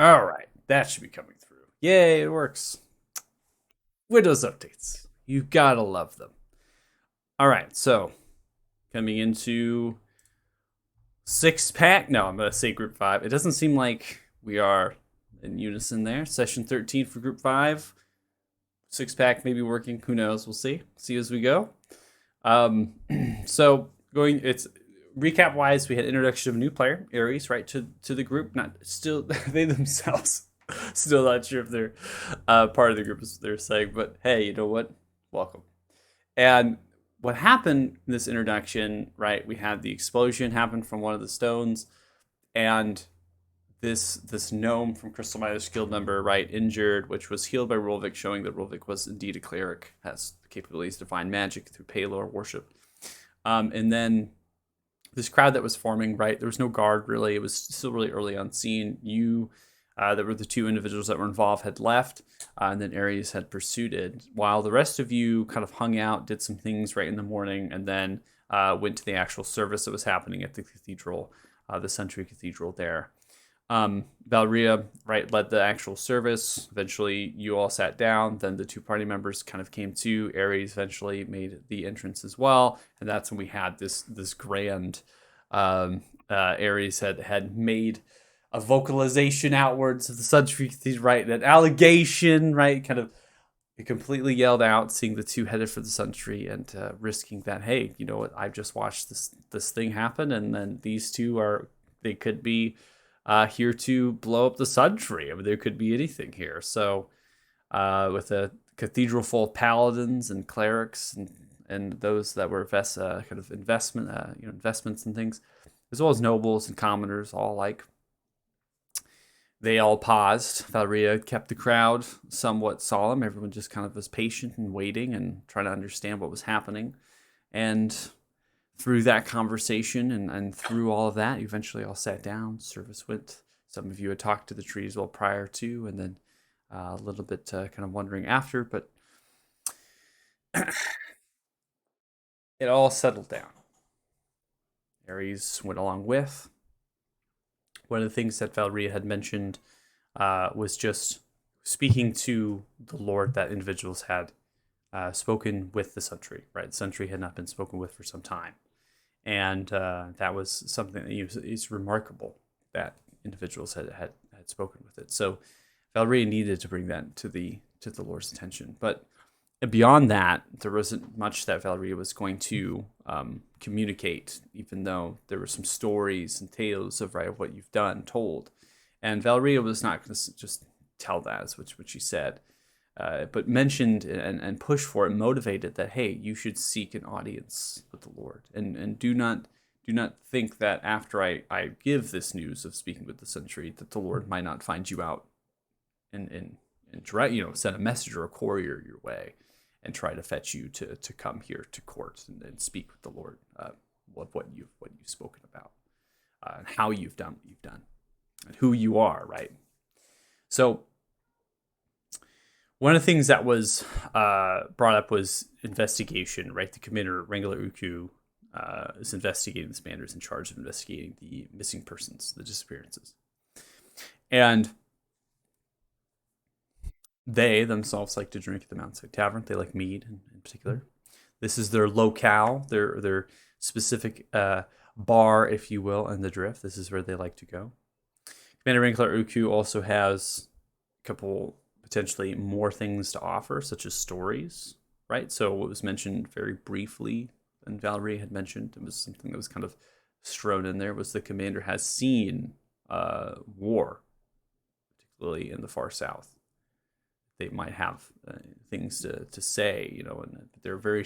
All right, that should be coming through. Yay, it works. Windows updates. You gotta love them. All right, so coming into six pack. No, I'm gonna say group five. It doesn't seem like we are in unison there. Session 13 for group five. Six pack maybe working. Who knows? We'll see. See as we go. Um, so going, it's recap wise, we had introduction of a new player, Ares, right to the group. Not still they themselves still not sure if they're part of the group as they're saying, but hey, you know what? Welcome. And what happened in this introduction, right? We had the explosion happen from one of the stones, and this gnome from Crystal Midas Guild member, right, injured, which was healed by Rulvik, showing that Rulvik was indeed a cleric, has the capabilities to find magic through Palor worship. And then this crowd that was forming, right, there was no guard really. It was still really early on scene. That were the two individuals that were involved, had left, and then Ares had pursued it, while the rest of you kind of hung out, did some things right in the morning, and then went to the actual service that was happening at the cathedral, the Century Cathedral there. Valeria, right, led the actual service. Eventually, you all sat down. Then the two party members kind of came to. Ares eventually made the entrance as well, and that's when we had this grand. Ares had made a vocalization outwards of the Century Cathedral, right, an allegation, right, kind of. He completely yelled out, seeing the two headed for the Century and risking that. Hey, you know what? I've just watched this thing happen, and then these two they could be here to blow up the Century. I mean, there could be anything here. So, with a cathedral full of paladins and clerics and those that were kind of investments and things, as well as nobles and commoners, all like they all paused. Valeria kept the crowd somewhat solemn. Everyone just kind of was patient and waiting and trying to understand what was happening. And through that conversation and through all of that, eventually all sat down. Service went. Some of you had talked to the trees well prior to, and then a little bit kind of wondering after, but it all settled down. Ares went along with. One of the things that Valeria had mentioned was just speaking to the Lord that individuals had spoken with the Century, right? The Century had not been spoken with for some time. And that was something that is remarkable that individuals had spoken with it. So Valeria needed to bring that to the Lord's attention. But beyond that, there wasn't much that Valeria was going to communicate, even though there were some stories and tales of right of what you've done told. And Valeria was not going to just tell that, as what she said, but mentioned and pushed for it, motivated that hey, you should seek an audience with the Lord, and do not think that after I give this news of speaking with the Century that the Lord might not find you out and direct, send a messenger or a courier your way and try to fetch you to come here to court and speak with the Lord of what you've spoken about, and how you've done what you've done, and who you are, right? So one of the things that was brought up was investigation, right? The commander, Wrangler Uku, is investigating this commander, is in charge of investigating the missing persons, the disappearances. And they themselves like to drink at the Mountainside Tavern. They like mead in particular. This is their locale, their specific bar, if you will, in the Drift. This is where they like to go. Commander Wrangler Uku also has a couple potentially more things to offer, such as stories, right? So what was mentioned very briefly, and Valerie had mentioned, it was something that was kind of strewn in there, was the commander has seen war, particularly in the far south. They might have things to say, and they're very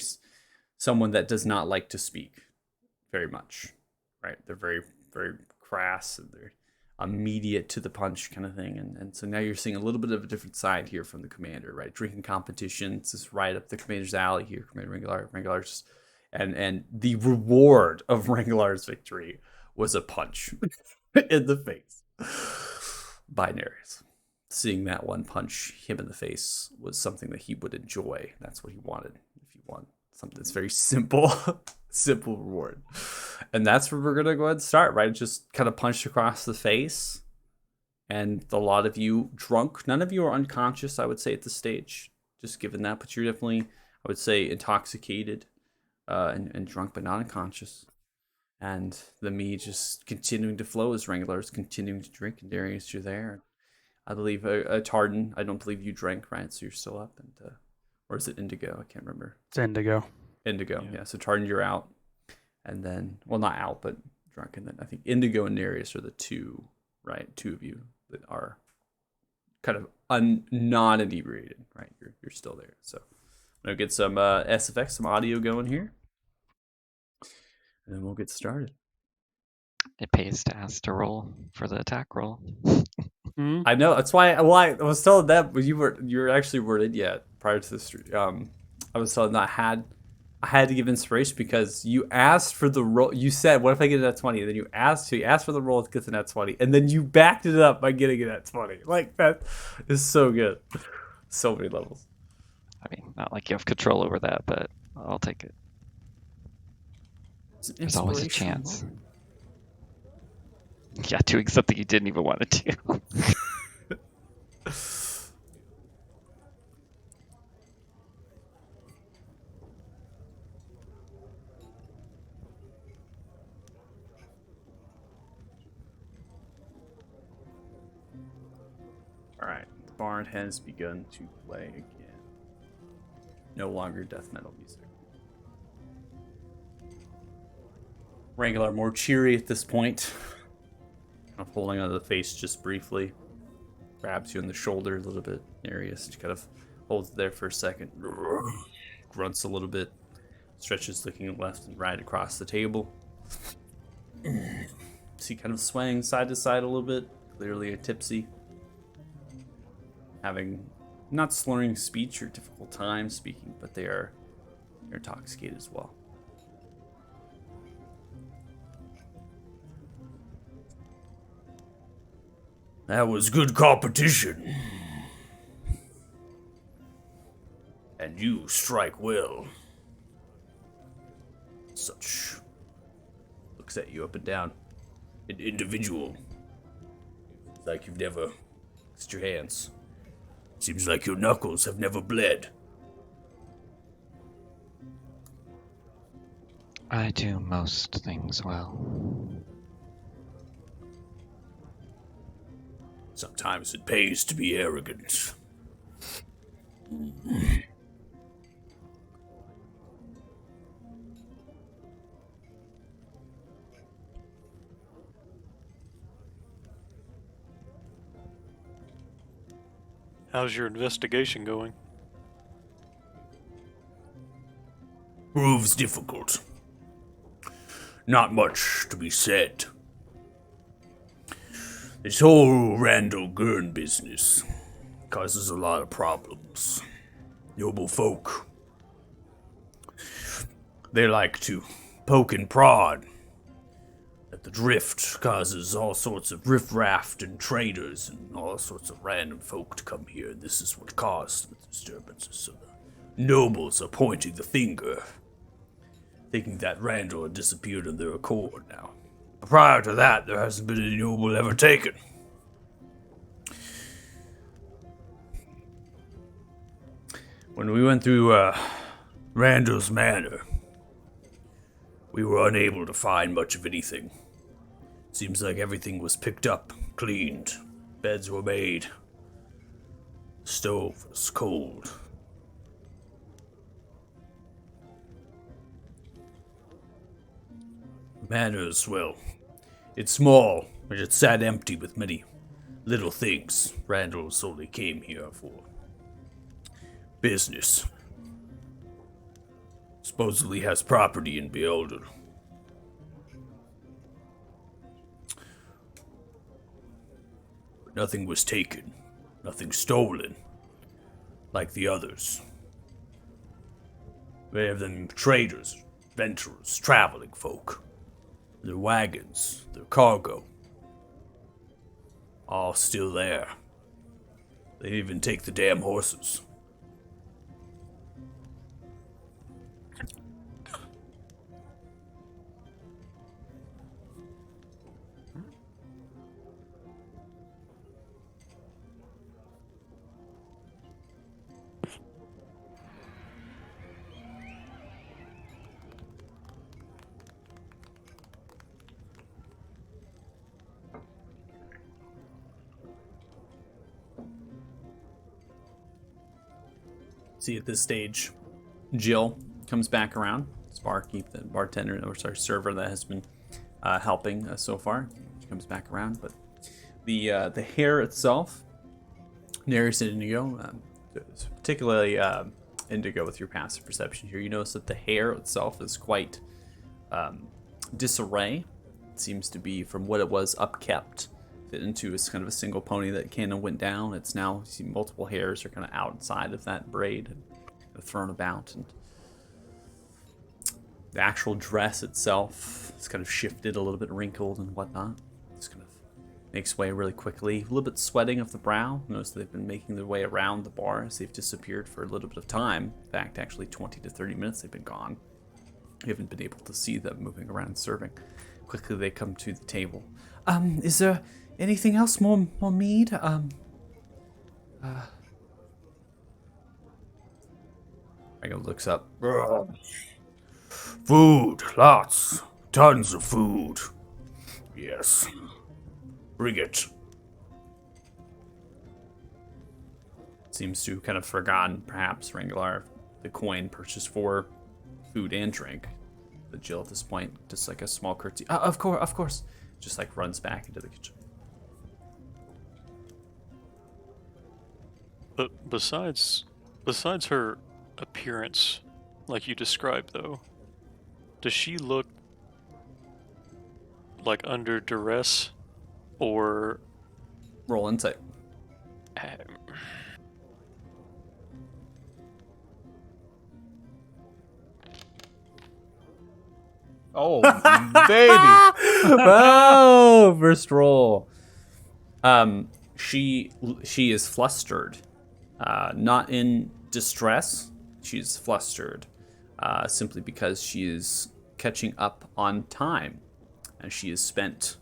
someone that does not like to speak very much, right? They're very, very crass, and they're immediate to the punch kind of thing. And so now you're seeing a little bit of a different side here from the commander, right? Drinking competitions is right up the commander's alley here. Commander Wrangler's, and the reward of Wrangler's victory was a punch in the face by Nereus. Seeing that one punch him in the face was something that he would enjoy. That's what he wanted. If you want something that's very simple, simple reward. And that's where we're going to go ahead and start, right? Just kind of punched across the face. and a lot of you drunk. None of you are unconscious, I would say, at this stage, just given that. But you're definitely, I would say, intoxicated and drunk, but not unconscious. And the mead just continuing to flow as Wrangler is continuing to drink, and Darius, you're there. I believe Tardan, I don't believe you drank, right? So you're still up. And or is it Indigo? I can't remember. It's Indigo. Indigo, yeah. So Tardan, you're out. And then, well, not out, but drunk. And then I think Indigo and Darius are the two, right? Two of you that are kind of non inebriated, right? You're still there. So I'm gonna get some SFX, some audio going here, and then we'll get started. It pays to ask to roll for the attack roll. Mm-hmm. I know, that's why. Well, I was telling that, but you were actually worded yet prior to this. I was telling that I had to give inspiration because you asked for the roll. You said, "What if I get a nat 20?" And then you asked for the roll to get the nat 20, and then you backed it up by getting a nat 20. Like, that is so good. So many levels. I mean, not like you have control over that, but I'll take it. There's always a chance. Yeah, doing something you didn't even want to do. All right, the barn has begun to play again. No longer death metal music. Wrangler more cheery at this point. Kind of holding onto the face just briefly. Grabs you on the shoulder a little bit. Darius kind of holds it there for a second. Grunts a little bit. Stretches looking left and right across the table. See, kind of swaying side to side a little bit. Clearly a tipsy. Having not slurring speech or difficult time speaking, but they're intoxicated as well. That was good competition. And you strike well. Such. Looks at you up and down. An individual. It's like you've never fixed your hands. Seems like your knuckles have never bled. I do most things well. Sometimes it pays to be arrogant. How's your investigation going? Proves difficult. Not much to be said. This whole Randall Gurn business causes a lot of problems. Noble folk. They like to poke and prod. That the drift causes all sorts of riffraff and traders and all sorts of random folk to come here. And this is what caused the disturbances. So the nobles are pointing the finger, thinking that Randall had disappeared of their accord now. Prior to that, there hasn't been any noble ever taken. When we went through Randall's manor, we were unable to find much of anything. Seems like everything was picked up, cleaned, beds were made, the stove was cold. Manors, well, it's small, and it sat empty with many little things. Randall's only came here for business. Supposedly has property in Beholder. But nothing was taken, nothing stolen, like the others. Many of them traders, adventurers, traveling folk. Their wagons, their cargo, all still there. They didn't even take the damn horses. See, at this stage, Jill comes back around. Sparky, the bartender, or sorry, server that has been helping so far, she comes back around. But the hair itself, Nereus and Indigo, particularly Indigo, with your passive perception here, you notice that the hair itself is quite disarray. It seems to be from what it was upkept, fit into a kind of a single pony that kind of went down. It's now, you see multiple hairs are kind of outside of that braid and kind of thrown about, and the actual dress itself is kind of shifted, a little bit wrinkled and whatnot. Just kind of makes way really quickly. A little bit sweating of the brow. Notice they've been making their way around the bar as they've disappeared for a little bit of time. In fact, actually 20 to 30 minutes they've been gone. You haven't been able to see them moving around serving. Quickly they come to the table. Is there anything else? More mead? Rego looks up. Food, lots, tons of food. Yes. Bring it. Seems to kind of forgotten, perhaps, Rangalar, the coin purchased for food and drink. But Jill, at this point, just like a small curtsy. Of course. Just like runs back into the kitchen. But besides her appearance, like you described, though, does she look like under duress, or Roll insight. Oh, baby. Oh, first roll. She is flustered, not in distress. She's flustered, simply because she is catching up on time, and she is spent,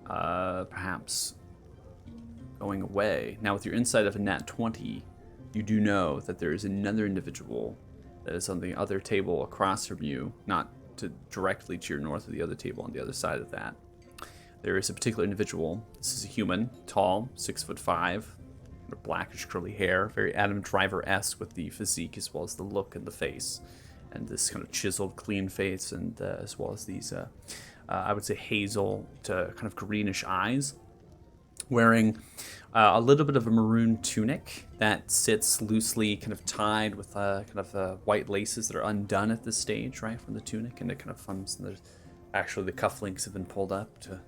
perhaps, going away. Now, with your insight of a nat 20, you do know that there is another individual that is on the other table across from you, not directly to your north of the other table on the other side of that. There is a particular individual. This is a human, tall, 6'5", blackish curly hair, very Adam Driver-esque with the physique as well as the look and the face, and this kind of chiseled, clean face, and as well as these, I would say, hazel to kind of greenish eyes. Wearing a little bit of a maroon tunic that sits loosely kind of tied with kind of white laces that are undone at this stage, right, from the tunic, and it kind of comes, and there's actually the cufflinks have been pulled up to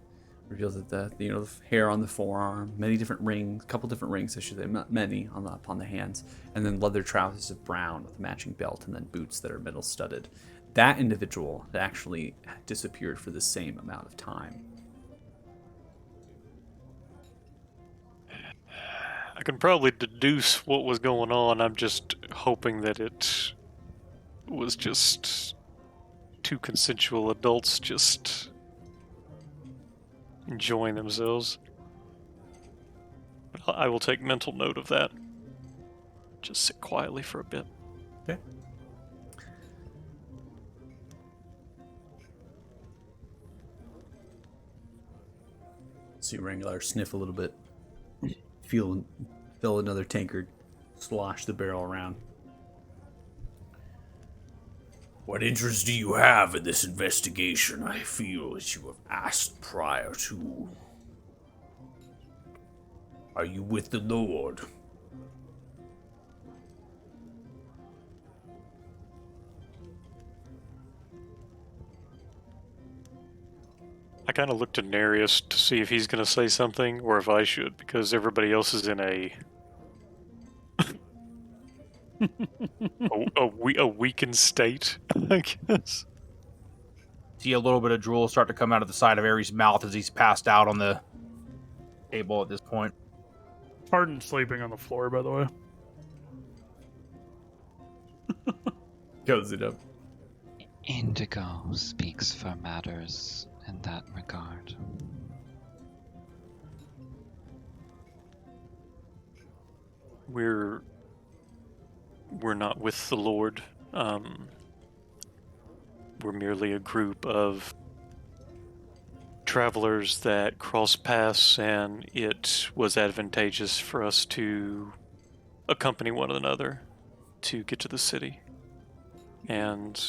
reveal that the hair on the forearm, many different rings, a couple different rings, I should say, many upon the hands, and then leather trousers of brown with a matching belt, and then boots that are metal studded. That individual had actually disappeared for the same amount of time. I can probably deduce what was going on. I'm just hoping that it was just two consensual adults just enjoying themselves. I will take mental note of that. Just sit quietly for a bit. Okay. See Wrangler sniff a little bit. Fill another tankard, slosh the barrel around. What interest do you have in this investigation? I feel as you have asked prior to. Are you with the Lord? I kind of look to Nereus to see if he's going to say something, or if I should, because everybody else is in a a weakened state, I guess. See a little bit of drool start to come out of the side of Ares' mouth as he's passed out on the table at this point. Arden's sleeping on the floor, by the way. Goes it up. Indigo speaks for matters in that regard. We're not with the Lord. We're merely a group of travelers that cross paths, and it was advantageous for us to accompany one another. to get to the city. And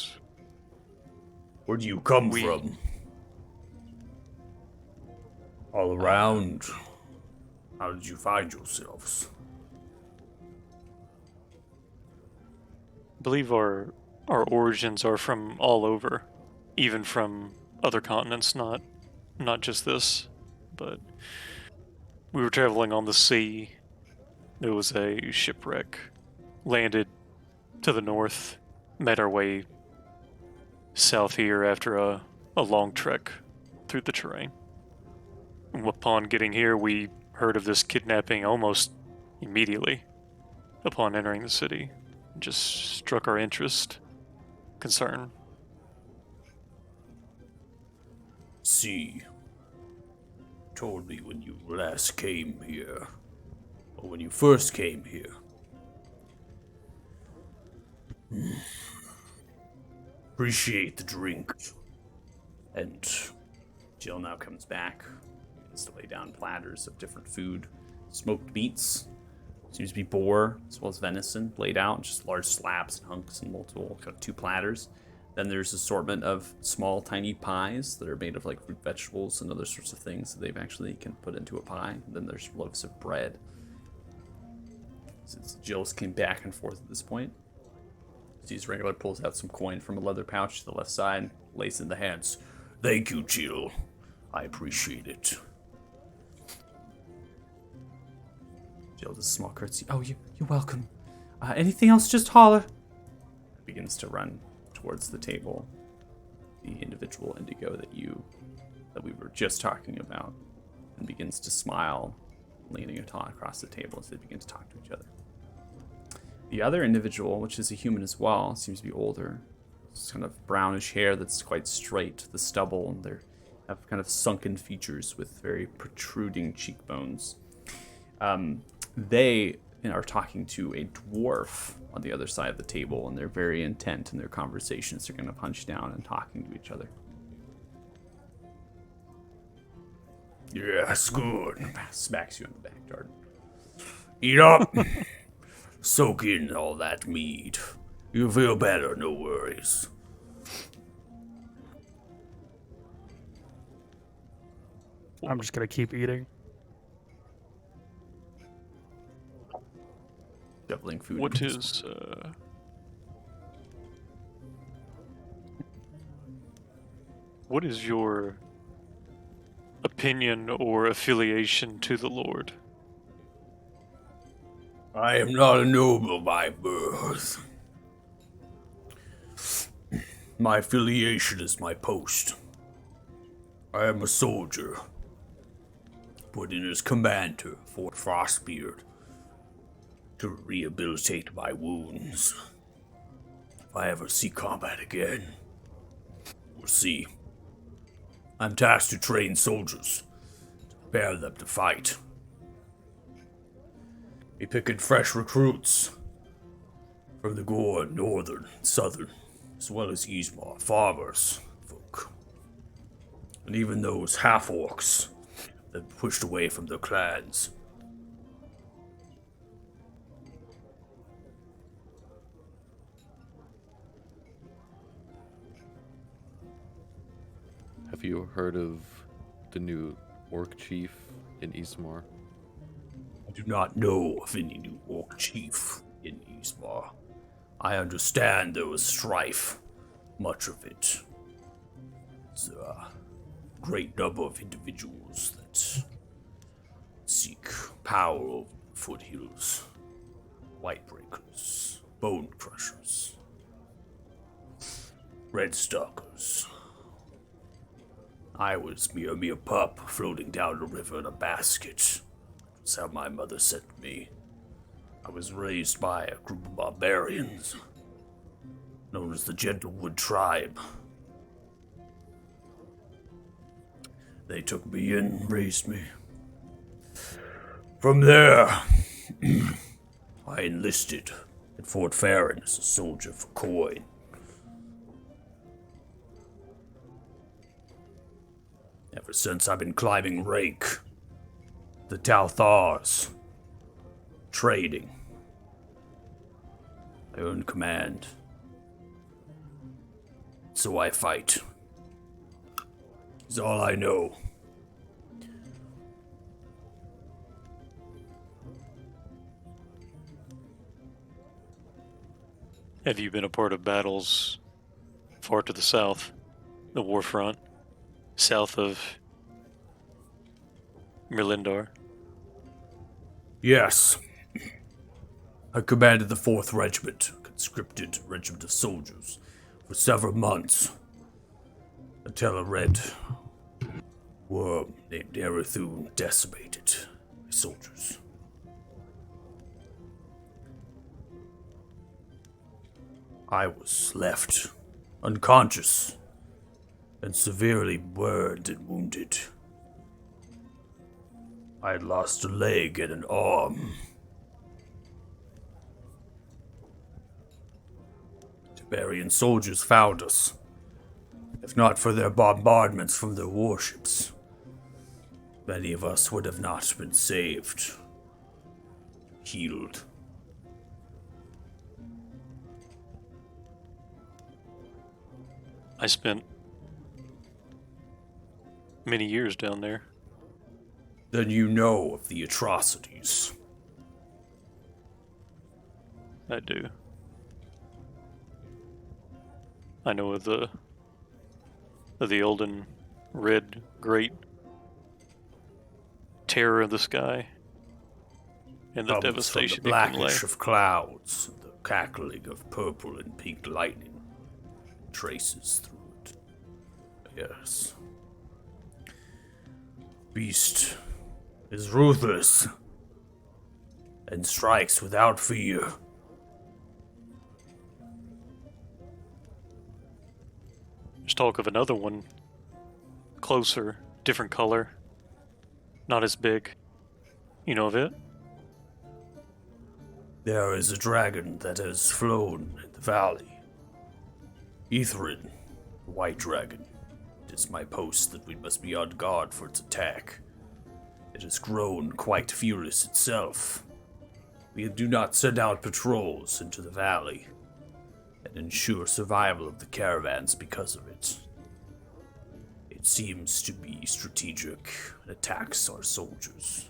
Where do you come We- from? All around. How did you find yourselves? I believe our origins are from all over, even from other continents, not just this. But we were traveling on the sea. There was a shipwreck. Landed to the north, made our way south here after a long trek through the terrain. Upon getting here, we heard of this kidnapping almost immediately upon entering the city. It just struck our interest, concern. See, told me when you last came here, or when you first came here. Appreciate the drink. And Jill now comes back, begins to lay down platters of different food, smoked meats, seems to be boar as well as venison laid out, just large slabs and hunks and multiple kind of 2 platters. Then there's assortment of small, tiny pies that are made of like fruit, vegetables, and other sorts of things that they've actually can put into a pie. And then there's loaves of bread. Since Jill's came back and forth at this point, sees Wrangler pulls out some coin from a leather pouch to the left side, lays in the hands. Thank you, Jill. I appreciate it. Jill does a small curtsy. Oh, you're welcome. Anything else, just holler. Begins to run towards the table. The individual indigo that we were just talking about, and begins to smile, leaning across the table as they begin to talk to each other. The other individual, which is a human as well, seems to be older. It's kind of brownish hair that's quite straight, the stubble, and they have kind of sunken features with very protruding cheekbones. They are talking to a dwarf on the other side of the table, and they're very intent in their conversations. They're kind of hunched down and talking to each other. Yes, good. Smacks you in the back, Jordan. Eat up. Soak in all that meat. You'll feel better, no worries. I'm just gonna keep eating. Shoveling food. What into is what is your opinion or affiliation to the Lord? I am not a noble by birth. My affiliation is my post. I am a soldier, put in as commander, Fort Frostbeard, to rehabilitate my wounds. If I ever see combat again, we'll see. I'm tasked to train soldiers, to prepare them to fight. Be picking fresh recruits from the Gore, Northern, Southern, as well as Yzma, farmers, folk. And even those half-orcs that pushed away from their clans. Have you heard of the new orc chief in Ismar? I do not know of any new orc chief in Yzma. I understand there was strife, much of it. It's a great number of individuals that seek power over the foothills. Whitebreakers, bone crushers, red stalkers. I was mere pup floating down the river in a basket. That's how my mother sent me. I was raised by a group of barbarians known as the Gentlewood Tribe. They took me in, raised me. From there, I enlisted at Fort Farron as a soldier for coin. Ever since I've been climbing rank, the Talthars, trading. I earn command. So I fight. Is all I know. Have you been a part of battles far to the south, the war front, south of Mirlindar? Yes. I commanded the 4th Regiment, a conscripted regiment of soldiers, for several months. Until a red worm named Erithun decimated my soldiers. I was left unconscious and severely burned and wounded. I had lost a leg and an arm. Tiberian soldiers found us. If not for their bombardments from their warships, many of us would have not been saved, healed. I spent many years down there. Then you know of the atrocities. I do. I know of the olden red great terror of the sky and the Comes from devastation the it can lay. blackish of clouds, the cackling of purple and pink lightning traces through it. Yes. Beast is ruthless and strikes without fear. There's talk of another one, closer, different color, not as big. You know of it? There is a dragon that has flown in the valley. Ithrin, the white dragon. It is my post that we must be on guard for its attack. It has grown quite furious itself. We do not send out patrols into the valley and ensure survival of the caravans because of it. It seems to be strategic and attacks our soldiers.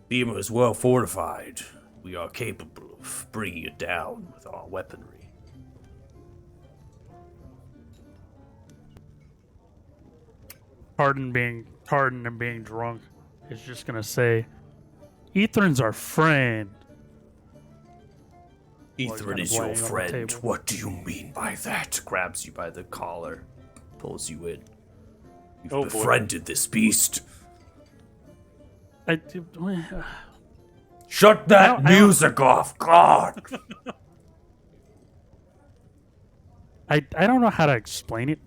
Thema is well fortified. We are capable of bringing it down with our weaponry. Tardan and being drunk is just gonna say, Ithrin's our friend. Ithrin is your friend. What do you mean by that? Grabs you by the collar, pulls you in. You've Oh, boy. befriended this beast. I Shut that I don't- music off, God! don't know how to explain it.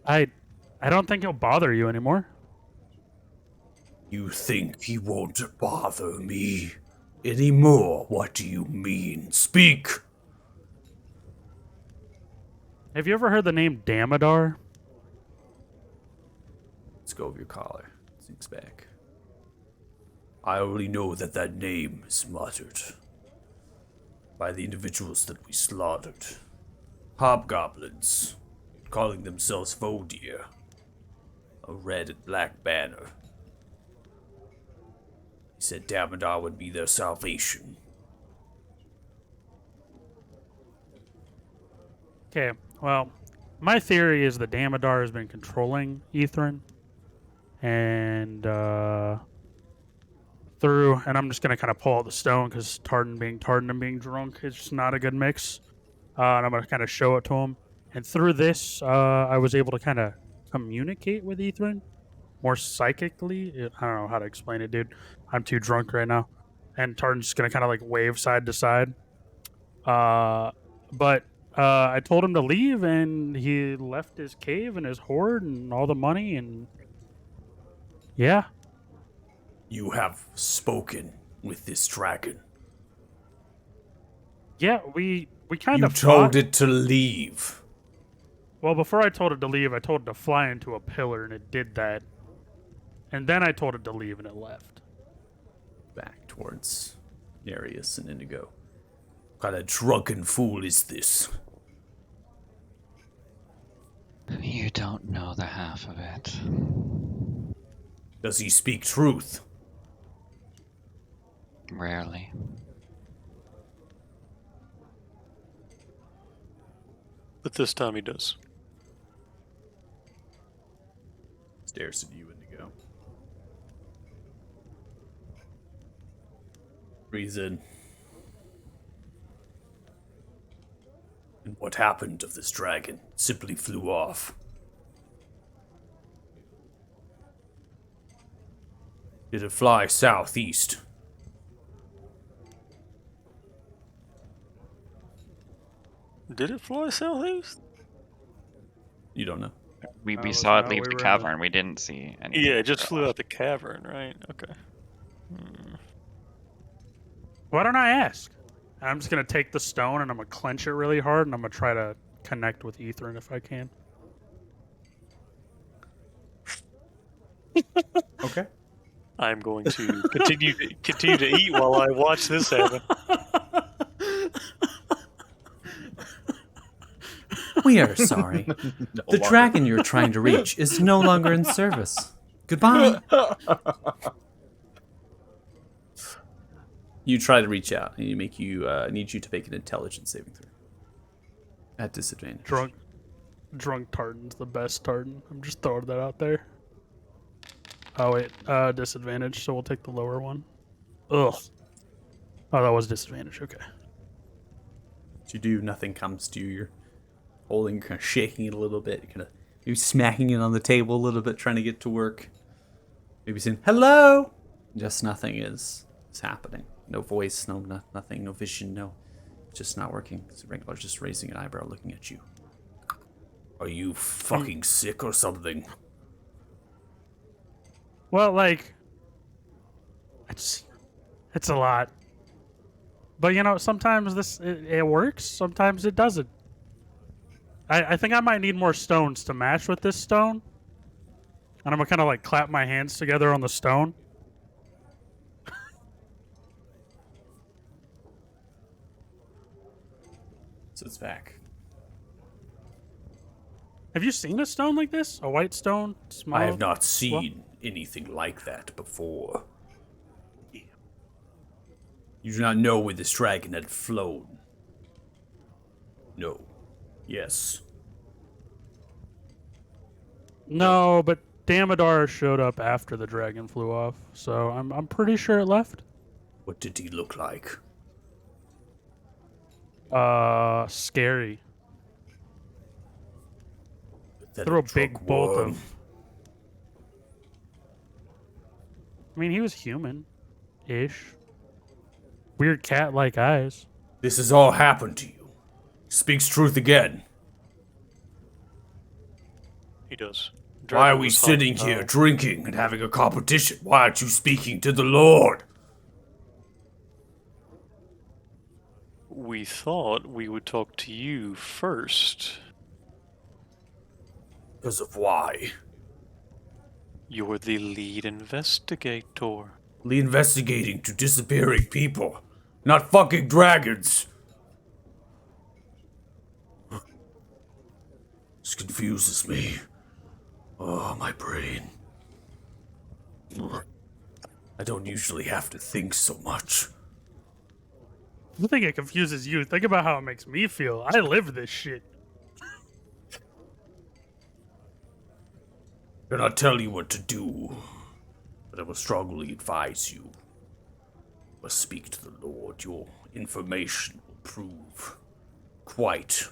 I don't think he'll bother you anymore. You think he won't bother me anymore? What do you mean? Speak! Have you ever heard the name Damodar? Let's go over your collar. Sinks back. I only know that that name is muttered by the individuals that we slaughtered. Hobgoblins, calling themselves Vodir. A red and black banner. He said Damodar would be their salvation. Okay, well, my theory is that Damodar has been controlling Ithrin, and and I'm just gonna kind of pull out the stone because Tardan and being drunk is just not a good mix. And I'm gonna kind of show it to him, and through this, I was able to kind of communicate with Ithrin more psychically. I don't know how to explain it, dude. I'm too drunk right now, and Tardan's just gonna kind of like wave side to side. But I told him to leave, and he left his cave and his hoard and all the money, and yeah. You have spoken with this dragon. Yeah, we kind You of told it to leave. Well, before I told it to leave, I told it to fly into a pillar, and it did that. And then I told it to leave, and it left. Back towards Nereus and Indigo. What kind of drunken fool is this? You don't know the half of it. Does he speak truth? Rarely. But this time he does. Stares at you, Indigo. Breathes in. And what happened of this dragon? Simply flew off. Did it fly southeast? Did it fly southeast? You don't know. We was saw it how leave we the were in cavern. We didn't see anything. Yeah, it just go flew off. out the cavern, right? Okay. Why don't I ask? I'm just gonna take the stone and I'm gonna clench it really hard, and I'm gonna try to connect with Ethrin if I can. Okay. I'm going to continue to eat while I watch this happen. We are sorry. The dragon you're trying to reach is no longer in service. Goodbye. You try to reach out, and you need you to make an intelligence saving throw. At disadvantage. Drunk Tartan's the best Tartan. I'm just throwing that out there. Oh wait, disadvantage. So we'll take the lower one. Ugh. Oh, that was disadvantage. Okay. What you do, nothing comes to you. You're holding, kind of shaking it a little bit, kind of maybe smacking it on the table a little bit, trying to get to work. Maybe saying hello. Just nothing is happening. No voice, nothing, no vision, no. It's just not working. It's regular, just raising an eyebrow, looking at you. Are you fucking sick or something? Well, like, it's a lot. But you know, sometimes it works. Sometimes it doesn't. I think I might need more stones to match with this stone. And I'm gonna kind of like clap my hands together on the stone. So it's back. Have you seen a stone like this? A white stone? Small? I have not seen anything like that before. You do not know where this dragon had flown. No. Yes. No, but Damodar showed up after the dragon flew off, so I'm pretty sure it left. What did he look like? Scary. That Threw a big drunk bolt worm? of. I mean, he was human-ish. Weird cat-like eyes. This has all happened to you. Speaks truth again. He does. Why Dragon are we was sitting hot. here drinking and having a competition? Why aren't you speaking to the Lord? We thought we would talk to you first. Because of why? You're the lead investigator. Only investigating to disappearing people, not fucking dragons. This confuses me. Oh, my brain. I don't usually have to think so much. I think it confuses you. Think about how it makes me feel. I live this shit. I cannot tell you what to do, but I will strongly advise you. You must speak to the Lord. Your information will prove quite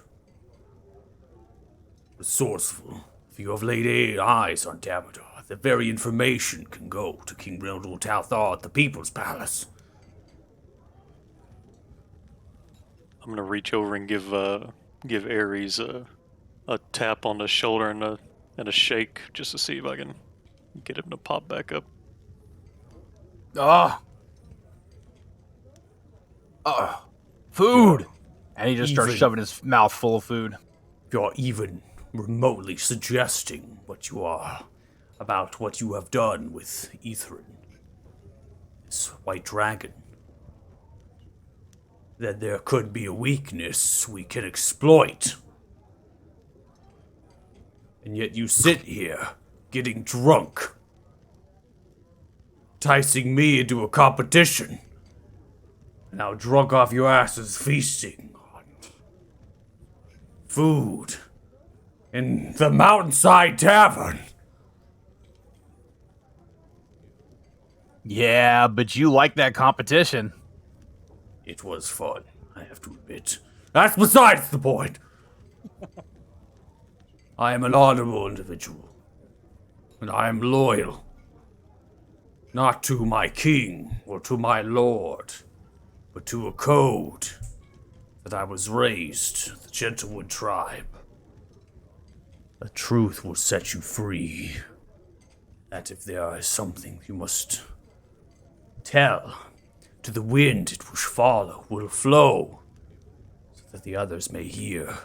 resourceful. If you have laid eyes on Damodar, the very information can go to King Rildul Talthar at the People's Palace. I'm gonna reach over and give Ares a tap on the shoulder and a shake just to see if I can get him to pop back up. Food! And he just starts Even- shoving his mouth full of food. If you're even remotely suggesting what you are, about what you have done with Ithrin, this white dragon. That there could be a weakness we can exploit. And yet you sit here, getting drunk, enticing me into a competition. Now drunk off your asses feasting on food in the Mountainside Tavern. Yeah, but you like that competition. It was fun, I have to admit. That's besides the point. I am an honorable individual, and I am loyal, not to my king or to my lord, but to a code that I was raised, the Gentlewood tribe. The truth will set you free. That if there is something you must tell to the wind, it will follow, will flow, so that the others may hear,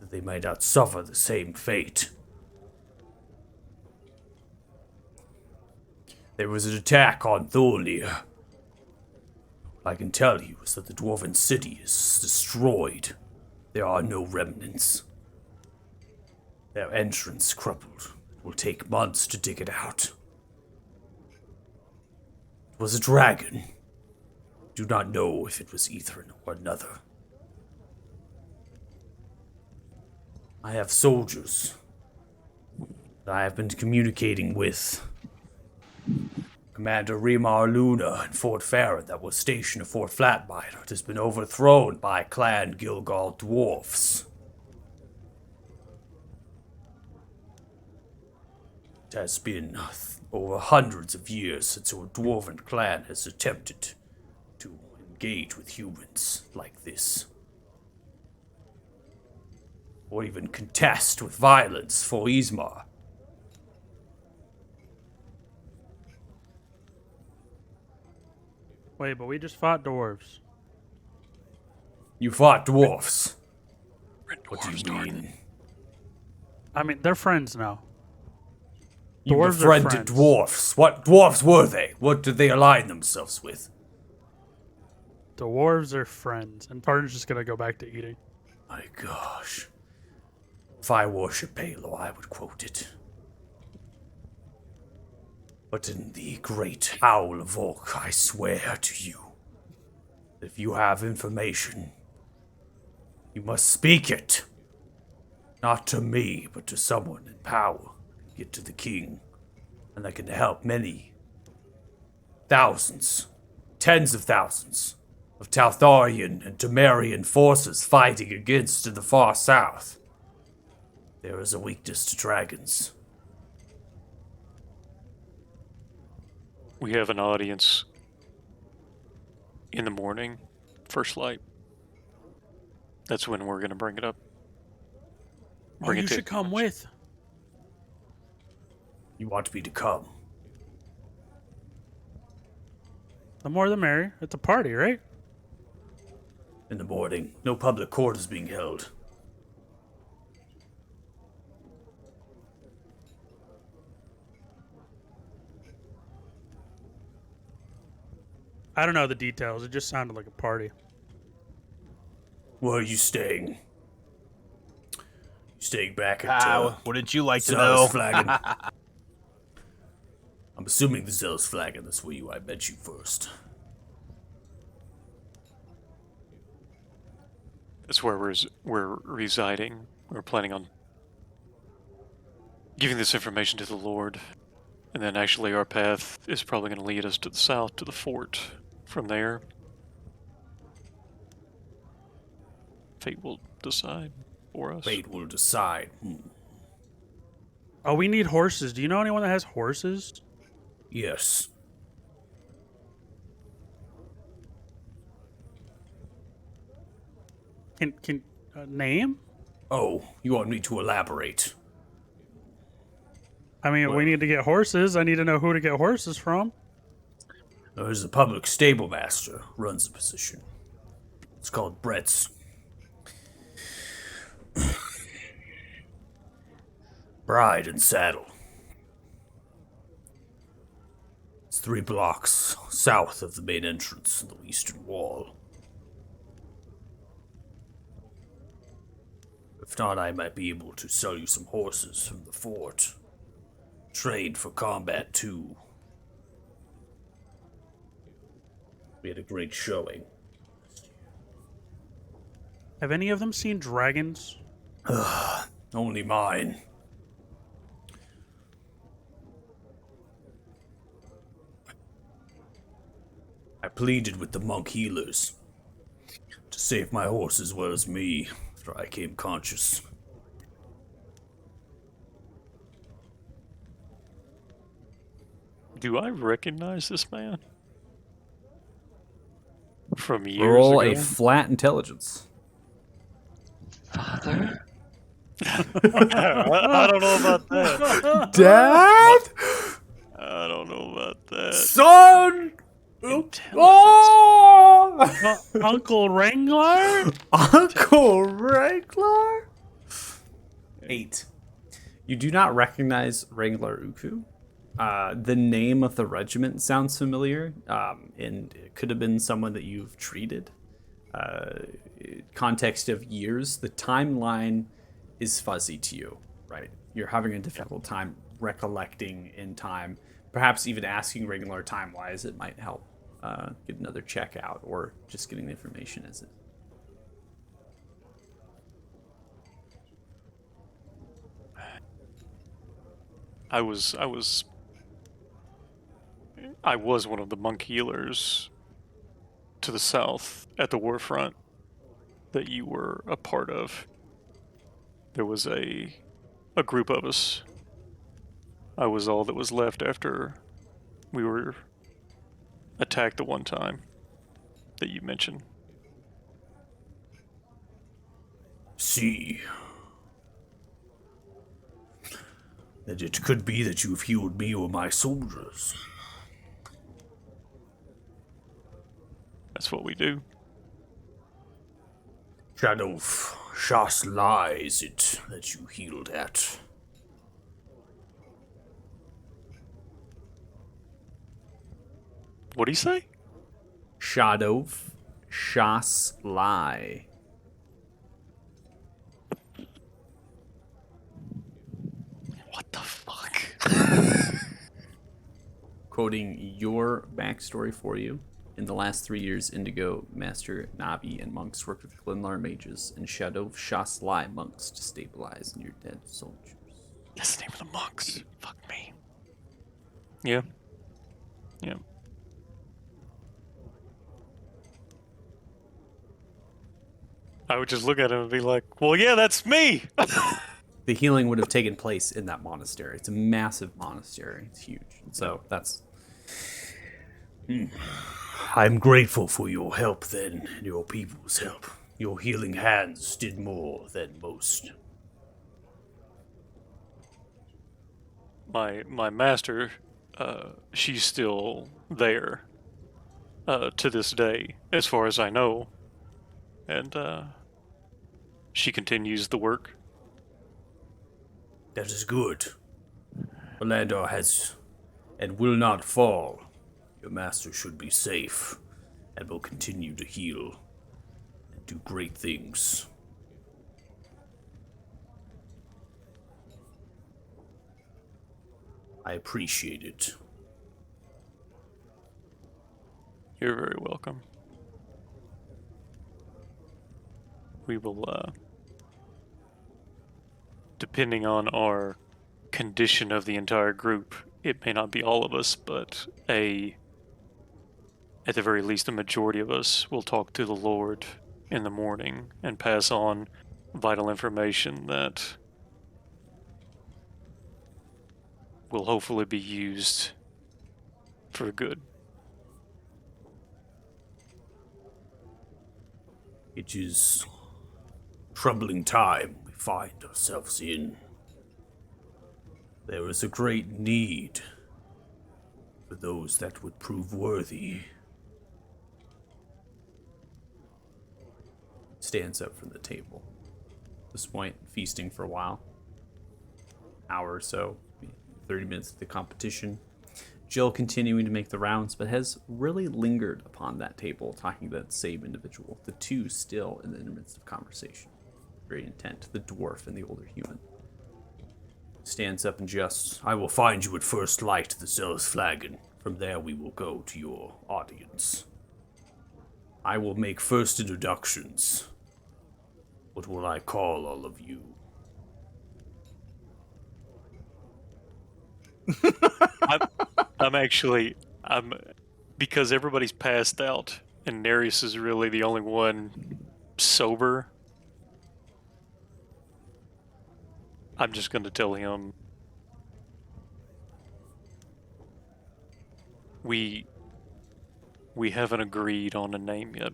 that they may not suffer the same fate. There was an attack on Thornir. I can tell you is that the Dwarven city is destroyed. There are no remnants. Their entrance crumbled. It will take months to dig it out. It was a dragon. Do not know if it was Ithrin or another. I have soldiers that I have been communicating with. Commander Remar Luna in Fort Farron that was stationed at Fort Flatmire has been overthrown by Clan Gilgal dwarfs. It has been over hundreds of years since a dwarven clan has attempted to engage with humans like this. Or even contest with violence for Ismar. Wait, but we just fought dwarves. You fought dwarfs. What do you mean? I mean, they're friends now. You Dwarves are befriended friends. dwarfs. What dwarfs were they? What did they align themselves with? Dwarves are friends, and Tartan's just gonna go back to eating. My gosh. If I worship Halo, I would quote it. But in the great Owl of Oak, I swear to you, if you have information, you must speak it. Not to me, but to someone in power. Get to the king, and that can help many thousands, tens of thousands of Taltharian and Temerian forces fighting against in the far south. There is a weakness to dragons. We have an audience in the morning, first light. That's when we're gonna bring it up. Oh, you it to should come with. You want me to come? The more the merrier. It's a party, right? In the morning, no public court is being held. I don't know the details. It just sounded like a party. Where are you staying? You staying back at Wouldn't you like to Zealous know? Flagon? I'm assuming the Zealous Flagon, that's where I met you first. That's where we're residing. We're planning on giving this information to the Lord. And then actually our path is probably going to lead us to the south, to the fort. From there, fate will decide for us. Fate will decide. Oh, we need horses. Do you know anyone that has horses? Yes. Can name? Oh, you want me to elaborate? I mean, we need to get horses. I need to know who to get horses from. There's a public stable master runs the position. It's called Brett's. Bride and Saddle. It's 3 blocks south of the main entrance in the eastern wall. If not, I might be able to sell you some horses from the fort. Trade for combat, too. We had a great showing. Have any of them seen dragons? Only mine. I pleaded with the monk healers to save my horse as well as me after I came conscious. Do I recognize this man? From years Roll ago? a flat intelligence. Father? I don't know about that. Dad? I don't know about that. Son? Intelligence. Oh! Uncle Wrangler? Uncle Wrangler? 8. You do not recognize Wrangler Uku. The name of the regiment sounds familiar, and it could have been someone that you've treated. Context of years, the timeline is fuzzy to you, right? You're having a difficult time recollecting in time. Perhaps even asking Wrangler time-wise, it might help get another check out, or just getting the information as it. I was one of the monk healers to the south at the war front that you were a part of. There was a group of us. I was all that was left after we were attacked the one time that you mentioned. See. That it could be that you've healed me or my soldiers. That's what we do. Shadow of Shasla is it that you healed at? What'd he say? Shadov Shaslai. What the fuck? Quoting your backstory for you. In the last 3 years, Indigo, Master Navi, and monks worked with Glenlar mages and Shadov Shaslai monks to stabilize your dead soldiers. That's the name of the monks. Fuck me. Yeah. Yeah. I would just look at him and be like, well, yeah, that's me. The healing would have taken place in that monastery. It's a massive monastery. It's huge. So that's... I'm grateful for your help then, and your people's help. Your healing hands did more than most. My master, she's still there to this day, as far as I know. And she continues the work. That is good. Orlando has and will not fall. Your master should be safe and will continue to heal and do great things. I appreciate it. You're very welcome. We will, depending on our condition of the entire group, it may not be all of us, but at the very least, a majority of us will talk to the Lord in the morning and pass on vital information that will hopefully be used for good. It is troubling time we find ourselves in. There is a great need for those that would prove worthy. Stands up from the table. At this point, feasting for a while. Hour or so, 30 minutes of the competition. Jill continuing to make the rounds, but has really lingered upon that table, talking to that same individual. The two still in the midst of conversation. Very intent. The dwarf and the older human. Stands up and just, I will find you at first light, the Zealous Flagon. From there we will go to your audience. I will make first introductions. What will I call all of you? I'm because everybody's passed out and Nereus is really the only one sober. I'm just going to tell him we haven't agreed on a name yet,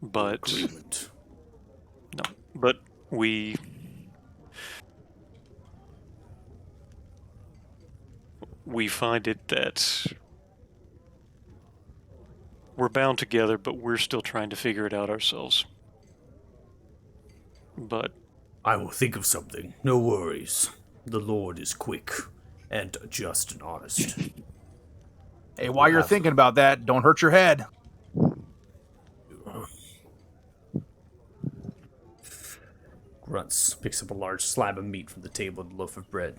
but Agreement. no, but we find it that we're bound together, but we're still trying to figure it out ourselves. But I will think of something. No worries. The Lord is quick and just and honest. Hey, while you're thinking about that, don't hurt your head. grunts, picks up a large slab of meat from the table and a loaf of bread.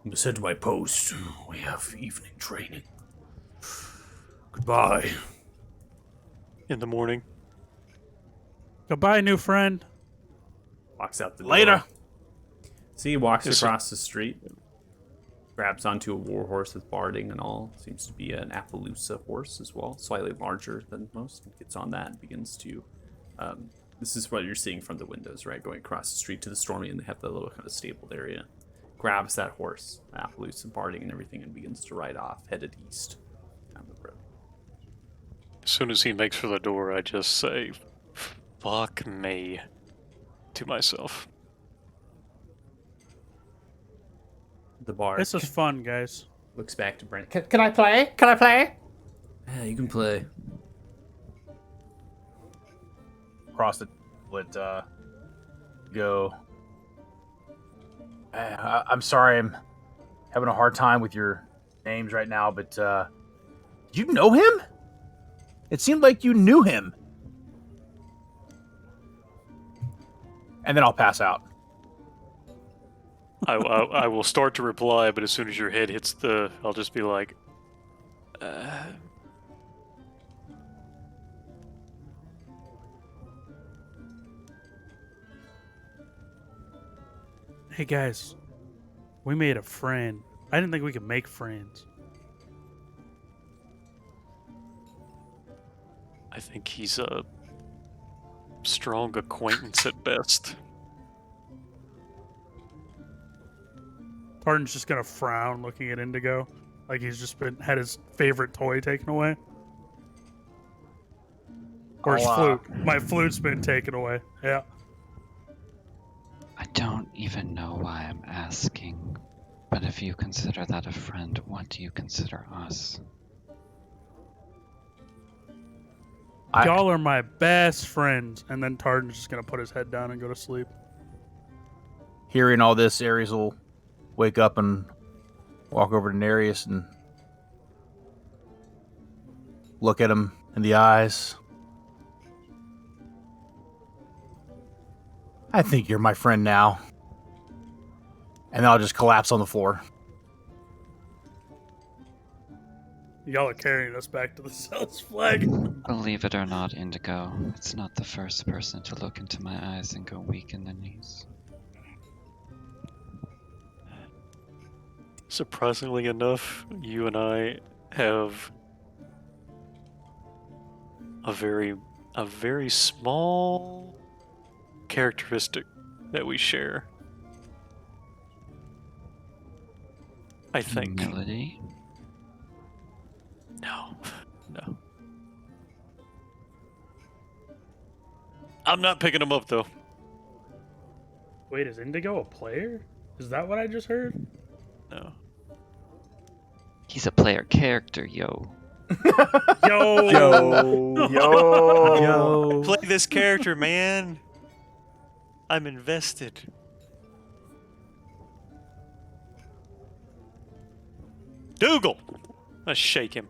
I must head to my post. We have evening training. Goodbye. in the morning, Goodbye, new friend. Walks out the Later. door. See, he walks Yes, sir. across the street, grabs onto a war horse with barding and all. Seems to be an Appaloosa horse as well, slightly larger than most. Gets on that and begins to. This is what you're seeing from the windows, right? Going across the street to the Stormy, and they have the little kind of stabled area. Grabs that horse, Appaloosa barding and everything, and begins to ride off, headed east down the road. as soon as he makes for the door, I just say, "Fuck me," to myself. The bar This is fun, guys. looks back to Brent. Can I play? Can I play? Yeah, you can play. Across the would go. I'm sorry, I'm having a hard time with your names right now, but you know him? It seemed like you knew him. And then I'll pass out. I will start to reply, but as soon as your head hits I'll just be like, Hey, guys. We made a friend. I didn't think we could make friends. I think he's a strong acquaintance at best. Tartan's just gonna frown looking at Indigo, like he's just had his favorite toy taken away. Or his flute. My flute's been taken away. Yeah. I don't even know why I'm asking, but if you consider that a friend, what do you consider us? Y'all are my best friends. And then Tartan's just gonna put his head down and go to sleep. Hearing all this, Ares will wake up and walk over to Nereus and look at him in the eyes. I think you're my friend now. And then I'll just collapse on the floor. Y'all are carrying us back to the Zealous flag. Believe it or not, Indigo, it's not the first person to look into my eyes and go weak in the knees. Surprisingly enough, you and I have a very small characteristic that we share. I think. Humility? No. I'm not picking him up though. Wait, is Indigo a player? Is that what I just heard? No. He's a player character, yo. Yo! Yo. Play this character, man. I'm invested. Dougal! I shake him.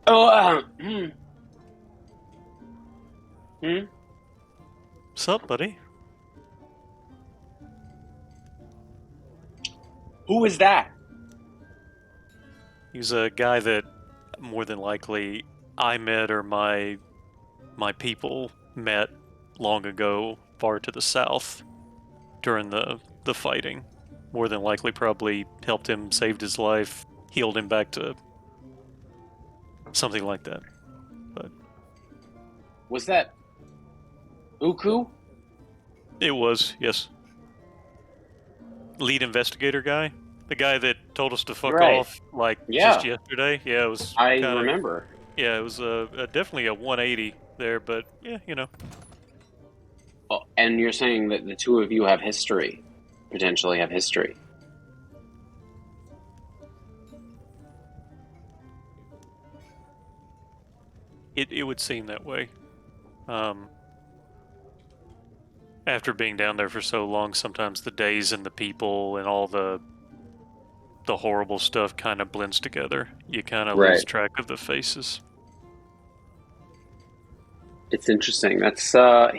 Oh, What's up, buddy? who is that? He's a guy that more than likely I met or my people met long ago, far to the south, during the fighting. More than likely, probably helped him, saved his life, healed him back to something like that. But Was that Uku? it was, yes. Lead investigator guy, the guy that told us to fuck Right. off like Yeah. just yesterday. Yeah, it was. I kinda, remember. Yeah, it was definitely a 180 there, but yeah, you know. Oh, and you're saying that the two of you have history, potentially have history. It would seem that way. After being down there for so long, sometimes the days and the people and all the horrible stuff kind of blends together. You kind of lose Right. track of the faces. It's interesting. That's so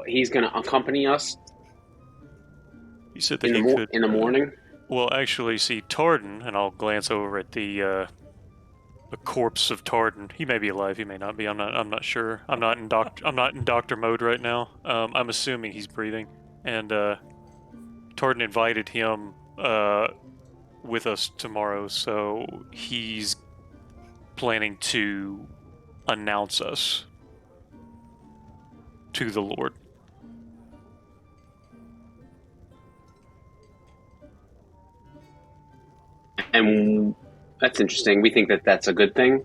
he's going to accompany us He said that in he the could in the morning. Well, actually, see Tarden, and I'll glance over at the corpse of Tarden. He may be alive. He may not be. I'm not sure. I'm not in doctor mode right now. I'm assuming he's breathing. And Tarden invited him with us tomorrow, so he's planning to announce us to the Lord. And that's interesting. We think that that's a good thing.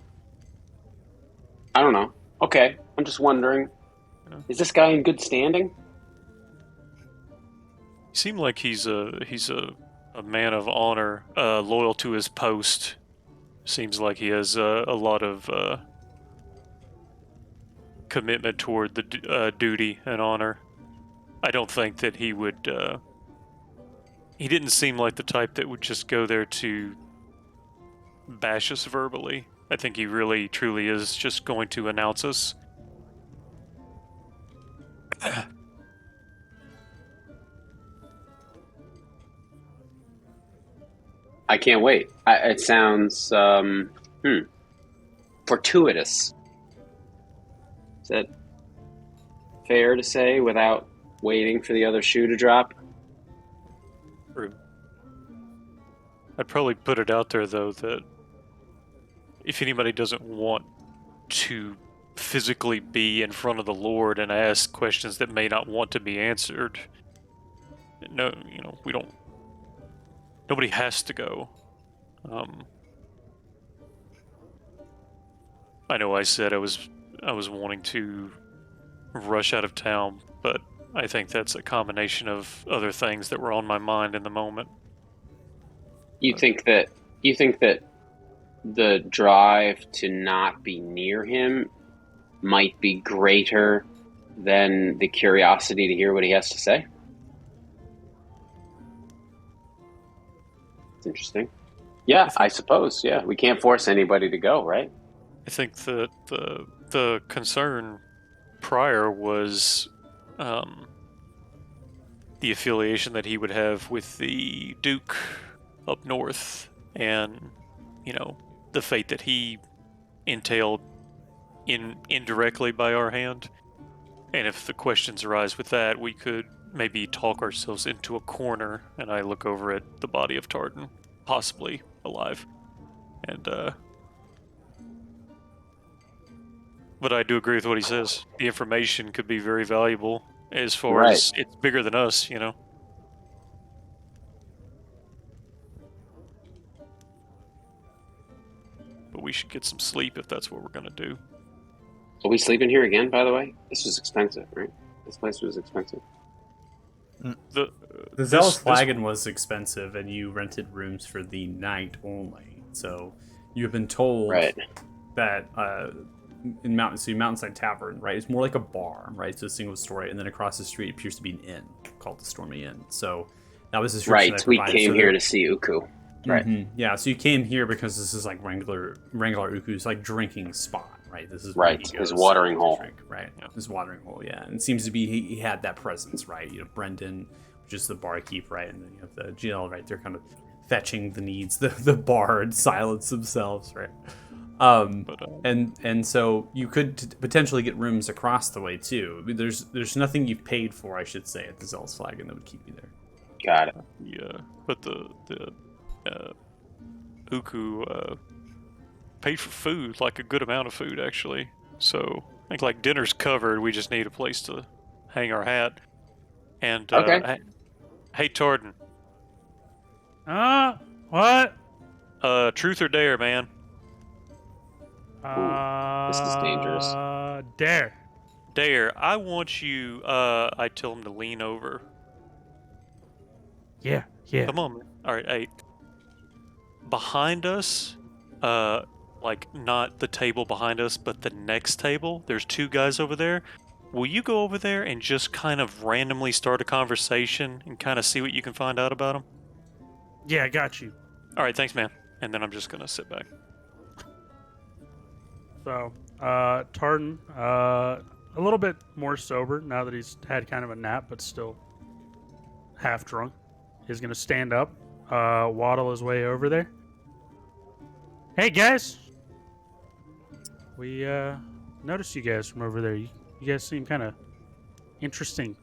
I don't know. Okay, I'm just wondering. Is this guy in good standing? He seemed like he's a man of honor, loyal to his post. Seems like he has a lot of commitment toward the duty and honor. I don't think that he would. He didn't seem like the type that would just go there to bash us verbally. I think he really, truly is just going to announce us. I can't wait. It sounds fortuitous. Is that fair to say without waiting for the other shoe to drop? I'd probably put it out there, though, that if anybody doesn't want to physically be in front of the Lord and ask questions that may not want to be answered, no, we don't. Nobody has to go. I know I said I was wanting to rush out of town, but I think that's a combination of other things that were on my mind in the moment. You think that the drive to not be near him might be greater than the curiosity to hear what he has to say? It's interesting. Yeah, I suppose. Yeah, we can't force anybody to go, right? I think that the concern prior was the affiliation that he would have with the Duke up north, and the fate that he entailed indirectly by our hand. And if the questions arise with that, we could maybe talk ourselves into a corner. And I look over at the body of Tartan, possibly alive, and but I do agree with what he says. The information could be very valuable as far Right. as it's bigger than us, But we should get some sleep if that's what we're gonna do. Are we sleeping here again, by the way? This was expensive, right? This place was expensive. The Zealous Flagon was expensive, and you rented rooms for the night only. So you have been told Right. that Mountainside Tavern, right? It's more like a bar, right? It's a single story, and then across the street appears to be an inn called the Stormy Inn. So That was the description Right. I We provided. came So here to see Uku. Right. Yeah, so you came here because this is like Wrangler Uku's like drinking spot, right? This is where Right, he his goes watering to hole. drink, right? His watering hole, yeah. And it seems to be he had that presence, right? You know, Brendan, which is the barkeep, right? And then you have the GL, right? They're kind of fetching the needs. The bard silence themselves, right? And so you could potentially get rooms across the way too. I mean, there's nothing you've paid for, I should say, at the Zell's Flagon that would keep you there. Got it. Yeah, but the Uku paid for food, like a good amount of food actually. So I think like dinner's covered. We just need a place to hang our hat. And Okay. Hey Torden, What? truth or dare, man? This is dangerous. Dare. Dare. I want you. I tell him to lean over. Yeah. Come on, man. All right, hey. Behind us, like not the table behind us, but the next table. There's two guys over there. Will you go over there and just kind of randomly start a conversation and kind of see what you can find out about them? Yeah, I got you. All right, thanks, man. And then I'm just gonna sit back. So, Tartan, a little bit more sober now that he's had kind of a nap, but still half drunk. He's gonna stand up, waddle his way over there. Hey guys, we noticed you guys from over there. You guys seem kind of interesting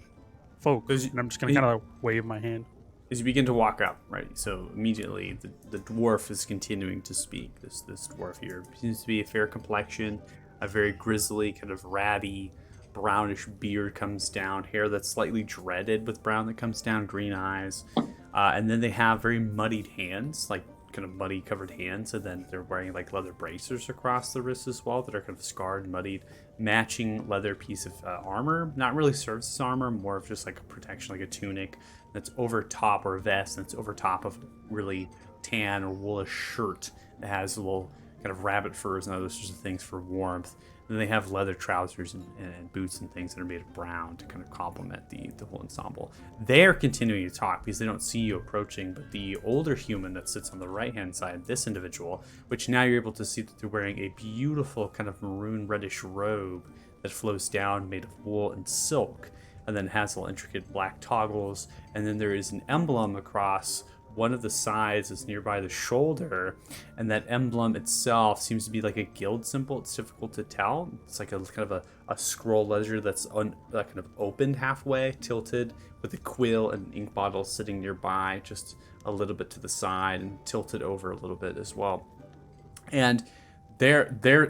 folk, and I'm just gonna kind of wave my hand. As you begin to walk up, right? So immediately the dwarf is continuing to speak. This dwarf here seems to be a fair complexion, a very grizzly, kind of ratty, brownish beard comes down, hair that's slightly dreaded with brown that comes down, green eyes, and then they have very muddied hands, like kind of muddy covered hands, and then they're wearing like leather bracers across the wrists as well that are kind of scarred, muddied, matching leather piece of armor, not really service armor, more of just like a protection, like a tunic that's over top, or a vest that's over top of really tan or woolish shirt that has a little kind of rabbit furs and other sorts of things for warmth. And then they have leather trousers and boots and things that are made of brown to kind of complement the whole ensemble. They're continuing to talk because they don't see you approaching, but the older human that sits on the right-hand side, this individual, which now you're able to see that they're wearing a beautiful kind of maroon reddish robe that flows down made of wool and silk, and then has little intricate black toggles, and then there is an emblem across one of the sides that's nearby the shoulder, and that emblem itself seems to be like a guild symbol. It's difficult to tell. It's like a kind of a scroll ledger that's kind of opened halfway, tilted, with a quill and an ink bottle sitting nearby, just a little bit to the side and tilted over a little bit as well. And they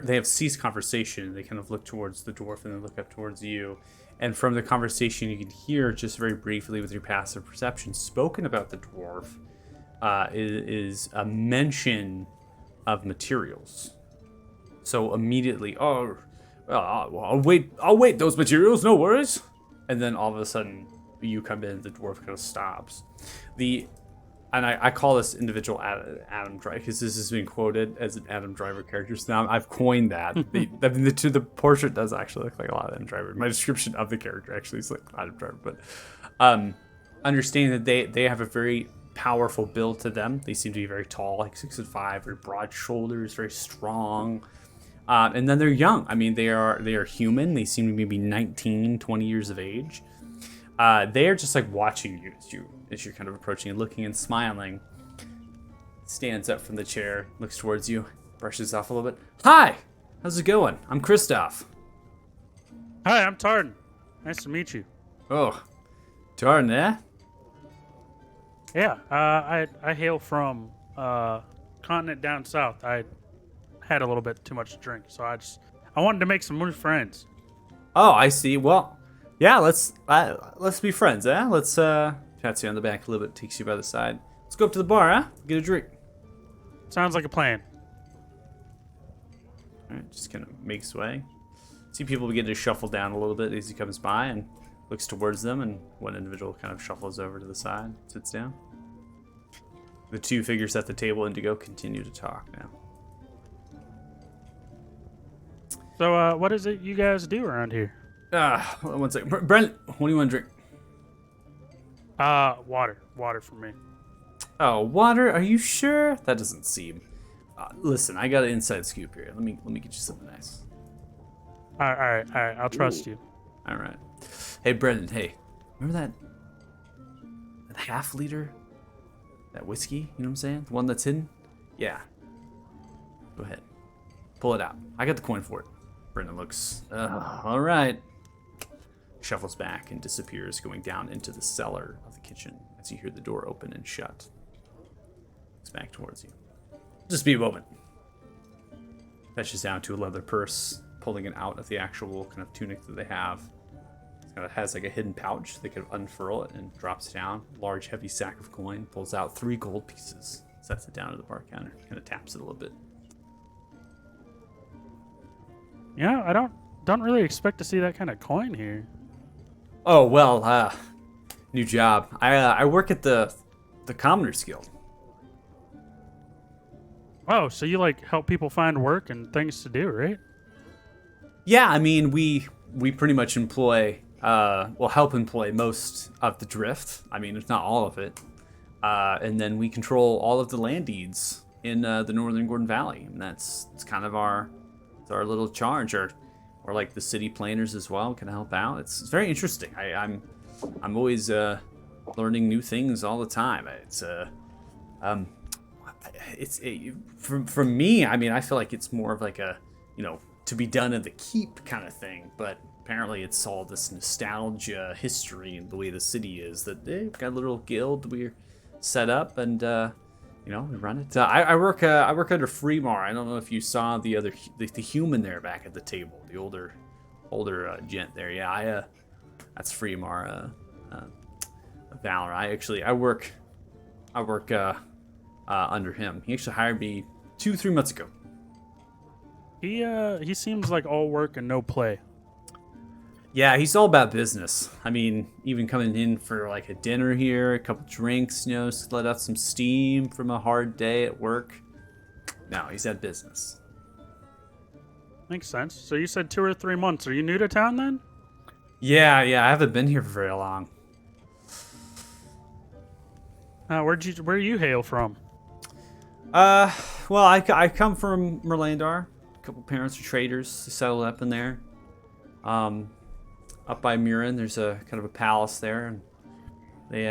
have ceased conversation. They kind of look towards the dwarf and then look up towards you. And from the conversation, you can hear just very briefly with your passive perception spoken about the dwarf is a mention of materials. So immediately, oh, well, I'll wait those materials, no worries. And then all of a sudden, you come in, the dwarf kind of stops. And I call this individual Adam Driver because this is being quoted as an Adam Driver character. So now I've coined that. The portrait does actually look like a lot of Adam Driver. My description of the character actually is like Adam Driver. But understanding that they have a very powerful build to them. They seem to be very tall, like 6'5", very broad shoulders, very strong. And then they're young. I mean, they are human. They seem to be maybe 19, 20 years of age. They are just like watching you as you're kind of approaching and looking and smiling. Stands up from the chair, looks towards you, brushes off a little bit. Hi, how's it going? I'm Kristoff. Hi, I'm Tartan. Nice to meet you. Oh, Tartan, eh? Yeah, I hail from continent down south. I had a little bit too much to drink, so I wanted to make some new friends. Oh, I see. Well, yeah, let's be friends, eh? Let's pats you on the back a little bit, takes you by the side. Let's go up to the bar, huh? Get a drink. Sounds like a plan. All right, just kind of makes way. See people begin to shuffle down a little bit as he comes by and looks towards them, and one individual kind of shuffles over to the side, sits down. The two figures at the table, Indigo, continue to talk now. So, what is it you guys do around here? One second. Brent, what do you want to drink? Water for me. Oh, water? Are you sure? That doesn't seem. Listen, I got an inside scoop here. Let me get you something nice. All right. I'll trust you. All right. Hey, Brendan. Hey, remember that half liter, that whiskey? You know what I'm saying? The one that's hidden? Yeah. Go ahead. Pull it out. I got the coin for it. Brendan looks. All right. Shuffles back and disappears, going down into the cellar of the kitchen as you hear the door open and shut. Looks back towards you. Just be a moment. Fetches down to a leather purse, pulling it out of the actual kind of tunic that they have. It has like a hidden pouch. They could unfurl it and drops down. Large, heavy sack of coin. Pulls out 3 gold pieces. Sets it down at the bar counter. Kind of taps it a little bit. Yeah, I don't really expect to see that kind of coin here. Oh well, new job. I work at the Commoners Guild. Oh, so you like help people find work and things to do, right? Yeah, I mean we pretty much employ help employ most of the drift. I mean, if not all of it. And then we control all of the land deeds in the Northern Gordon Valley, and it's kind of our little charge. Or like the city planners as well can help out. It's very interesting. I'm always learning new things all the time. For me. I mean, I feel like it's more of like a to be done in the keep kind of thing. But apparently, it's all this nostalgia, history, and the way the city is. That they've got a little guild we're set up, and we run it. I work under Freemar. I don't know if you saw the human there back at the table, the older gent there. Yeah, that's Freemar. Valor. I work under him. He actually hired me 2-3 months ago. He seems like all work and no play. Yeah, he's all about business. I mean, even coming in for like a dinner here, a couple drinks, just let out some steam from a hard day at work. No, he's at business. Makes sense. So you said 2 or 3 months. Are you new to town then? Yeah, I haven't been here for very long. Where you hail from? Well, I come from Merlandar. A couple parents are traders. They settled up in there. Up by Murin, there's a kind of a palace there, and they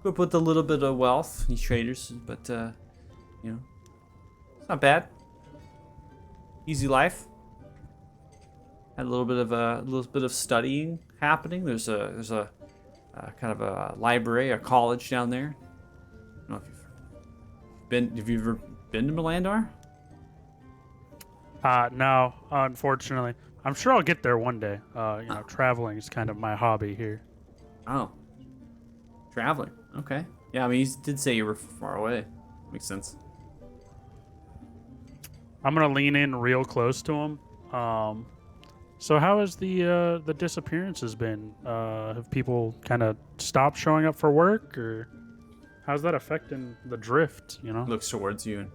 grew up with a little bit of wealth. These traders, but it's not bad. Easy life. Had a little bit of studying happening. There's a kind of a library, a college down there. I don't know if have you ever been to Merlandar? No, unfortunately. I'm sure I'll get there one day. Traveling is kind of my hobby here. Oh. Traveling. Okay. Yeah, I mean, you did say you were far away. Makes sense. I'm going to lean in real close to him. So how has the disappearances been? Have people kind of stopped showing up for work, or how's that affecting the drift, Looks towards you, and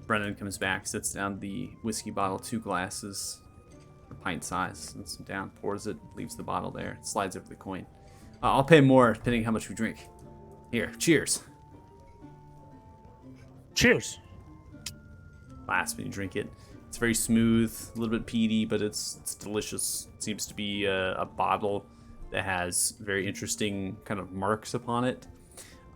Brennan comes back, sits down the whiskey bottle, 2 glasses, a pint size, sits down, pours it, leaves the bottle there, slides over the coin. I'll pay more depending how much we drink. Here, cheers. Cheers. Last when you drink it. It's very smooth, a little bit peaty, but it's delicious. It seems to be a bottle that has very interesting kind of marks upon it.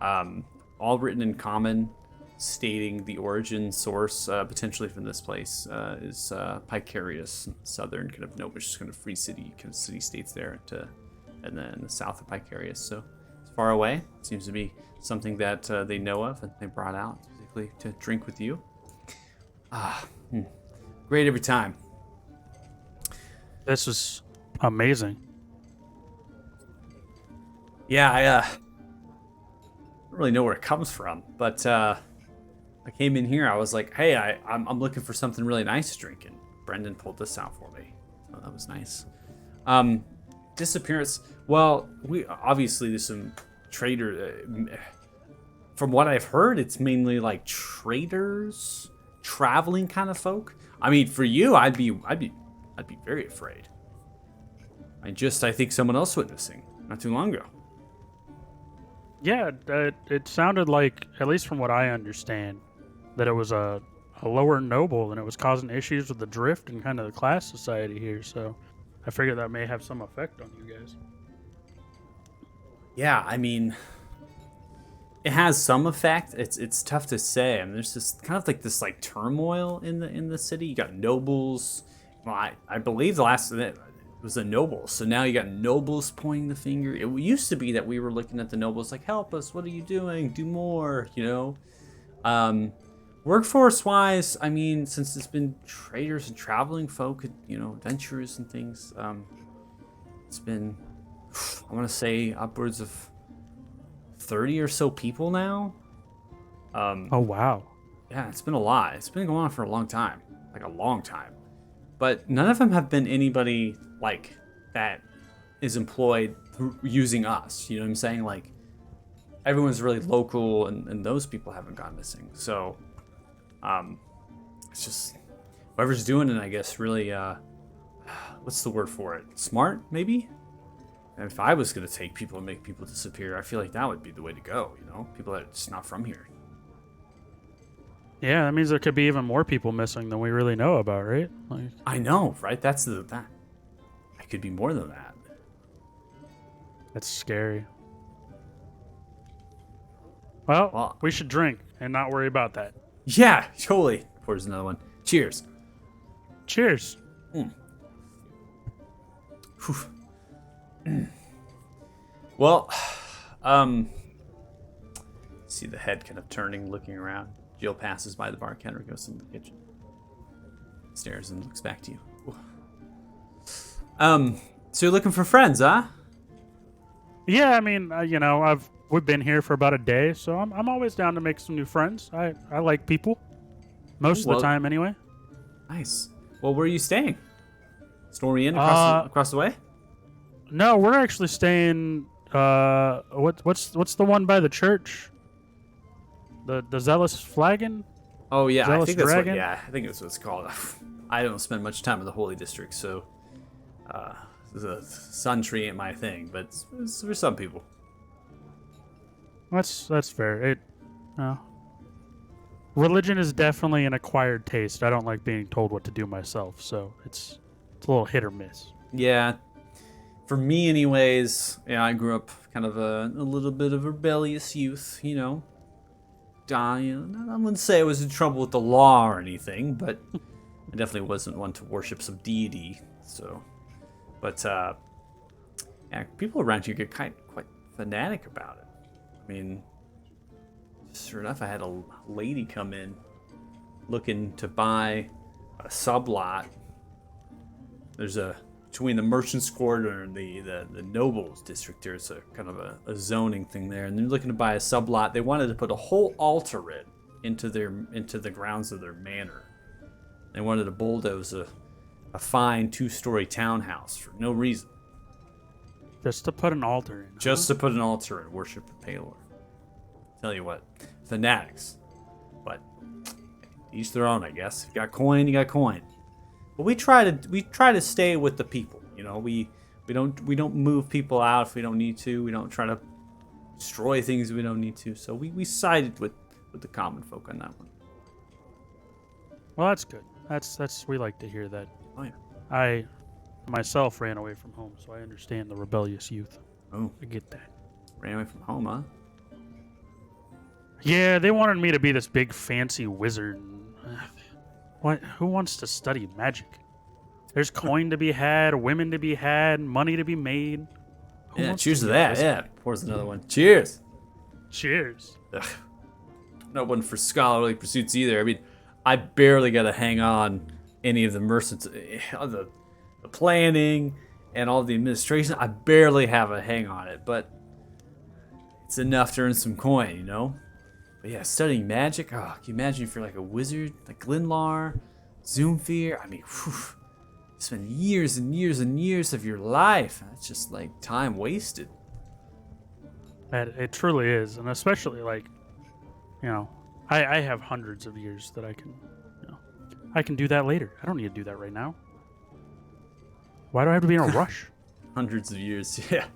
All written in common, stating the origin source, potentially from this place, is Picarius, southern kind of Gnomish kind of free city, kind of city states there, and then in the south of Picarius. So it's far away. It seems to be something that they know of and they brought out specifically to drink with you. Great every time. This is amazing. Yeah, I don't really know where it comes from, but I came in here. I was like, hey, I'm looking for something really nice to drink, and Brendan pulled this out for me. So that was nice. Disappearance. Well, obviously there's some trader. From what I've heard, it's mainly like traders, traveling kind of folk. I mean, for you, I'd be very afraid. I think someone else went missing not too long ago. Yeah, it sounded like, at least from what I understand, that it was a lower noble and it was causing issues with the drift and kind of the class society here. So I figured that may have some effect on you guys. Yeah, I mean, it has some effect. It's tough to say. I mean, there's this kind of like this like turmoil in the city. You got nobles. Well, I believe the last it was the nobles. So now you got nobles pointing the finger. It used to be that we were looking at the nobles like, help us. What are you doing? Do more. You know. Workforce wise, I mean, since it's been traders and traveling folk, you know, adventurers and things, it's been, I want to say, upwards of 30 or so people now. Oh, wow. Yeah, it's been a lot. It's been going on for a long time, like a long time. But none of them have been anybody like that is employed using us. You know what I'm saying? Like, everyone's really local, and those people haven't gone missing. So, it's just whoever's doing it, I guess, really, what's the word for it? Smart, maybe? And if I was going to take people and make people disappear, I feel like that would be the way to go, you know? People that are just not from here. Yeah, that means there could be even more people missing than we really know about, right? Like, I know, right? That. I could be more than that. that's scary. Well, Well- we should drink and not worry about that. Yeah, totally. Pours another one. Cheers. Cheers. Well, see the head kind of turning, looking around. Jill passes by the bartender, goes into the kitchen, stares and looks back to you. So you're looking for friends, huh? Yeah, I mean, you know, we've been here for about a day, so I'm always down to make some new friends. I like people, most of Well- the time anyway. Nice. Well, where are you staying? Stormy Inn across the way? No, we're actually staying. What's the one by the church? The Zealous Flagon. Oh yeah, I Zealous think that's Dragon? I think that's what it's called. I don't spend much time in the Holy District, so the Sun Tree ain't my thing. But it's for some people. That's fair. Religion is definitely an acquired taste. I don't like being told what to do myself, so it's a little hit or miss. Yeah, for me, anyways. Yeah, I grew up kind of a little bit of a rebellious youth, you know. I wouldn't say I was in trouble with the law or anything, but I definitely wasn't one to worship some deity. So, but yeah, people around here get quite fanatic about it. I mean, sure enough, I had a lady come in looking to buy a sublot. There's between the Merchant's Quarter and the Nobles District, there's a kind of a zoning thing there, and they're looking to buy a sublot. They wanted to put a whole altar into the grounds of their manor. They wanted to bulldoze a fine 2-story townhouse for no reason, Just to put an altar in. just to put an altar and worship Palor. Tell you what, fanatics. But each their own, I guess. If you got coin, you got coin. But we try to stay with the people. You know, we don't move people out if we don't need to. We don't try to destroy things we don't need to. So we sided with the common folk on that one. Well, that's good. That's we like to hear that. Oh yeah. I myself ran away from home, so I understand the rebellious youth. Oh, I get that. ran away from home, huh? Yeah, they wanted me to be this big fancy wizard. What? Who wants to study magic? There's coin to be had, women to be had, money to be made. Who Yeah, wants cheers to be a that. wizard? Yeah, pours another one. Cheers. Cheers. Ugh. Not one for scholarly pursuits either. I mean, I barely got to hang on any of the merchants, the planning and all the administration. I barely have a hang on it, but it's enough to earn some coin, you know? But yeah, studying magic. Oh, can you imagine if you're like a wizard, like Glinlar, Zoomfear? I mean, whew, you spend years and years and years of your life. It's just like time wasted. It truly is, and especially like, you know, I have hundreds of years that I can, you know, I can do that later. I don't need to do that right now. Why do I have to be in a rush? Hundreds of years, yeah.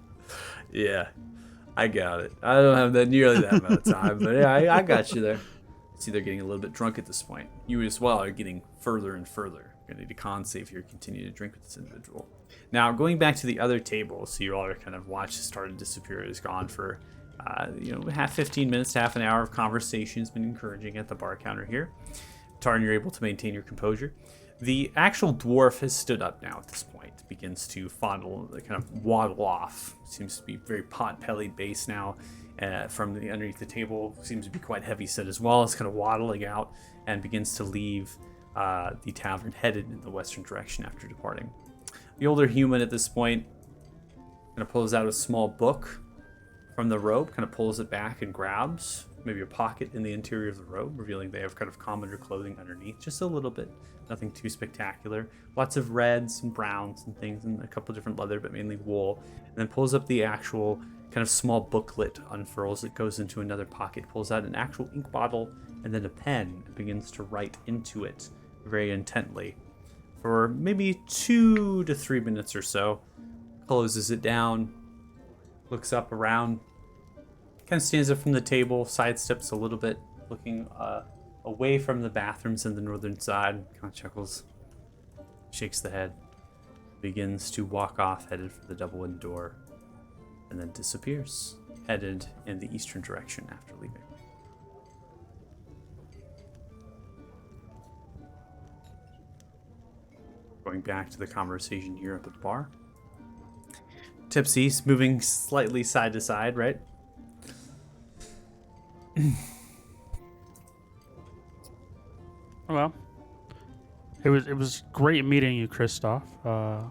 Yeah. I got it. I don't have that nearly that amount of time, but yeah, I got you there. See, they're getting a little bit drunk at this point. You as well are getting further and further. You're gonna need a con save here, continue to drink with this individual. Now, going back to the other table, so you all are kind of watched it start to disappear. It is gone for, 15 minutes to half an hour of conversation. Has been encouraging at the bar counter here. Tarn, you're able to maintain your composure. The actual dwarf has stood up now at this point. Begins to fondle, kind of waddle off. Seems to be very pot-bellied base now. From the underneath the table, seems to be quite heavy set as well. It's kind of waddling out and begins to leave the tavern, headed in the western direction after departing. The older human at this point kind of pulls out a small book from the robe, kind of pulls it back and grabs maybe a pocket in the interior of the robe, revealing they have kind of commoner clothing underneath, just a little bit, nothing too spectacular. Lots of reds and browns and things, and a couple different leather, but mainly wool. And then pulls up the actual kind of small booklet, unfurls it, goes into another pocket, pulls out an actual ink bottle and then a pen, and begins to write into it very intently for maybe 2 to 3 minutes or so. Closes it down, looks up around, kind of stands up from the table, sidesteps a little bit, looking away from the bathrooms in the northern side, kind of chuckles, shakes the head, begins to walk off, headed for the double-end door, and then disappears, headed in the eastern direction after leaving. Going back to the conversation here at the bar. Tipsy's moving slightly side to side, right? Well, it was great meeting you, Christoph. My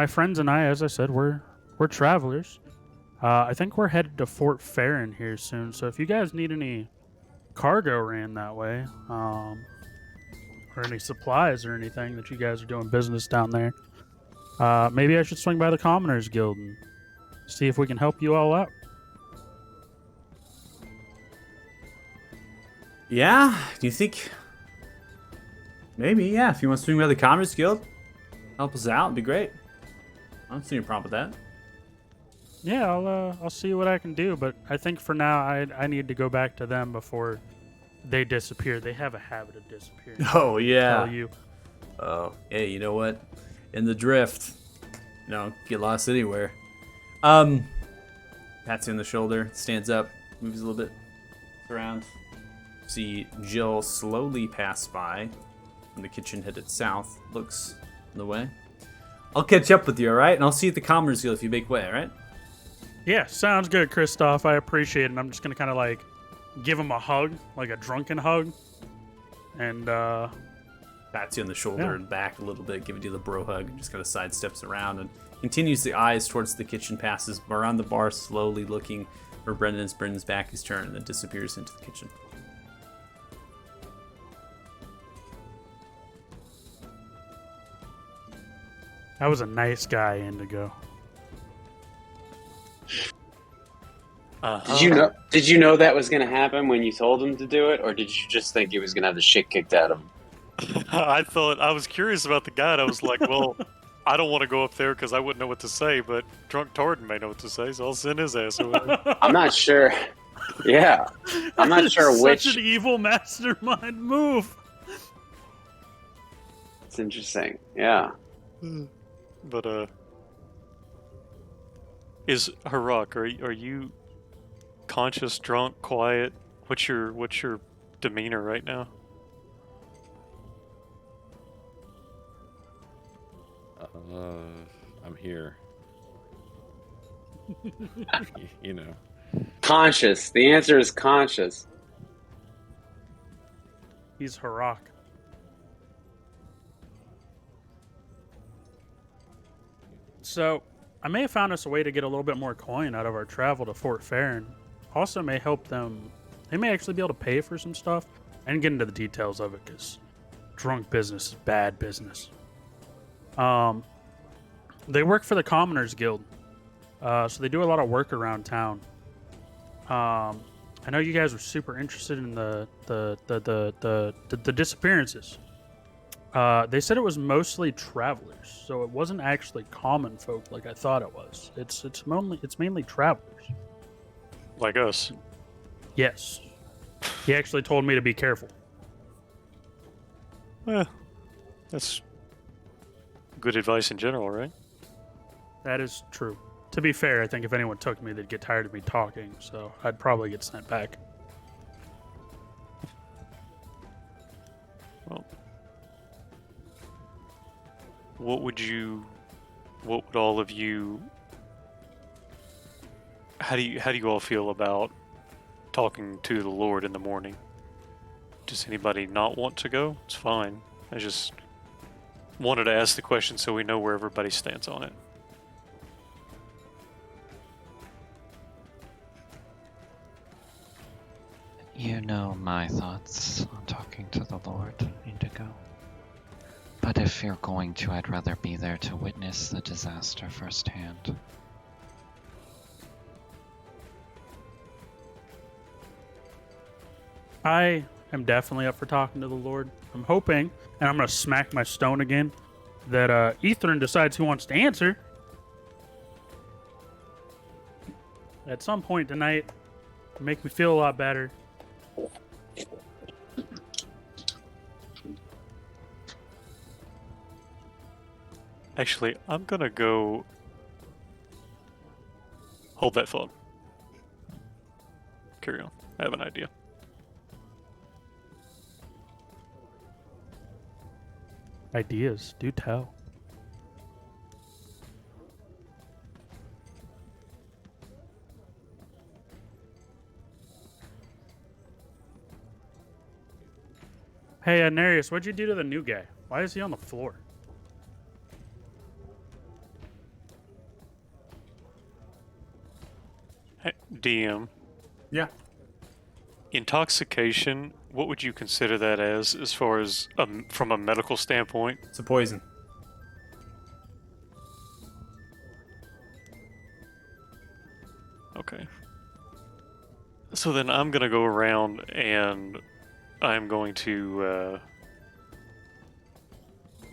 friends and I, as I said, we're travelers. I think we're headed to Fort Farron here soon. So if you guys need any cargo ran that way, or any supplies or anything that you guys are doing business down there, maybe I should swing by the Commoners Guild and see if we can help you all out. Yeah, do you think? Maybe, yeah. If you want to swing by the Commoners Guild, help us out, it'd be great. I don't see any problem with that. Yeah, I'll see what I can do, but I think for now I need to go back to them before they disappear. They have a habit of disappearing. Oh, yeah. Tell you. Oh, hey, you know what? In the drift, get lost anywhere. Pats you on the shoulder, stands up, moves a little bit around. See Jill slowly pass by from the kitchen headed south, looks in the way. I'll catch up with you, alright? And I'll see you at the Commoners Guild if you make way, alright? Yeah, sounds good, Christoph. I appreciate it. And I'm just gonna kind of give him a hug, like a drunken hug, and pats you on the shoulder Yeah. and back a little bit, giving you the bro hug, and just kind of sidesteps around and continues the eyes towards the kitchen, passes around the bar, slowly looking for Brendan as Brendan's back is turned, and then disappears into the kitchen. that was a nice guy, Indigo. Did you know that was going to happen when you told him to do it, or did you just think he was going to have the shit kicked out of him? I was curious about the guy. And I was like, well, I don't want to go up there because I wouldn't know what to say, but drunk Torden may know what to say, so I'll send his ass over. I'm not sure. Yeah, I'm not sure which. Such an evil mastermind move. It's interesting. Yeah. But is Harak? Are you conscious, drunk, quiet? What's your demeanor right now? I'm here. Conscious. The answer is conscious. He's Harak. So, I may have found us a way to get a little bit more coin out of our travel to Fort Farron. Also may help them. They may actually be able to pay for some stuff. I didn't get into the details of it because drunk business is bad business. They work for the Commoners Guild. So they do a lot of work around town. I know you guys were super interested in the disappearances. They said it was mostly travelers, so it wasn't actually common folk like I thought it was. It's mainly travelers. Like us. Yes. He actually told me to be careful. Well, that's good advice in general, right? That is true. To be fair, I think if anyone took me, they'd get tired of me talking, so I'd probably get sent back. Well, what would all of you, how do you all feel about talking to the Lord in the morning? Does anybody not want to go? It's fine. I just wanted to ask the question so we know where everybody stands on it. You know my thoughts on talking to the Lord, Indigo. But if you're going to, I'd rather be there to witness the disaster firsthand. I am definitely up for talking to the Lord. I'm hoping, and I'm going to smack my stone again, that Ethern decides who wants to answer. At some point tonight, make me feel a lot better. Actually, I'm gonna go. Hold that thought. Carry on. I have an idea. Ideas, do tell. Hey, Nereus, what'd you do to the new guy? Why is he on the floor? Hey, DM. Yeah. Intoxication, what would you consider that as far as from a medical standpoint? It's a poison. Okay. So then I'm gonna go around and I'm going to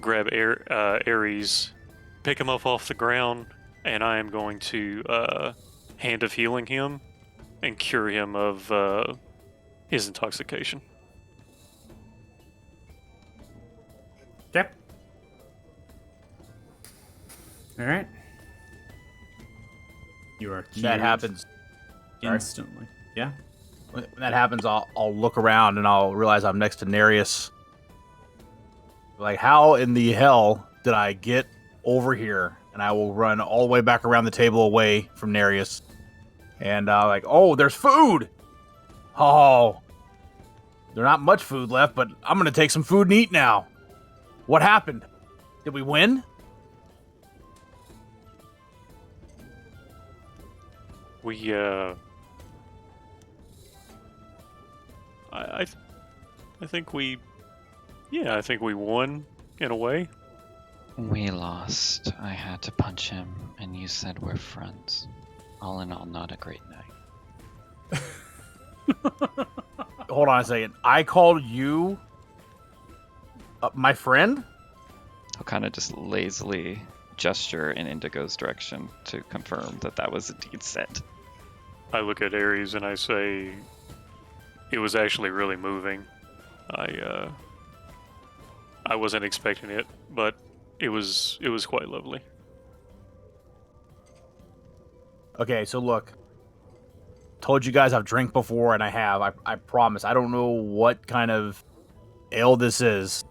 grab Ares, pick him up off the ground, and I am going to Hand of Healing him and cure him of his intoxication. Okay. All right. You are That cured happens. instantly. Yeah. When that happens, I'll look around and I'll realize I'm next to Nereus. Like, how in the hell did I get over here? And I will run all the way back around the table away from Nereus. And like, oh, there's food. Oh, there's not much food left, but I'm gonna take some food and eat now. What happened? Did we win? We I think we won in a way. We lost. I had to punch him, and you said we're friends. All in all, not a great night. Hold on a second. I called you my friend? I'll kind of just lazily gesture in Indigo's direction to confirm that that was indeed said. I look at Ares and I say, it was actually really moving. I wasn't expecting it, but it was quite lovely. Okay, so look. Told you guys I've drank before, and I have. I promise. I don't know what kind of ale this is.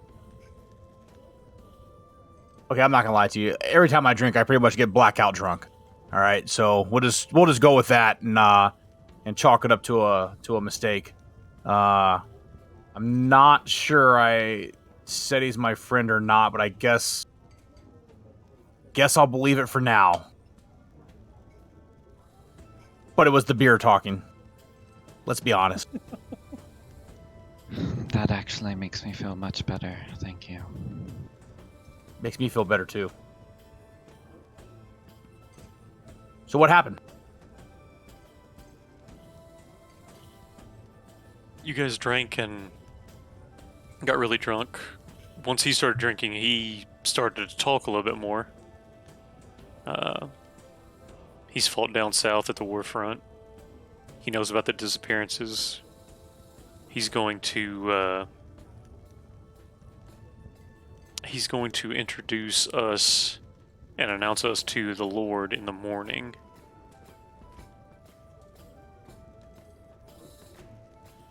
Okay, I'm not gonna lie to you. Every time I drink, I pretty much get blackout drunk. All right, so we'll just go with that and chalk it up to a mistake. I'm not sure I said he's my friend or not, but I guess I'll believe it for now. But it was the beer talking. Let's be honest. That actually makes me feel much better. Thank you. Makes me feel better too. So what happened? You guys drank and got really drunk, once he started drinking, he started to talk a little bit more. He's fought down south at the war front. He knows about the disappearances. He's going to introduce us and announce us to the Lord in the morning.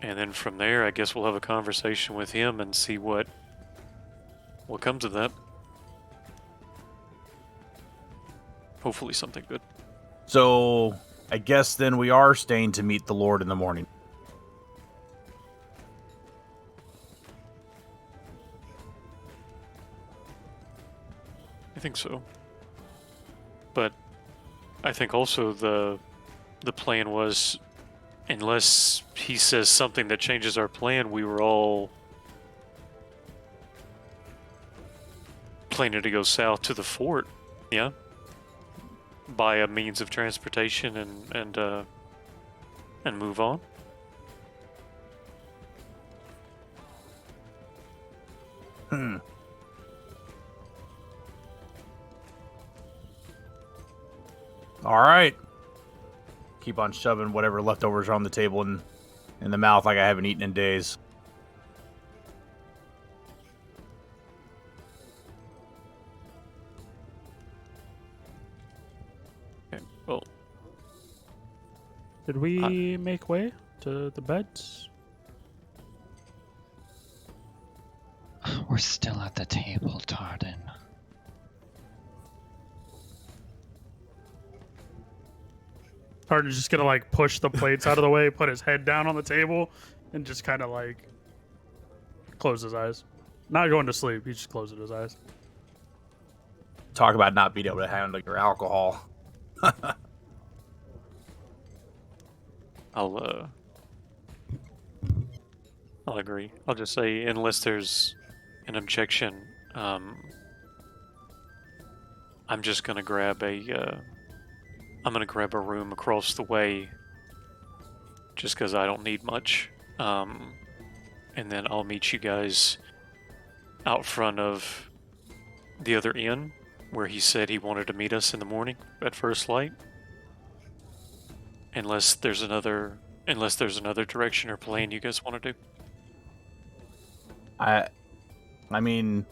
And then from there, I guess we'll have a conversation with him and see what comes of that. Hopefully something good. So I guess then we are staying to meet the Lord in the morning. I think so. But I think also the plan was, unless he says something that changes our plan, we were all planning to go south to the fort, yeah? By a means of transportation and move on. All right. Keep on shoving whatever leftovers are on the table in the mouth like I haven't eaten in days. Okay, well, Did we make way to the beds? We're still at the table, Tarden. Tartan's just gonna like push the plates out of the way, put his head down on the table, and just kind of like close his eyes. Not going to sleep. He's just closing his eyes. Talk about not being able to handle your alcohol. I'll agree. I'll just say, unless there's an objection, I'm just gonna grab a room across the way, just because I don't need much. And then I'll meet you guys out front of the other inn, where he said he wanted to meet us in the morning at first light. Unless there's another direction or plan you guys want to do. I mean,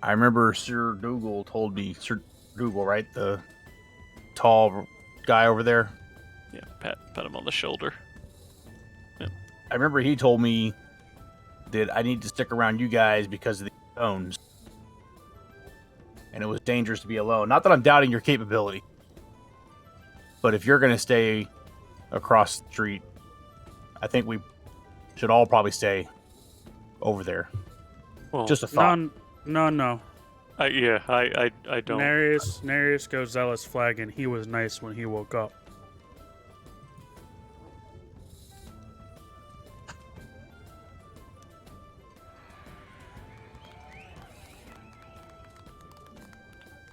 I remember Sir Dougal told me, Sir Dougal, right? The tall guy over there. Yeah, pat him on the shoulder. I remember he told me that I need to stick around you guys because of the stones. And it was dangerous to be alone. Not that I'm doubting your capability. But if you're going to stay across the street, I think we should all probably stay over there. Well, Just a thought. No. I don't. Nereus goes zealous flagging. He was nice when he woke up.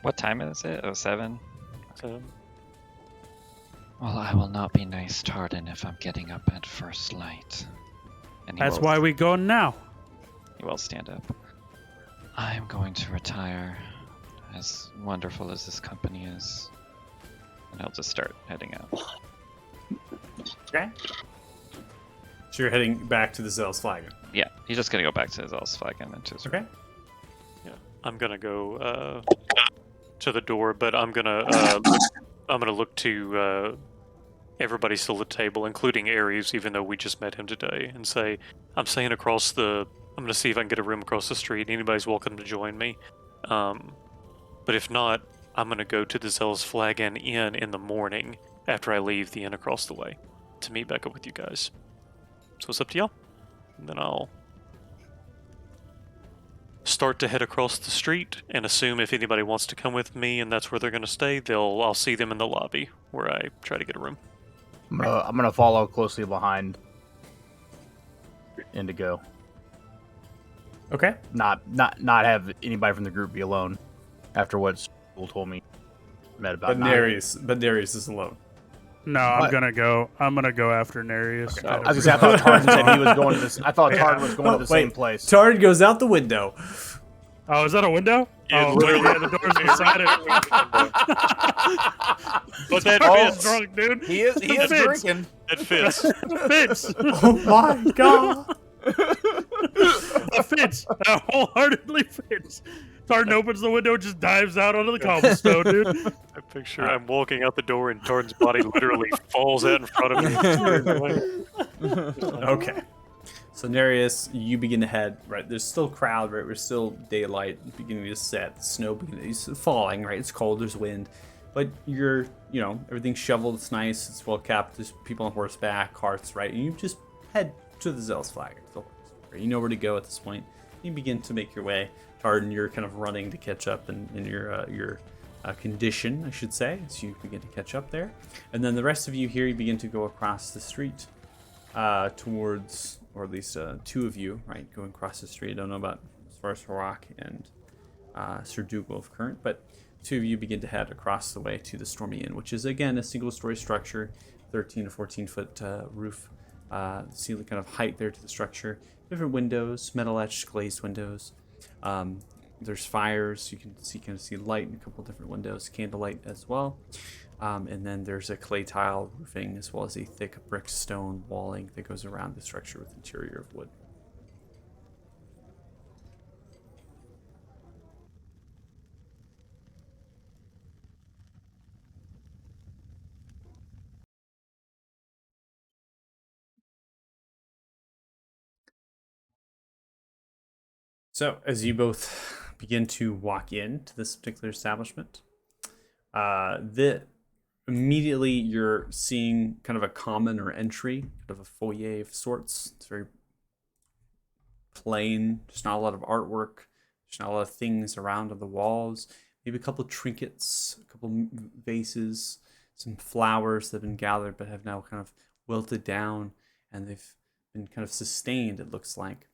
What time is it? 07? So, Well, I will not be nice, Tarden, if I'm getting up at first light. And That's why we go now. He will stand up. I'm going to retire, as wonderful as this company is. And I'll just start heading out. Okay. So you're heading back to the Zealous Flagon. Yeah, he's just gonna go back to his Elsflagon and to his Okay. yeah, I'm gonna go to the door, but I'm gonna look to everybody still at the table, including Ares, even though we just met him today, and say, I'm staying across the. I'm gonna see if I can get a room across the street. Anybody's welcome to join me. But if not, I'm gonna go to the Zealous Flagon Inn in the morning after I leave the inn across the way to meet back up with you guys. So it's up to y'all. And then I'll start to head across the street and assume if anybody wants to come with me and that's where they're gonna stay, I'll see them in the lobby where I try to get a room. I'm gonna follow closely behind Indigo. Okay. Not have anybody from the group be alone after what School told me. Met about But Nereus is alone. No, I'm What? gonna go. I'm gonna go after Nereus. I was gonna say, I thought Tarn said he was going to this. I thought Tarn was going to the same place. Tard goes out the window. Oh, is that a window? Yeah, Oh, literally. yeah, the door's beside it. But that He's fits. drunk, dude. He is Fits. drinking. That fits. Fits. Oh my god. That fits. That wholeheartedly fits. Tartan opens the window, just dives out onto the cobblestone, dude. I picture I'm walking out the door and Torn's body literally falls out in front of me. Okay. So Nereus, you begin to head, right? There's still crowd, right? We're still daylight beginning to set. Snow is falling, right? It's cold, there's wind. But you're, everything's shoveled, it's nice, it's well kept. There's people on horseback, carts, right? And you just head to the Zealous Flag. Right? You know where to go at this point. You begin to make your way. Tardan, you're kind of running to catch up in your condition, I should say, as you begin to catch up there. And then the rest of you here, you begin to go across the street towards, or at least two of you, right, going across the street. I don't know about as far as Harak and Sir Dougal of Current, but two of you begin to head across the way to the Stormy Inn, which is, again, a single-story structure, 13 to 14-foot roof, ceiling kind of height there to the structure. Different windows, metal-etched glazed windows. There's fires. You can see light in a couple different windows, candlelight as well. And then there's a clay tile roofing as well as a thick brick stone walling that goes around the structure with interior of wood. So as you both begin to walk into this particular establishment, immediately you're seeing kind of a common or entry, kind of a foyer of sorts. It's very plain, just not a lot of artwork, just not a lot of things around on the walls. Maybe a couple of trinkets, a couple vases, some flowers that have been gathered but have now kind of wilted down, and they've been kind of sustained, it looks like.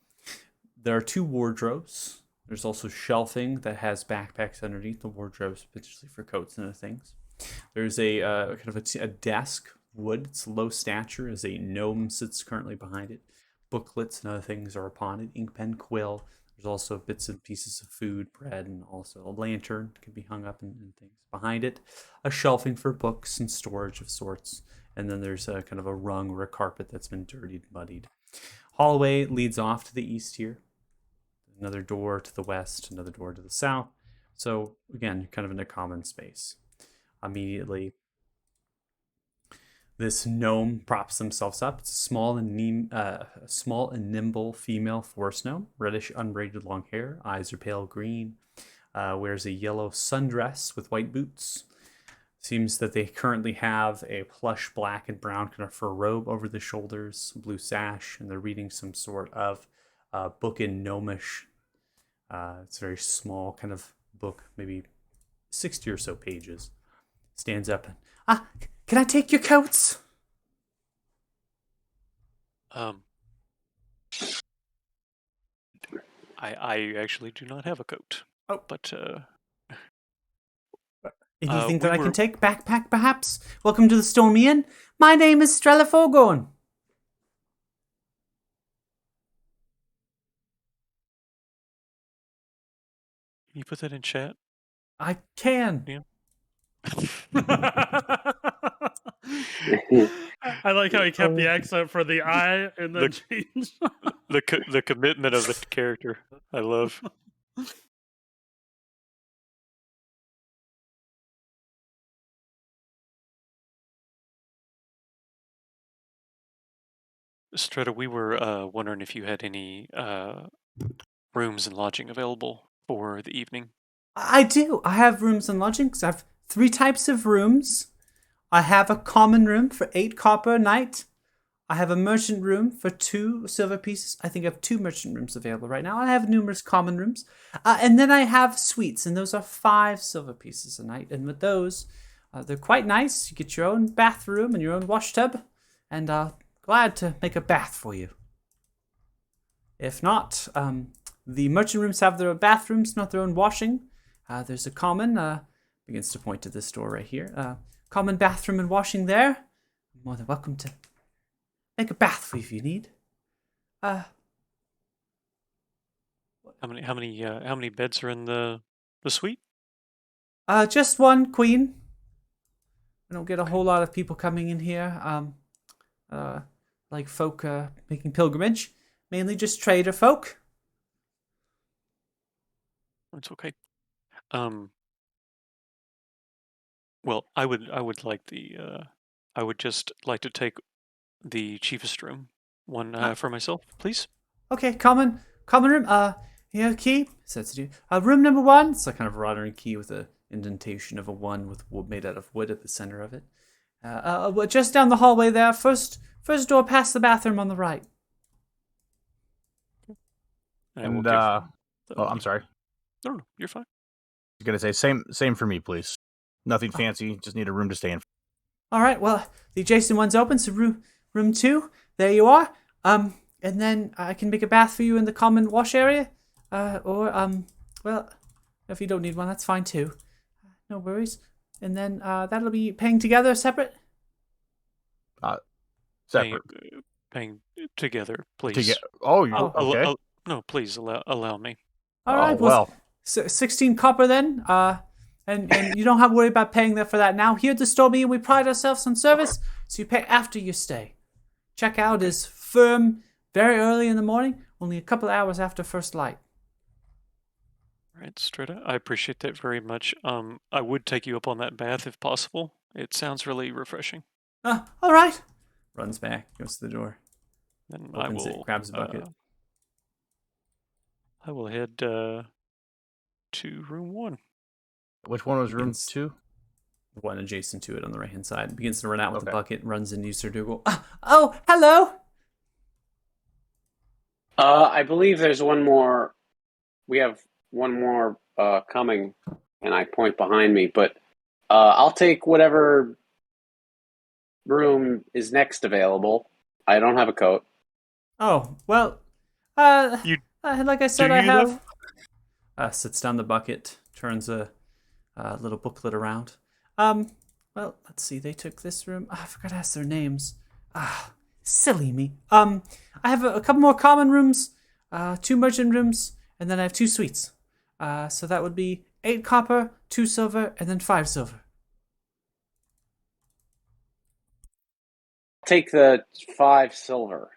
There are two wardrobes. There's also shelving that has backpacks underneath the wardrobes, potentially for coats and other things. There's a kind of a desk, wood. It's low stature, as a gnome sits currently behind it. Booklets and other things are upon it. Ink pen, quill. There's also bits and pieces of food, bread, and also a lantern can be hung up and things behind it. A shelving for books and storage of sorts. And then there's a kind of a rung or a carpet that's been dirtied, muddied. Hallway leads off to the east here. Another door to the west, another door to the south. So again, you're kind of in a common space. Immediately, this gnome props themselves up. It's a small and nimble female forest gnome, reddish unbraided long hair, eyes are pale green, wears a yellow sundress with white boots. Seems that they currently have a plush black and brown kind of fur robe over the shoulders, blue sash, and they're reading some sort of book in Gnomish. It's a very small kind of book, maybe 60 or so pages. Stands up and, can I take your coats? I actually do not have a coat. Oh. But Anything that we I can were- take? Backpack, perhaps? Welcome to the Stormy Inn. My name is Strella Fogorn. Can you put that in chat? I can. Yeah. I like how he kept the accent for the I and then Look- changed. The commitment of the character. I love. Stretta, we were wondering if you had any rooms and lodging available for the evening. I do. I have rooms and lodgings. I have 3 types of rooms. I have a common room for 8 copper a night. I have a merchant room for 2 silver pieces. I think I have 2 merchant rooms available right now. I have numerous common rooms. And then I have suites, and those are 5 silver pieces a night. And with those, they're quite nice. You get your own bathroom and your own wash tub. And glad to make a bath for you. If not, the merchant rooms have their own bathrooms, not their own washing. There's a common, begins to point to this door right here. Common bathroom and washing there. more than welcome to make a bath for you if you need. How many beds are in the suite? Just one, Queen. We don't get a whole lot of people coming in here. Like folk making pilgrimage. Mainly just trader folk. It's okay. Well, I would like I would just like to take the chiefest room, one for myself, please. Okay, common room. Here, key. Says to you. Room number 1. It's a kind of Roddenberry key with a indentation of a 1 with wood made out of wood at the center of it. Just down the hallway there. First door past the bathroom on the right. I will And give oh, the- I'm sorry. No, you're fine. I was gonna say same for me, please. Nothing fancy. Just need a room to stay in. All right. Well, the adjacent one's open. So room 2. There you are. And then I can make a bath for you in the common wash area. Well, if you don't need one, that's fine too. No worries. And then that'll be paying together, separate. Separate. Paying together, please. Oh, you Oh, okay? No, please allow me. All right. Oh, well. 16 copper then. And you don't have to worry about paying for that now. Here at the store, we pride ourselves on service, so you pay after your stay. Checkout is firm very early in the morning, only a couple hours after first light. Right, Strata. I appreciate that very much. I would take you up on that bath if possible. It sounds really refreshing. All right. Runs back, goes to the door, Then opens it, grabs a bucket. I will head to room 1. Which one was room Begins- 2? The one adjacent to it on the right-hand side. Begins to run out with the Okay. bucket, runs into Sir Dougal. Oh, hello! I believe there's one more. We have one more coming, and I point behind me. But I'll take whatever room is next available. I don't have a coat. Oh, well, like I said, do I you, have... sits down the bucket, turns a little booklet around. Well, let's see, they took this room. I forgot to ask their names. Silly me. I have a couple more common rooms, 2 merchant rooms, and then I have 2 suites. So that would be 8 copper, 2 silver, and then 5 silver. Take the 5 silver.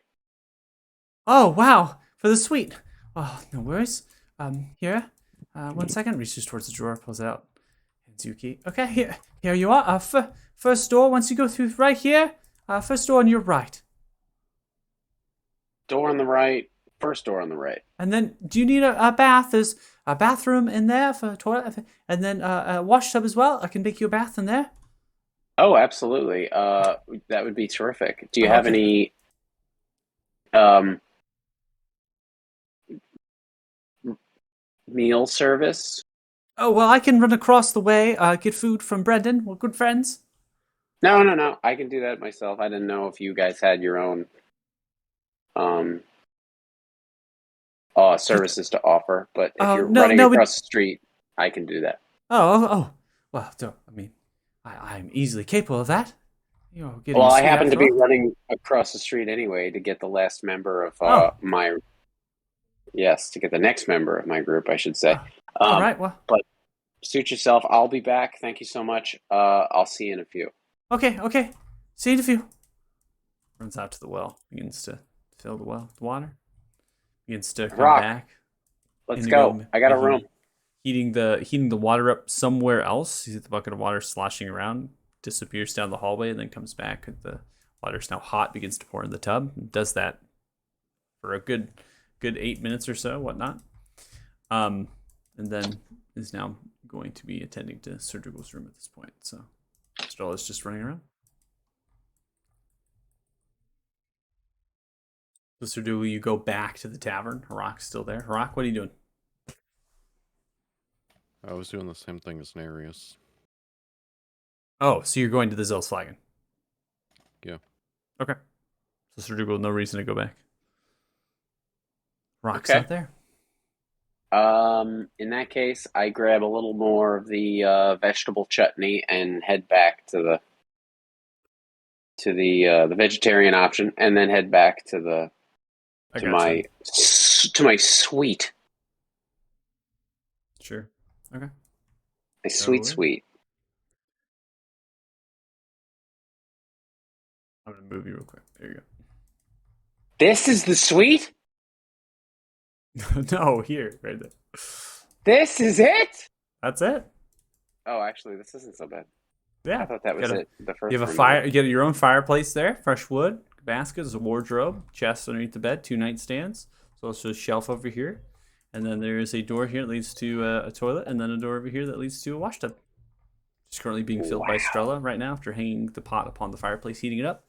Oh, wow, for the suite. Oh, no worries. Here, 1 second, reaches towards the drawer, pulls it out. Hands you a key. Okay, here you are. First door, once you go through right here, first door on your right. Door on the right. First door on the right. And then, do you need a bath? There's a bathroom in there for a toilet, and then a wash tub as well. I can make you a bath in there. Oh, absolutely. That would be terrific. Do you Oh, have okay. any meal service? Oh, well, I can run across the way, get food from Brendan. We're good friends. No. I can do that myself. I didn't know if you guys had your own services to offer, but if you're running across the street, I can do that. Oh. Well, I mean, I'm easily capable of that. You're getting Well, I sweet happen to after be all. running across the street anyway to get the last member of to get the next member of my group, I should say. All right, well, Suit yourself. I'll be back. Thank you so much. I'll see you in a few. okay. See you in a few. Runs out to the well, begins to fill the well with water. Begins to come Rock. back. Let's Indigo go. I got a room. Heating the water up somewhere else. You see the bucket of water sloshing around, disappears down the hallway, and then comes back. The water's now hot, begins to pour in the tub. Does that for a good 8 minutes or so, whatnot. And then is now going to be attending to Sir Dougal's room at this point. So Stella's just running around. So Sir Dougal, you go back to the tavern. Harak's still there. Harak, what are you doing? I was doing the same thing as Nereus. Oh, so you're going to the Zilsflagon. Yeah. Okay. So Sir Dougal, no reason to go back. Rock's Okay. out there. In that case, I grab a little more of the vegetable chutney and head back to to the vegetarian option, and then head back to the I to got my you. to my suite. Sure. Okay. My sweet worries. suite. I'm gonna move you real quick. There you This is the suite. go. No, here, right there. This is it. That's it. Oh, actually, this isn't so bad. Yeah. I thought that was Got a- it. The first. You have a one. fire. You get your own fireplace there, fresh wood, baskets, a wardrobe, chest underneath the bed, 2 nightstands. So it's just a shelf over here, and then there is a door here that leads to a toilet, and then a door over here that leads to a wash tub. It's currently being filled by Strella right now after hanging the pot upon the fireplace, heating it up,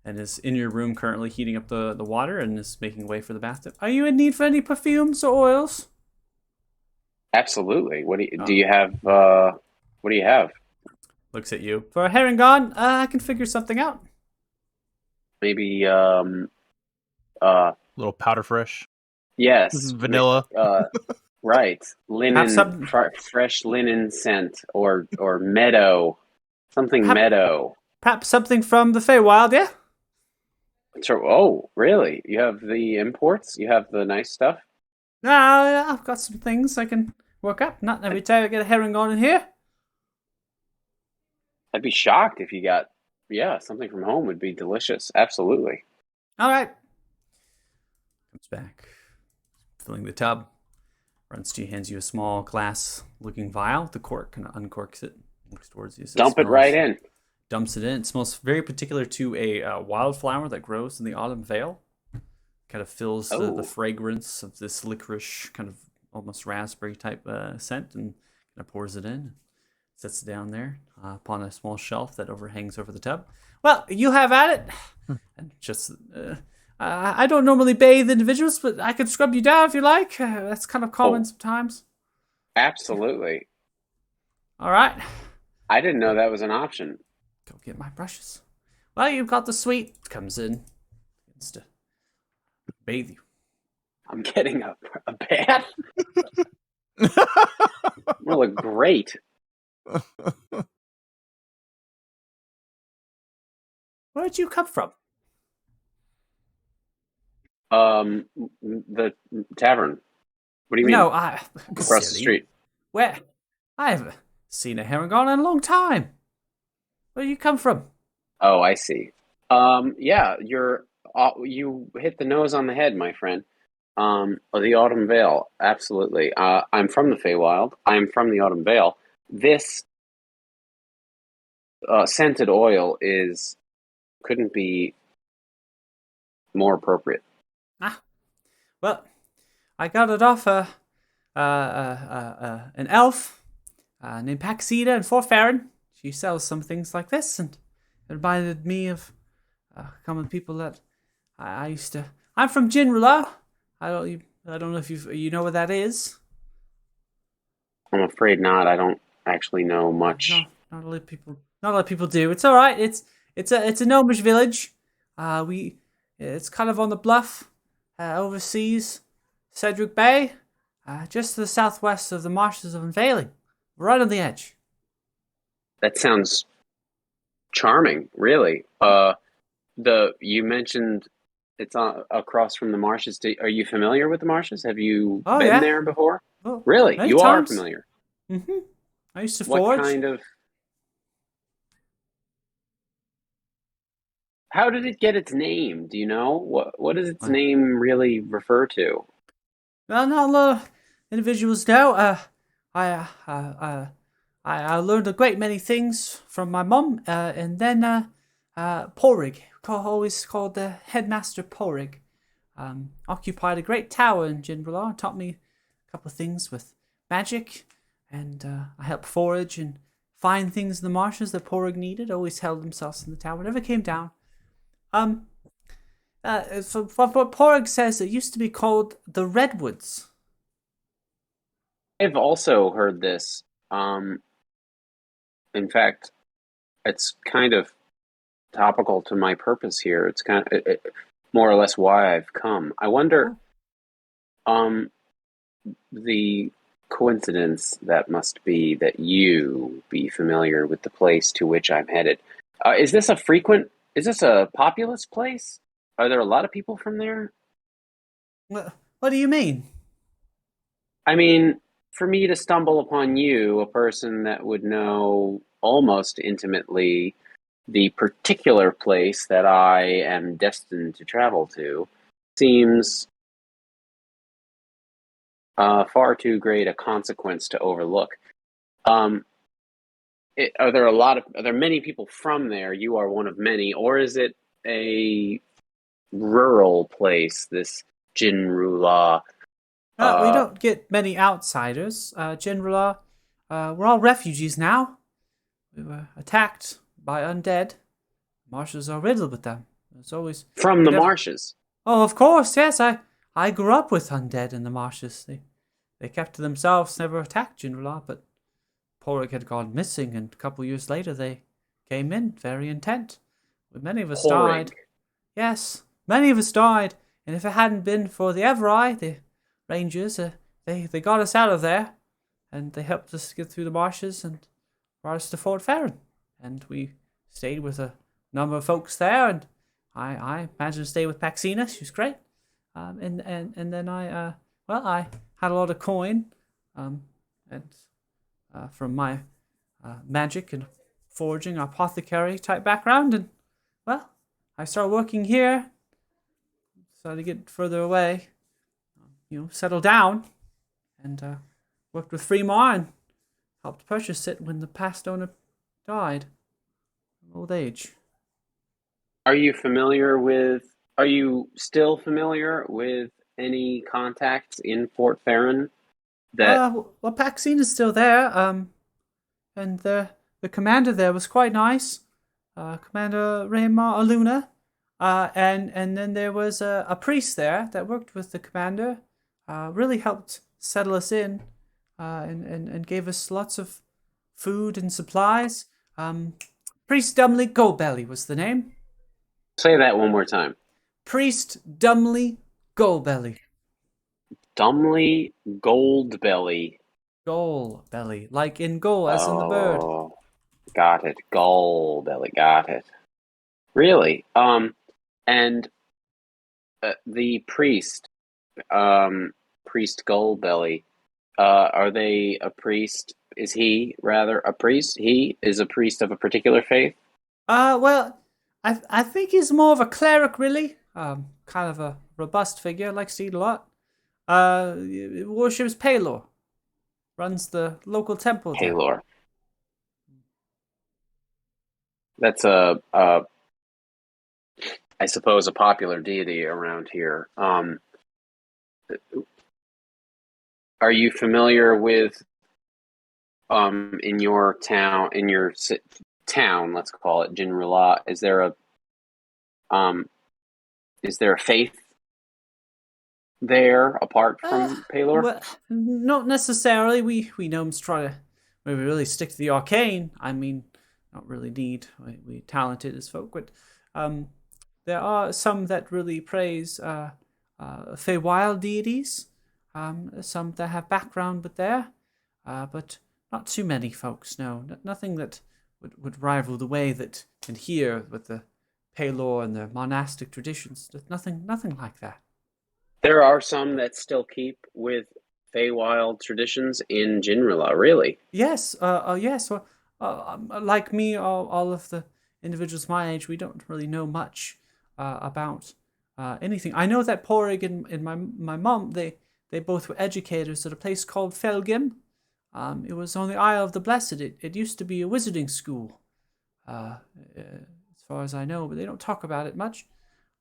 and is in your room currently heating up the water and is making way for the bathtub. Are you in need for any perfumes or oils? Absolutely. What do you Oh. do? You have what do you have? Looks at you. For a Herringon, I can figure something out. Maybe Little powder fresh. yes, Vanilla. right. Linen, some- fresh linen scent, or meadow, something Have- meadow. Perhaps something from the Feywild, yeah? So, oh, really? You have the imports? You have the nice stuff? No, I've got some things I can work up. Not every time I get a Herringon in here. I'd be shocked if you got, something from home would be delicious. Absolutely. All right. Comes back, filling the tub. Runs to you, hands you a small glass-looking vial. The cork kind of uncorks it, looks towards you. says, Dump it "Smells." right in. Dumps it in. It smells very particular to a wildflower that grows in the autumn vale. Kind of fills the Oh. fragrance of this licorice, kind of almost raspberry type scent, and kind of pours it in. Sets it down there upon a small shelf that overhangs over the tub. Well, you have at it. And just, I don't normally bathe individuals, but I could scrub you down if you like. That's kind of common Oh. sometimes. Absolutely. All right. I didn't know that was an option. Go get my brushes. Well, you've got the suite. Comes in. Begins to bathe you. I'm getting a bath. Will look great. Where'd you come from? The tavern. What do you mean? No, I. Across the silly. street. Where? I haven't seen a Herringon in a long time. Where do you come from? Oh, I see. Yeah, you hit the nose on the head, my friend. The Autumn Vale, absolutely. I'm from the Feywild. I'm from the Autumn Vale. This scented oil couldn't be more appropriate. Well, I got it off an elf named Paxida in Fort Farron. She sells some things like this, and it reminded me of common people that I used to. I'm from Jinrula. I don't know if you know where that is. I'm afraid not. I don't actually know much. No, not a lot of people do. It's all right. It's a gnomish village. It's kind of on the bluff, overseas, Cedric Bay, just to the southwest of the marshes of Unveiling, right on the edge. That sounds charming, really. You mentioned it's across from the marshes. Are you familiar with the marshes? Have you Oh, been yeah. there before? Oh, Really? many You times. are familiar. Mm-hmm. I used to What forge. kind of? How did it get its name? Do you know what does its name really refer to? Well, not a lot of individuals know. I learned a great many things from my mum, and then Porig, always called the headmaster Porig, occupied a great tower in Jinrala, taught me a couple of things with magic, and I helped forage and find things in the marshes that Porig needed. Always held themselves in the tower, never came down. From what Porig says, it used to be called the Redwoods. I've also heard this. In fact, it's kind of topical to my purpose here. It's kind of more or less why I've come. I wonder, the coincidence that must be that you be familiar with the place to which I'm headed. Is this a frequent Is this a populous place? Are there a lot of people from there? What do you mean? I mean, for me to stumble upon you, a person that would know almost intimately the particular place that I am destined to travel to, seems far too great a consequence to overlook. Um, are there many people from there? You are one of many, or is it a rural place? This Jinrula. We don't get many outsiders. General, we're all refugees now. We were attacked by undead. Marshes are riddled with them. It's always From the marshes. Oh, of course, yes. I grew up with undead in the marshes. They kept to themselves, never attacked Jinrala, but Porig had gone missing, and a couple years later they came in, very intent. Many of us died. Yes, many of us died, and if it hadn't been for the Evereye, the Rangers, they got us out of there, and they helped us get through the marshes and brought us to Fort Farron. And we stayed with a number of folks there, and I managed to stay with Paxina. She was great. And then I had a lot of coin, and from my magic and forging apothecary type background, and well, I started working here. Started to get further away, settle down, and worked with Fremar and helped purchase it when the past owner died from old age. Are you still familiar with any contacts in Fort Farron? Well, Paxine is still there, and the commander there was quite nice, Commander Raymar Aluna, and then there was a priest there that worked with the commander, really helped settle us in, and gave us lots of food and supplies. Priest Dumley Goldbelly was the name. Say that one more time. Priest Dumley Goldbelly. Dumley Goldbelly. Goldbelly, like in goal, as in the bird. Got it. Goldbelly. Got it. Really? And the priest, Priest Goldbelly, are they a priest? Is he rather a priest? He is a priest of a particular faith? Well, I think he's more of a cleric, really. Kind of a robust figure, likes to eat a lot. Worships Palor. Runs the local temple there. Palor. That's I suppose, a popular deity around here. Are you familiar with, in your town, let's call it Jinrula, is there a faith there apart from Palor? Well, not necessarily. We gnomes try to maybe really stick to the arcane. I mean, not really need. We talented as folk, but there are some that really praise Feywild deities. Some that have background with there, but not too many folks. No, nothing that would rival the way that in here with the Palor and the monastic traditions. Nothing like that. There are some that still keep with Feywild traditions in Jinrila, really? Yes, yes. Well, like me, all of the individuals my age, we don't really know much about anything. I know that Porig and my mom, they both were educators at a place called Felgim. It was on the Isle of the Blessed. It used to be a wizarding school, as far as I know, but they don't talk about it much.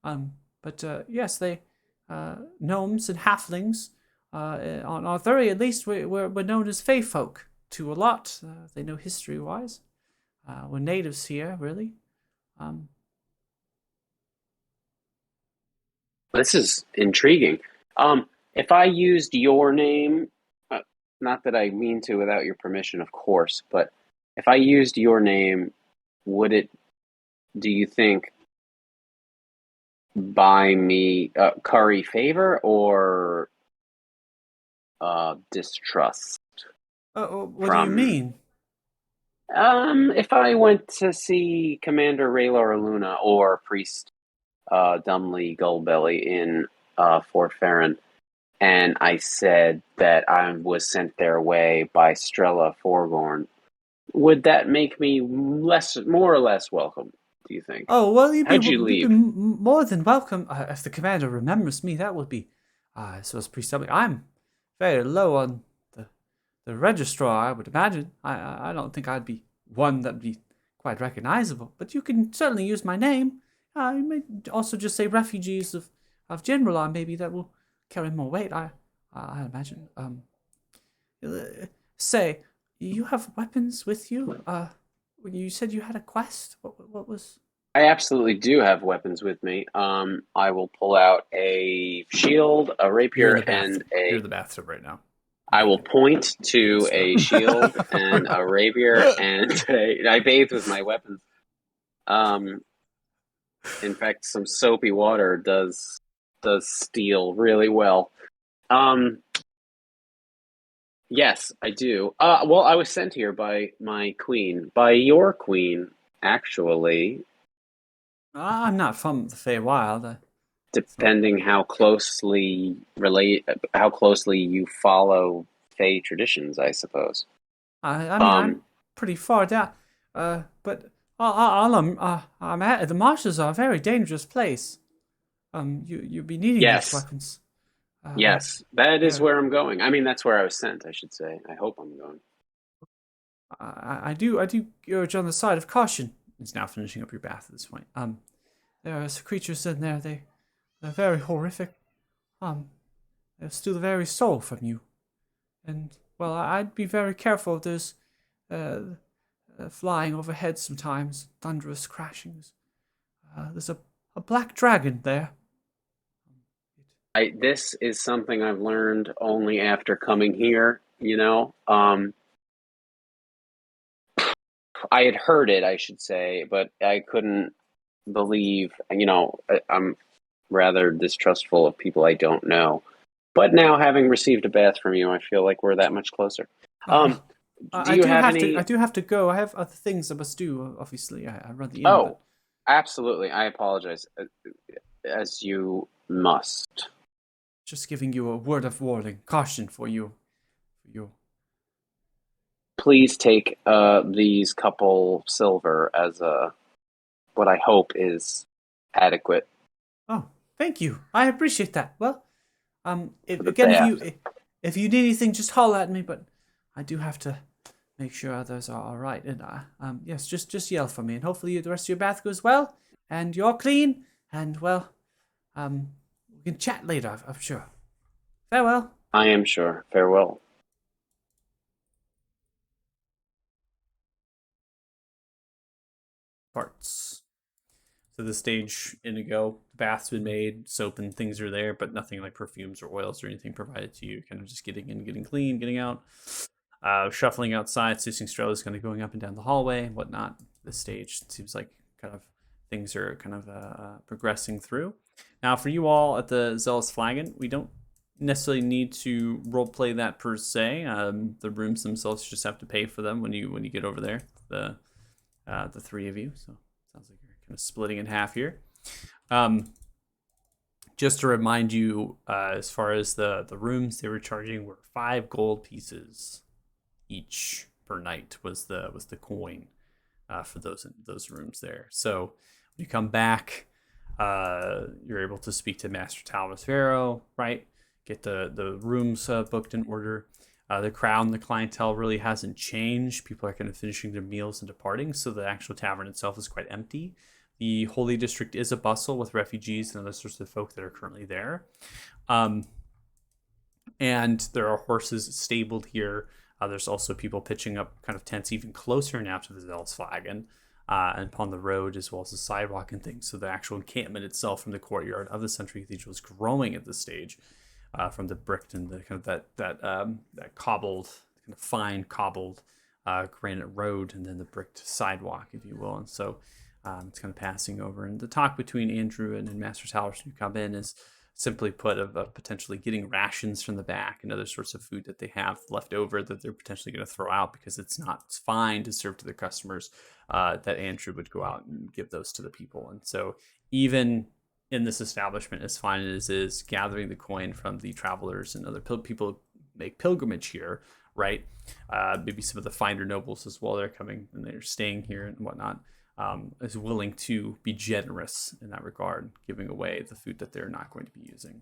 But yes, they gnomes and halflings on Arthuria, at least, we're known as Fey folk to a lot. They know history-wise. We're natives here, really. This is intriguing. If I used your name, not that I mean to without your permission, of course, but if I used your name, would it, do you think, buy me curry favor or distrust? What do you mean? If I went to see Commander Raylor Luna or Priest Dumley Gullbelly in Fort Farron, and I said that I was sent their way by Strella Forgorn, would that make me more or less welcome, do you think? Oh, well, How'd you leave? more than welcome. If the commander remembers me, that would be, I suppose, Priest Dumley. I'm very low on the registrar, I would imagine. I don't think I'd be one that'd be quite recognizable, but you can certainly use my name. You may also just say refugees of Genrelon, maybe that will carry more weight, I imagine. Say, you have weapons with you? You said you had a quest? What was... I absolutely do have weapons with me. I will pull out a shield, a rapier, and You're a... in the bathtub right now. I will point to a shield and a rapier, and I bathe with my weapons. In fact, some soapy water does steal really well. Yes, I do. Well, I was sent here by my queen, by your queen, actually. I'm not from the Feywild. Depending how closely you follow Fey traditions, I suppose. I mean, I'm pretty far down. But I'm at the marshes are a very dangerous place. You'll be needing Yes. these weapons. Yes, that is yeah. where I'm going. I mean, that's where I was sent, I should say. I hope I'm going. I do urge on the side of caution. He's now finishing up your bath at this point. There are creatures in there. They're very horrific. They'll steal the very soul from you. And well, I'd be very careful. There's flying overhead sometimes, thunderous crashings. There's a black dragon there. This is something I've learned only after coming here, you know. I had heard it, I should say, but I couldn't believe, you know, I'm rather distrustful of people I don't know. But now, having received a bath from you, I feel like we're that much closer. Do you have any... I do have to go. I have other things I must do, obviously. I run the inn. Oh, absolutely. I apologize. As you must. Just giving you a word of warning, caution for you. Please take these couple silver as what I hope is adequate. Oh, thank you. I appreciate that. Well, if you need anything, just holler at me. But I do have to make sure others are all right. And yes, just yell for me, and hopefully the rest of your bath goes well, and you're clean. And well, we can chat later, I'm sure. Farewell. I am sure. Farewell. Parts. So the stage, Indigo, the bath's been made, soap and things are there, but nothing like perfumes or oils or anything provided to you. Kind of just getting in, getting clean, getting out. Shuffling outside, Sussing Strella's kind of going up and down the hallway and whatnot. The stage seems like kind of things are kind of progressing through. Now, for you all at the Zealous Flagon, we don't necessarily need to roleplay that per se. The rooms themselves, you just have to pay for them when you get over there. The three of you. So sounds like you're kind of splitting in half here. Just to remind you, as far as the rooms they were charging were 5 gold pieces each per night was the coin for those rooms there. So when you come back, you're able to speak to Master Talvis Vero, right? Get the rooms booked in order. The crowd, the clientele really hasn't changed. People are kind of finishing their meals and departing, so the actual tavern itself is quite empty. The Holy District is a bustle with refugees and other sorts of folk that are currently there. And there are horses stabled here. There's also people pitching up kind of tents even closer now to the Zealous Flagon and upon the road, as well as the sidewalk and things. So the actual encampment itself from the courtyard of the Century Cathedral is growing at this stage. From the bricked and the kind of that cobbled, kind of fine cobbled granite road, and then the bricked sidewalk, if you will. And so it's kind of passing over. And the talk between Andrew and Master Talvis when you come in is simply put, of potentially getting rations from the back and other sorts of food that they have left over that they're potentially going to throw out because it's not fine to serve to their customers, that Andrew would go out and give those to the people. And so even in this establishment, as fine as it is, gathering the coin from the travelers and other people who make pilgrimage here, right? Maybe some of the finer nobles as well, they're coming and they're staying here and whatnot, is willing to be generous in that regard, giving away the food that they're not going to be using.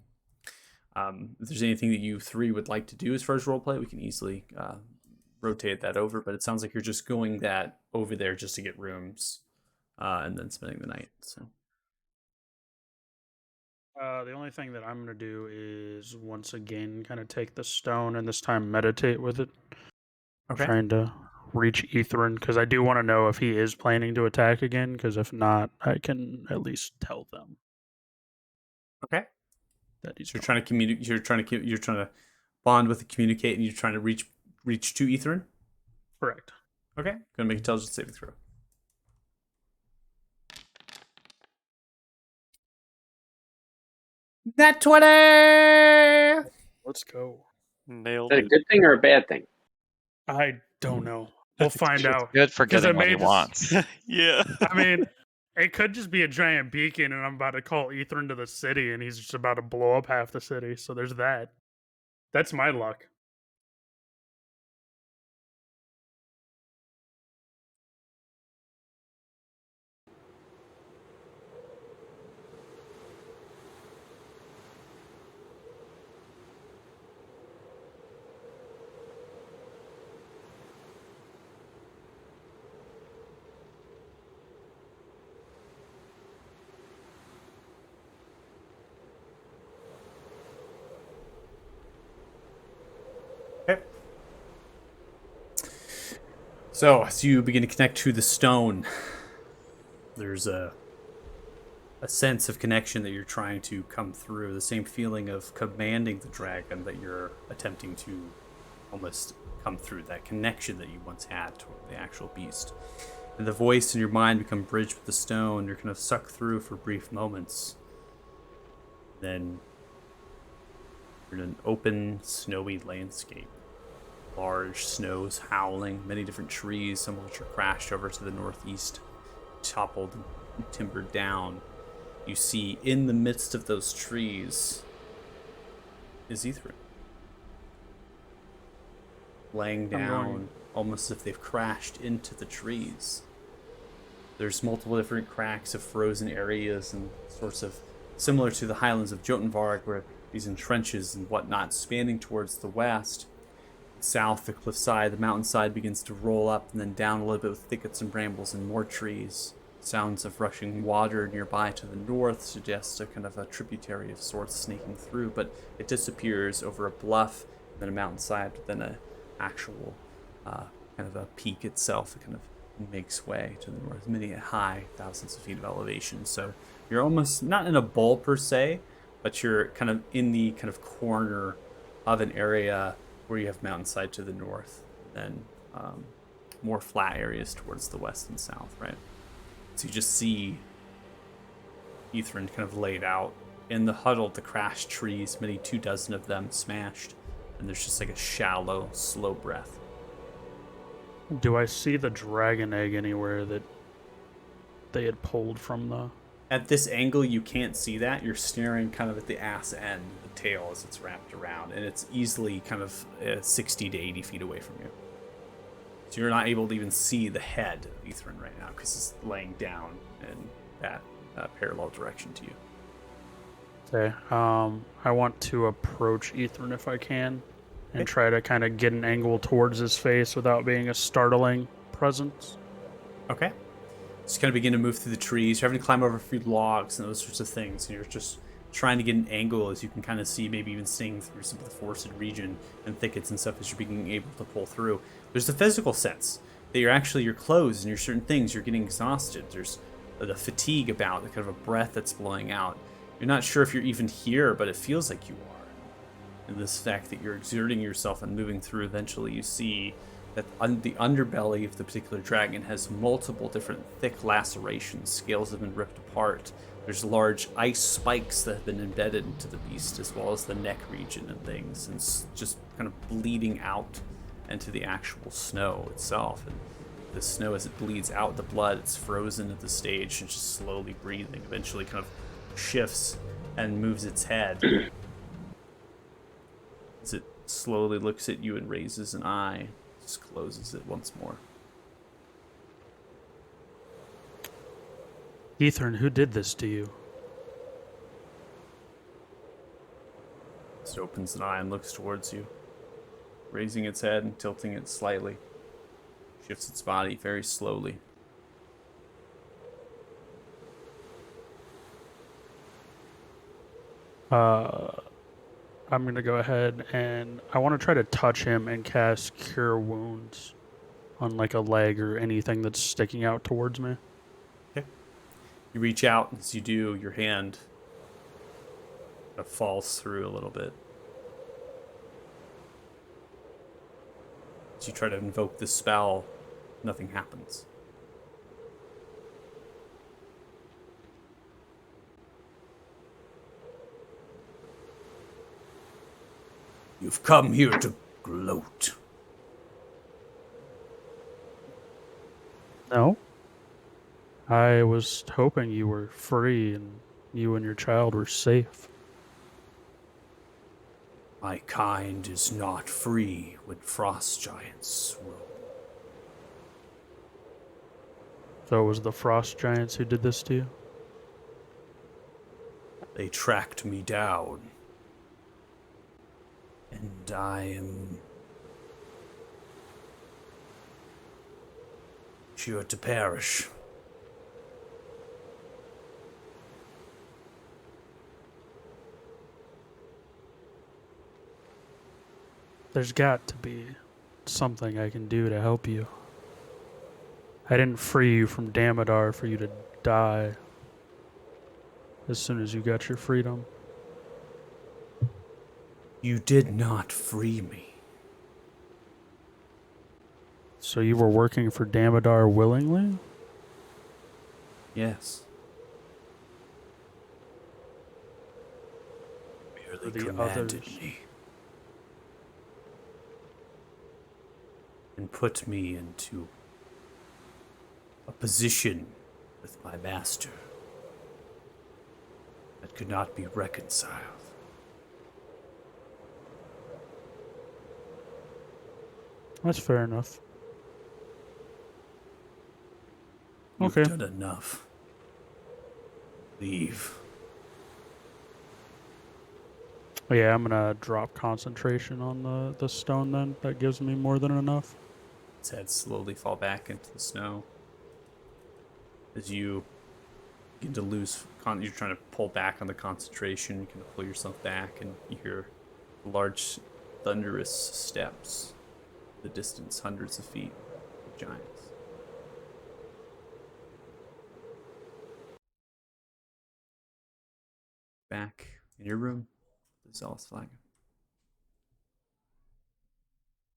If there's anything that you three would like to do as far as roleplay, we can easily rotate that over, but it sounds like you're just going that over there just to get rooms and then spending the night. So The only thing that I'm going to do is once again kind of take the stone and this time meditate with it. okay. Trying to reach Ethrin because I do want to know if he is planning to attack again, because if not, I can at least tell them Okay. that he's So you're trying to communicate. You're trying to bond with, communicate, and you're trying to reach to Ethrin. correct. Okay. Gonna make intelligence saving throw. Nat 20. Let's go. Nailed Is that a it. good thing or a bad thing? I don't know. We'll find It's out. good for 'Cause I getting what he may just- wants. Yeah. I mean, it could just be a giant beacon, and I'm about to call Ethrin to the city, and he's just about to blow up half the city. So there's that. That's my luck. Okay. So as you begin to connect to the stone, there's a sense of connection that you're trying to come through. The same feeling of commanding the dragon that you're attempting to almost come through. That connection that you once had to the actual beast. And the voice in your mind become bridged with the stone. You're kind of sucked through for brief moments. Then you're in an open, snowy landscape. Large snows howling, many different trees, some of which are crashed over to the northeast, toppled and timbered down. You see in the midst of those trees is Ethrin. Laying down, almost as if they've crashed into the trees. There's multiple different cracks of frozen areas and sorts of similar to the highlands of Jotunvarg, where these in trenches and whatnot spanning towards the west. South, the cliffside, the mountainside begins to roll up and then down a little bit with thickets and brambles and more trees. Sounds of rushing water nearby to the north suggest a kind of a tributary of sorts snaking through, but it disappears over a bluff and then a mountainside, but then a actual kind of a peak itself. It kind of makes way to the north, many high, thousands of feet of elevation. So you're almost not in a bowl per se, but you're kind of in the kind of corner of an area where you have mountainside to the north, and more flat areas towards the west and south, right? So you just see Ethrin kind of laid out in the huddled, the crashed trees, many 24 of them smashed, and there's just like a shallow, slow breath. Do I see the dragon egg anywhere that they had pulled from the... At this angle, you can't see that. You're staring kind of at the ass end, the tail as it's wrapped around, and it's easily kind of 60 to 80 feet away from you. So you're not able to even see the head of Ethrin right now because it's laying down in that parallel direction to you. Okay. I want to approach Ethrin if I can and Okay. try to kind of get an angle towards his face without being a startling presence. Okay. Just kind of begin to move through the trees. You're having to climb over a few logs and those sorts of things. And you're just trying to get an angle as you can kind of see, maybe even seeing through some of the forested region and thickets and stuff as you're being able to pull through. There's the physical sense that your clothes and your certain things, you're getting exhausted. There's the fatigue about, the kind of a breath that's blowing out. You're not sure if you're even here, but it feels like you are. And this fact that you're exerting yourself and moving through, eventually you see that the underbelly of the particular dragon has multiple different thick lacerations. Scales have been ripped apart. There's large ice spikes that have been embedded into the beast, as well as the neck region and things, and just kind of bleeding out into the actual snow itself. And the snow, as it bleeds out the blood, it's frozen at the stage and just slowly breathing. Eventually, kind of shifts and moves its head as it slowly looks at you and raises an eye, just closes it once more. Ethern, who did this to you? It opens an eye and looks towards you, raising its head and tilting it slightly. Shifts its body very slowly. I'm going to go ahead and I want to try to touch him and cast Cure Wounds on like a leg or anything that's sticking out towards me. You reach out, and as you do, your hand kind of falls through a little bit. As you try to invoke the spell, nothing happens. You've come here to gloat. No. I was hoping you were free and you and your child were safe. My kind is not free when frost giants roam. So it was the frost giants who did this to you? They tracked me down. And I am sure to perish. There's got to be something I can do to help you. I didn't free you from Damodar for you to die as soon as you got your freedom. You did not free me. So you were working for Damodar willingly? Yes. Merely The commanded others. me. And put me into a position with my master that could not be reconciled. That's fair enough. You've Okay. done enough. Leave. Yeah, I'm gonna drop concentration on the stone then. That gives me more than enough. Its head slowly fall back into the snow. As you begin to lose, you're trying to pull back on the concentration. You can pull yourself back, and you hear large, thunderous steps. The distance, hundreds of feet of giants. Back in your room, the Zealous flag.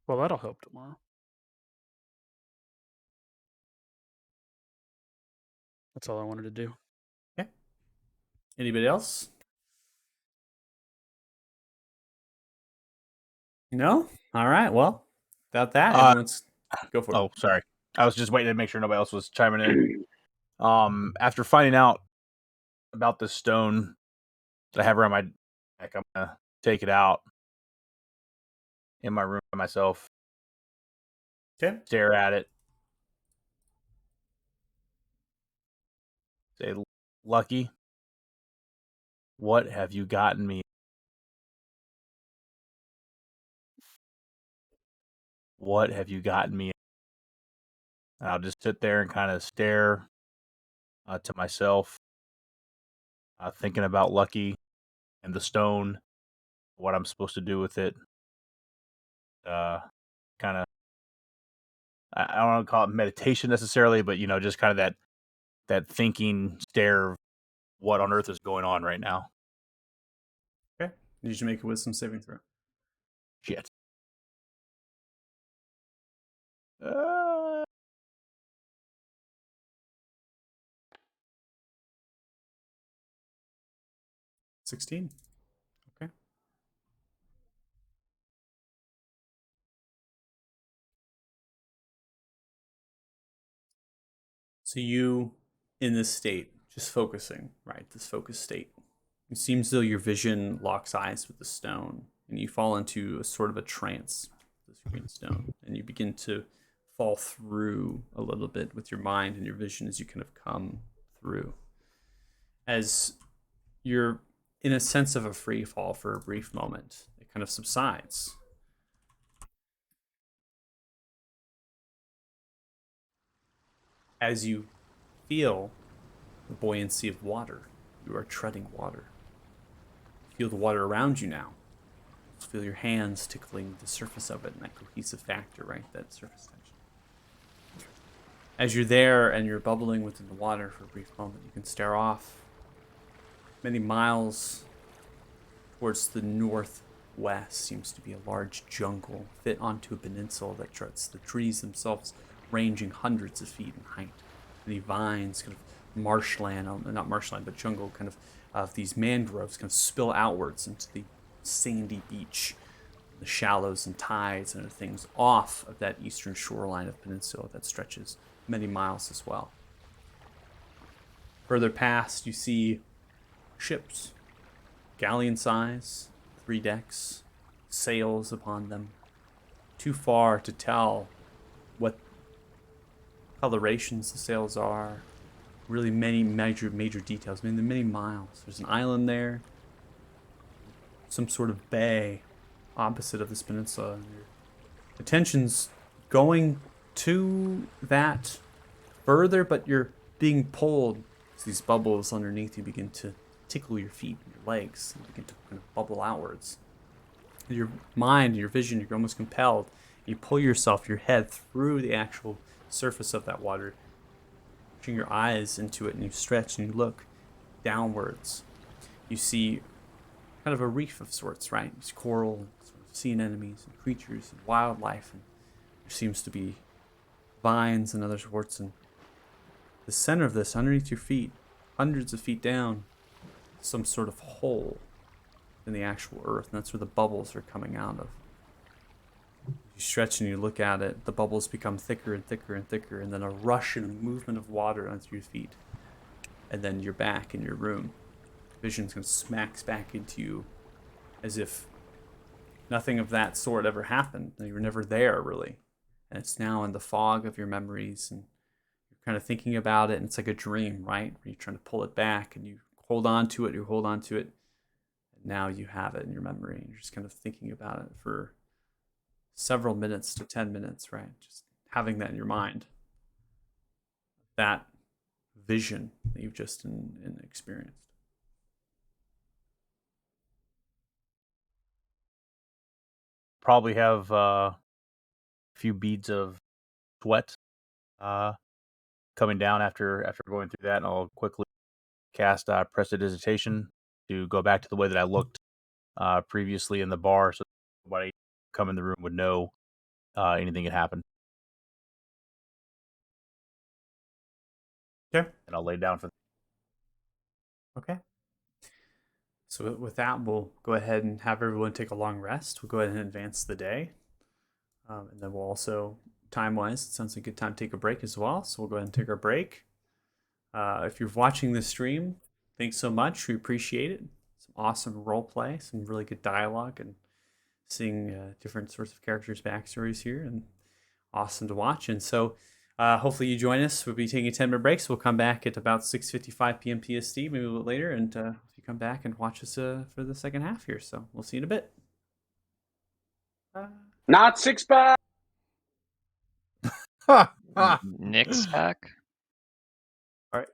Well, that'll help tomorrow. That's all I wanted to do. Okay. Anybody else? No? All right. Well, without that, everyone's go for it. Oh, sorry. I was just waiting to make sure nobody else was chiming in. After finding out about this stone that I have around my neck, I'm gonna take it out in my room by myself, Okay. stare at it, say, "Lucky, what have you gotten me? What have you gotten me?" And I'll just sit there and kind of stare to myself, thinking about Lucky and the stone, what I'm supposed to do with it. Kind of, I don't want to call it meditation necessarily, but just kind of that thinking stare of what on earth is going on right now. Okay. Need you to make a wisdom saving throw. Shit. 16. Okay. So you, in this state, just focusing, right? This focused state. It seems as though your vision locks eyes with the stone, and you fall into a sort of a trance with this green stone, and you begin to fall through a little bit with your mind and your vision as you kind of come through. As you're in a sense of a free fall for a brief moment, it kind of subsides. As you feel the buoyancy of water, you are treading water. Feel the water around you now. Feel your hands tickling the surface of it and that cohesive factor, right? That surface tension. As you're there and you're bubbling within the water for a brief moment, you can stare off many miles towards the northwest. Seems to be a large jungle fit onto a peninsula that juts, the trees themselves ranging hundreds of feet in height. Many vines, kind of marshland, not marshland, but jungle, kind of these mangroves kind of spill outwards into the sandy beach, the shallows and tides and other things off of that eastern shoreline of peninsula that stretches many miles as well. Further past, you see ships, galleon size, 3 decks, sails upon them. Too far to tell what colorations the sails are. Really many major details. I mean, they're many miles. There's an island there, some sort of bay opposite of this peninsula. And your attention's going to that further, but you're being pulled as these bubbles underneath you begin to tickle your feet and your legs and begin to kind of bubble outwards. Your mind, your vision, you're almost compelled. You pull yourself, your head through the actual surface of that water, pushing your eyes into it, and you stretch and you look downwards. You see kind of a reef of sorts, right? It's coral and sort of sea anemones and creatures and wildlife, and there seems to be vines and other sorts. And the center of this, underneath your feet, hundreds of feet down, some sort of hole in the actual earth, and that's where the bubbles are coming out of. You stretch and you look at it, the bubbles become thicker and thicker and thicker, and then a rush and a movement of water under your feet. And then you're back in your room. Vision's gonna smacks back into you as if nothing of that sort ever happened. You were never there, really. And it's now in the fog of your memories, and you're kind of thinking about it, and it's like a dream, right? Where you're trying to pull it back, and you hold on to it, and now you have it in your memory, and you're just kind of thinking about it for several minutes to 10 minutes, right? Just having that in your mind. That vision that you've just experienced. Probably have a few beads of sweat coming down after going through that, and I'll quickly cast Prestidigitation to go back to the way that I looked previously in the bar, so nobody come in the room would know anything had happened. Okay. And I'll lay down for. Okay. So with that, we'll go ahead and have everyone take a long rest. We'll go ahead and advance the day. And then we'll also, time-wise, it sounds like a good time to take a break as well. So we'll go ahead and take our break. If you're watching this stream, thanks so much. We appreciate it. Some awesome role play, some really good dialogue, and seeing different sorts of characters' backstories here, and awesome to watch. And so hopefully you join us. We'll be taking a 10-minute break, so we'll come back at about 6:55 p.m. PST, maybe a little later, and if you come back and watch us for the second half here. So we'll see you in a bit. Not 6-pack. Nick's back. All right.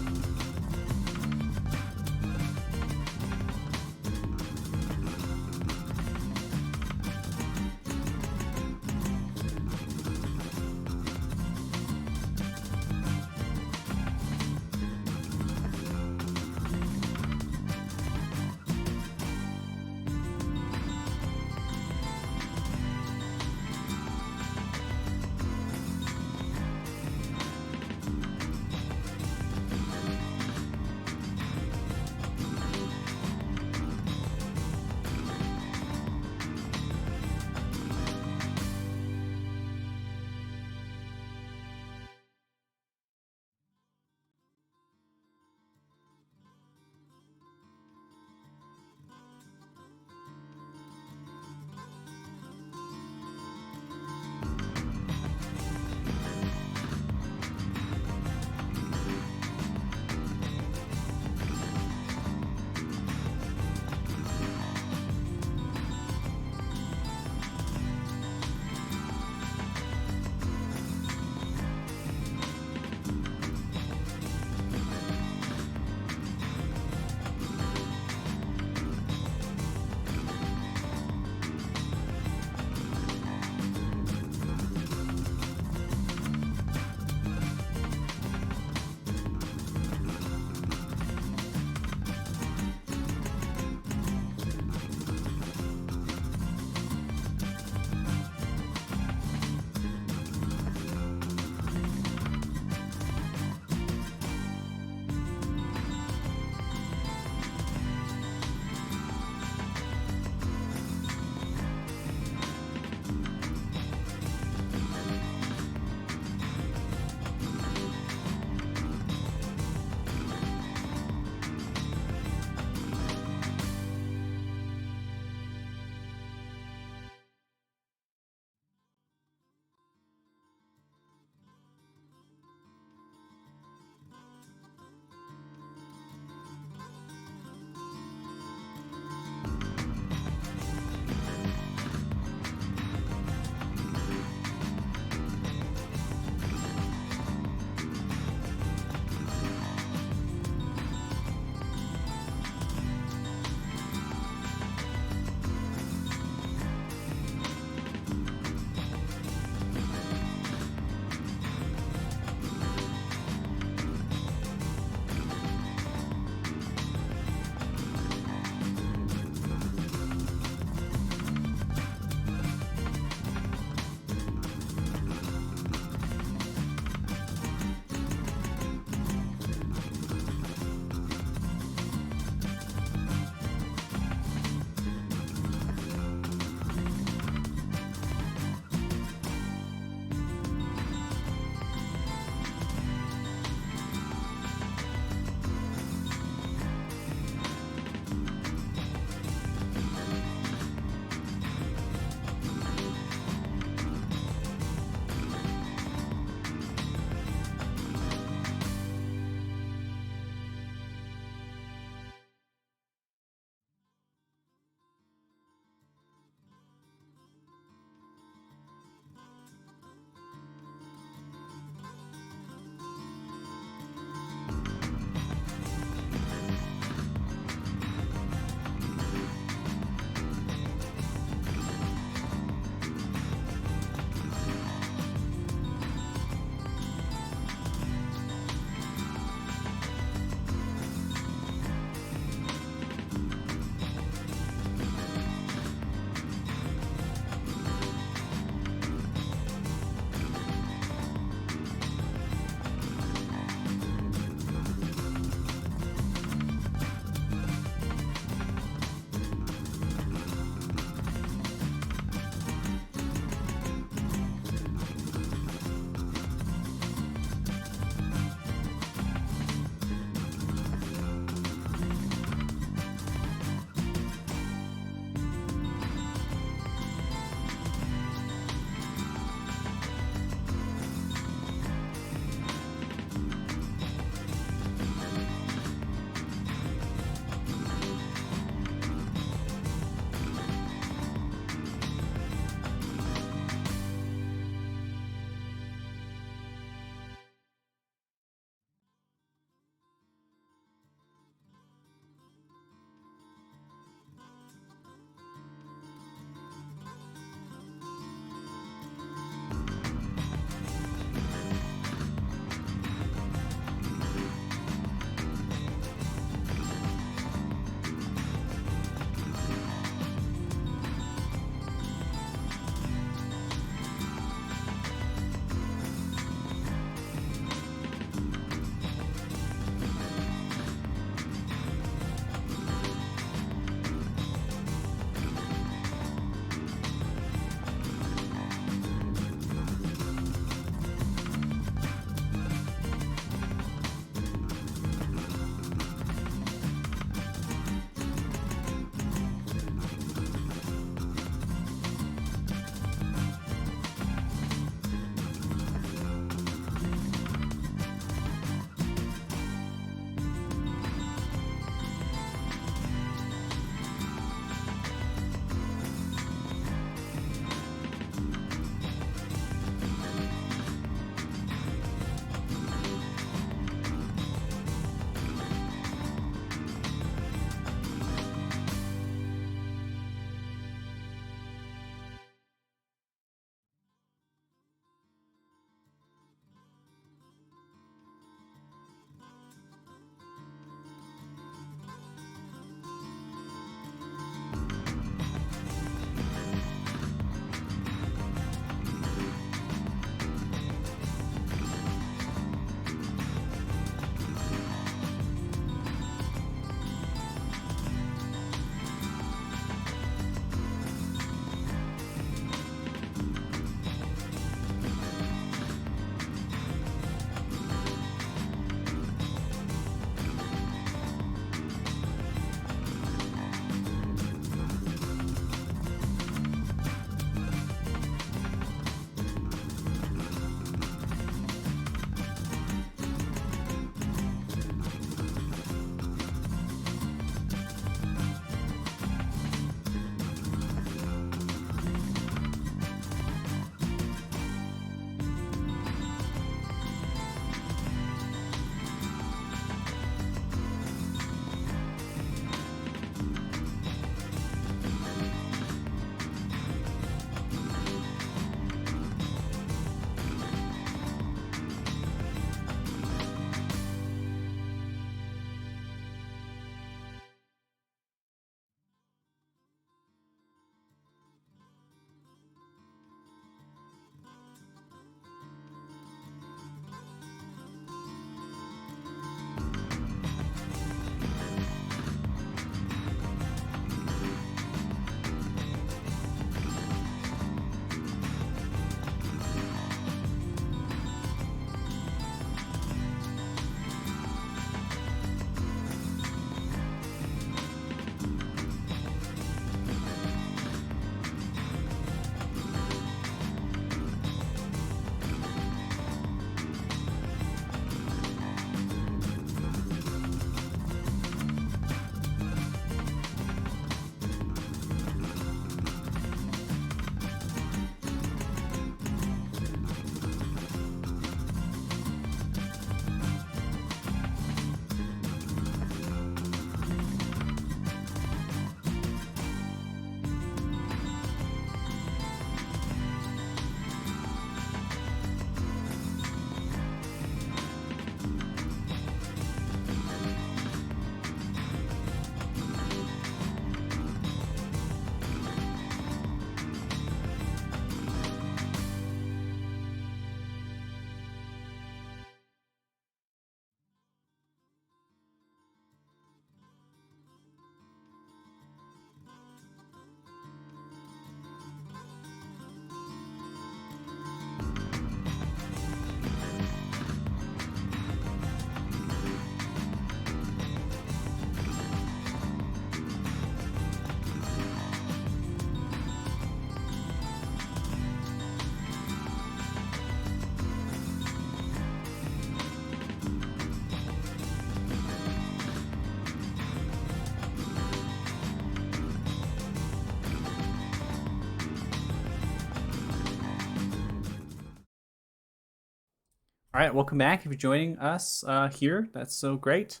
All right, welcome back. If you're joining us here, that's so great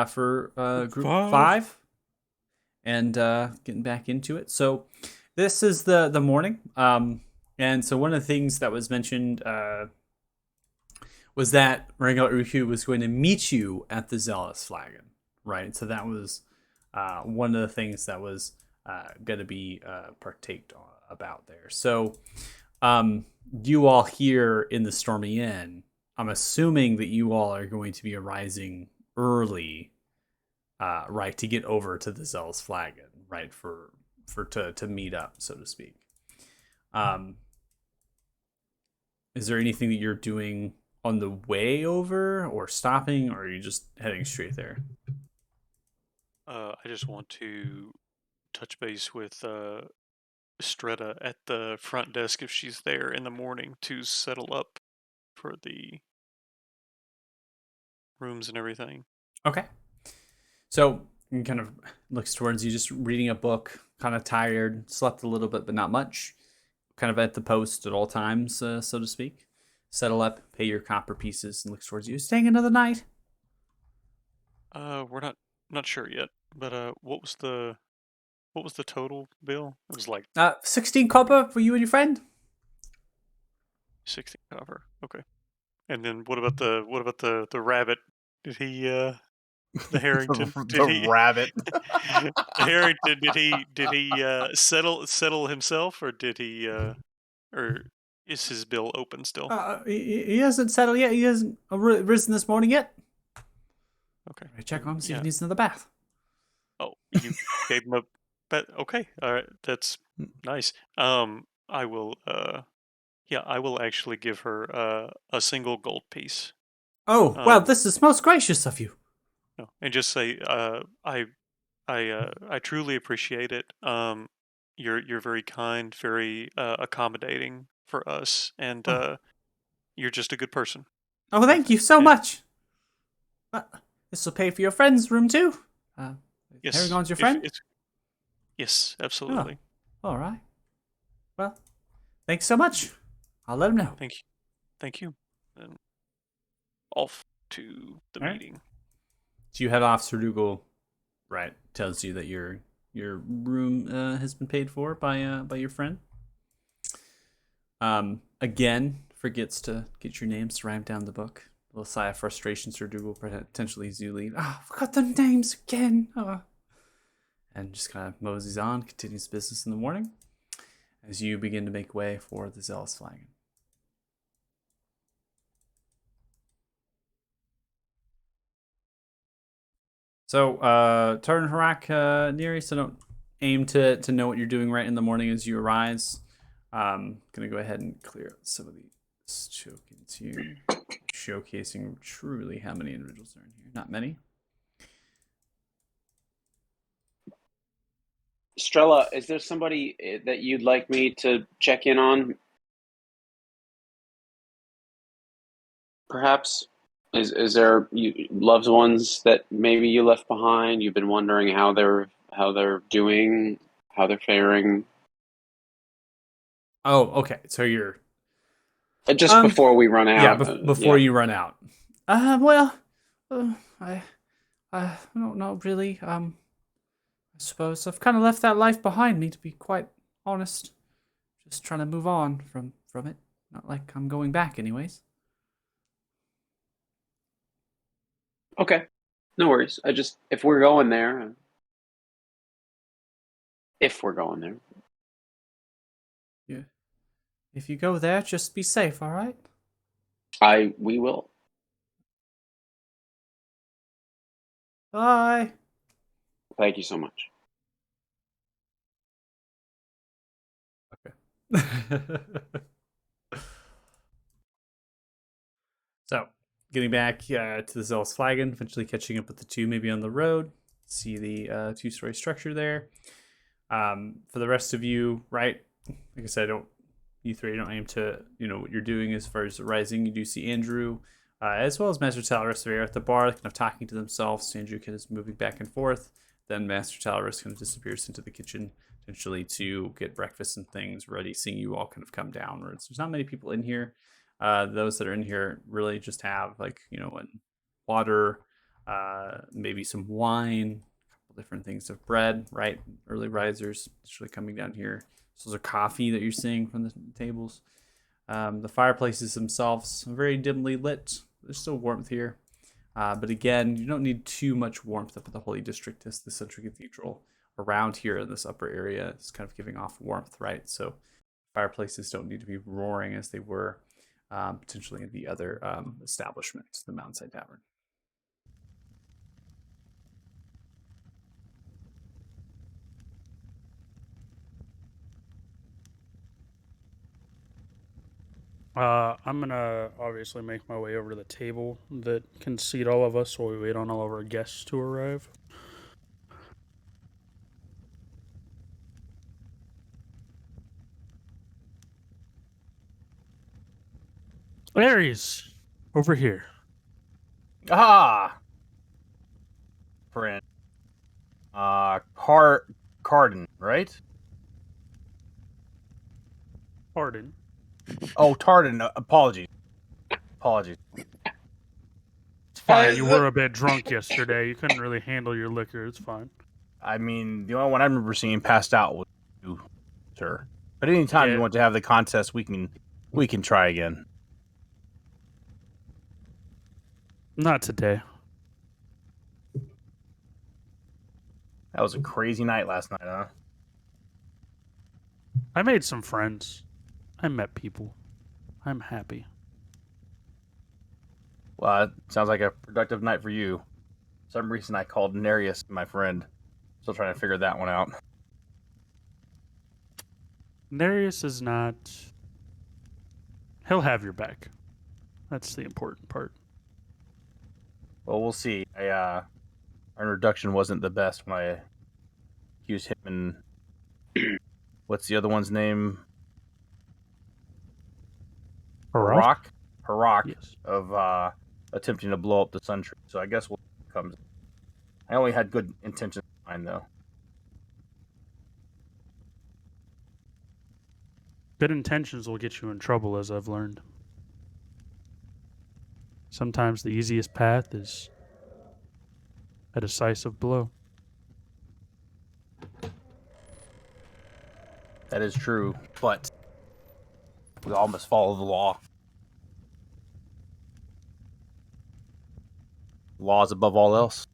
for group 5 and getting back into it. So this is the morning, and so one of the things that was mentioned was that Rangel Uhu was going to meet you at the Zealous Flagon, right? So that was one of the things that was going to be partaked about there. So you all here in the Stormy Inn, I'm assuming that you all are going to be arising early, right, to get over to the Zealous Flagon, right, to meet up, so to speak. Is there anything that you're doing on the way over, or stopping, or are you just heading straight there? I just want to touch base with Stretta at the front desk if she's there in the morning to settle up for the rooms and everything. Okay. So he kind of looks towards you, just reading a book, kind of tired, slept a little bit, but not much. Kind of at the post at all times, so to speak. Settle up, pay your copper pieces, and looks towards you. Staying another night? We're not sure yet, but what was the total bill? It was like 16 copper for you and your friend. 16 copper. Okay. And then what about the rabbit? Did he the Harrington? The rabbit. The Harrington, did he settle himself, or did he or is his bill open still? He hasn't settled yet. He hasn't risen this morning yet. Okay. I check on him, see if Yeah. he needs another bath. Oh, you gave him a bet. Okay, all right, that's nice. I will. Yeah, I will actually give her a single gold piece. Oh, well, this is most gracious of you. No, and just say, I truly appreciate it. You're very kind, very accommodating for us, and you're just a good person. Oh, thank you so Yeah. much. This will pay for your friend's room too. Yes, Harrigon's your if friend? Yes, absolutely. All right. Well, thanks so much. I'll let him know. Thank you. And off to the All right. meeting. So you head off. Sir Dougal, right, tells you that your room has been paid for by your friend. Again, forgets to get your names to write down the book. A little sigh of frustration. Sir Dougal potentially as you leave. I forgot the names again. And just kind of moseys on, continues business in the morning as you begin to make way for the Zealous Flagon. So, Tarn Harak, Neri, so don't aim to know what you're doing right in the morning as you arise. Gonna go ahead and clear out some of these tokens here, showcasing truly how many individuals are in here. Not many. Strella, is there somebody that you'd like me to check in on? Perhaps is there loved ones that maybe you left behind? You've been wondering how they're doing, how they're faring. Oh, okay. So you're Just before we run out. yeah, before you run out. Well, I don't know really. I suppose I've kind of left that life behind me, to be quite honest. Just trying to move on from it. Not like I'm going back, anyways. Okay, no worries. If we're going there, Yeah. If you go there, just be safe, all right? we will. Bye. Thank you so much. So, getting back to the Zealous Flagon, eventually catching up with the two, maybe on the road. See the two-story structure there. For the rest of you, right? Like I said, you three don't aim to, what you're doing as far as rising. You do see Andrew, as well as Master Talaris are at the bar, kind of talking to themselves. Andrew kind of moving back and forth. Then Master Talaris kind of disappears into the kitchen, potentially to get breakfast and things ready, seeing you all kind of come downwards. There's not many people in here. Those that are in here really just have water, maybe some wine, a couple different things of bread, right? Early risers usually coming down here. So those are coffee that you're seeing from the tables. The fireplaces themselves are very dimly lit. There's still warmth here. But again, you don't need too much warmth up at the Holy District, as the Central Cathedral around here in this upper area is kind of giving off warmth, right? So fireplaces don't need to be roaring as they were potentially in the other establishment, the Mountainside Tavern. I'm gonna obviously make my way over to the table that can seat all of us while we wait on all of our guests to arrive. Aries, over here. Ah, friend. Carden, right? Pardon. Oh, Tarden. Apologies. It's fine. You were a bit drunk yesterday. You couldn't really handle your liquor. It's fine. I mean, the only one I remember seeing passed out was you, sir. But anytime Yeah. you want to have the contest, we can try again. Not today. That was a crazy night last night, huh? I made some friends. I met people. I'm happy. Well, it sounds like a productive night for you. For some reason, I called Nereus my friend. Still trying to figure that one out. Nereus is not. He'll have your back. That's the important part. Well, we'll see. Our introduction wasn't the best when I accused him and what's the other one's name? Harak Yes. of attempting to blow up the Sun Tree. So I guess we'll come. I only had good intentions in mind, though. Good intentions will get you in trouble, as I've learned. Sometimes the easiest path is a decisive blow. That is true, but we all must follow the law. Laws above all else.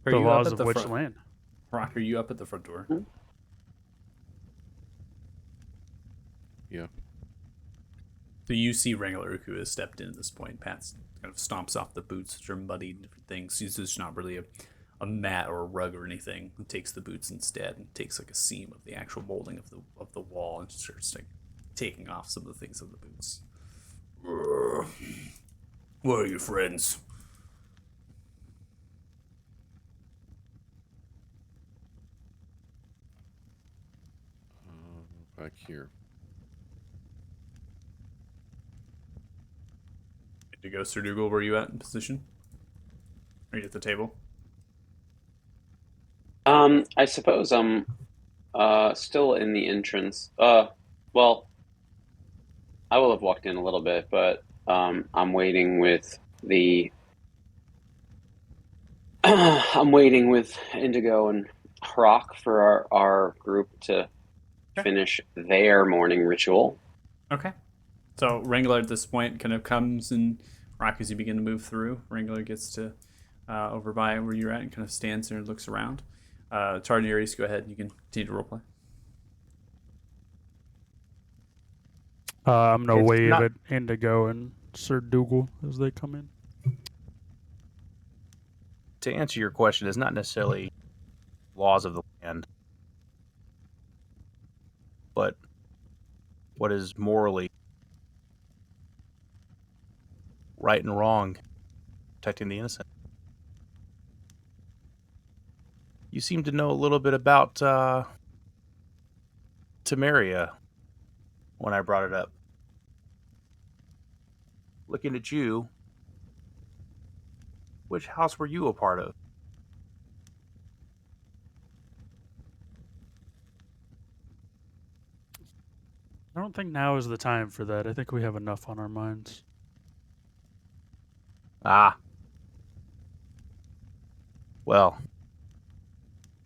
Are The you laws up of at the which front? land? Rock, are you up at the front door? Yeah. So you see Wrangler who has stepped in at this point. Pat kind of stomps off the boots, which are muddied and different things. He's just not really a mat or a rug or anything. He takes the boots instead and takes like a seam of the actual molding of the wall and starts like taking off some of the things of the boots. Where are your friends? Back here. To go, Sir Dougal, where are you at in position? Are you at the table? I suppose I'm still in the entrance. Well, I will have walked in a little bit, but I'm waiting with the I'm waiting with Indigo and Hrock for our group to finish their morning ritual. Okay. So Wrangler at this point kind of comes and Rock as you begin to move through. Wrangler gets to over by where you're at and kind of stands there and looks around. Tard and Aries, go ahead. You can continue to roleplay. I'm gonna It's wave not- at Indigo and Sir Dougal as they come in. To answer your question, it's not necessarily laws of the land, but what is morally right and wrong, protecting the innocent. You seem to know a little bit about Temeria when I brought it up. Looking at you, which house were you a part of? I don't think now is the time for that. I think we have enough on our minds. Ah. Well,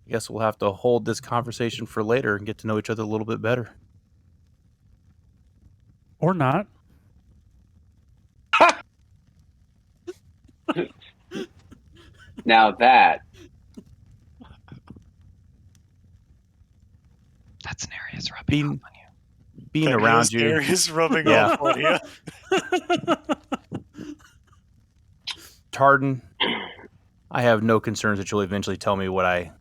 I guess we'll have to hold this conversation for later and get to know each other a little bit better. Or not. Now that That's Nereus rubbing Being- off on you. Being That around is you, Darius rubbing Yeah. off on you. Tardan, I have no concerns that you'll eventually tell me what I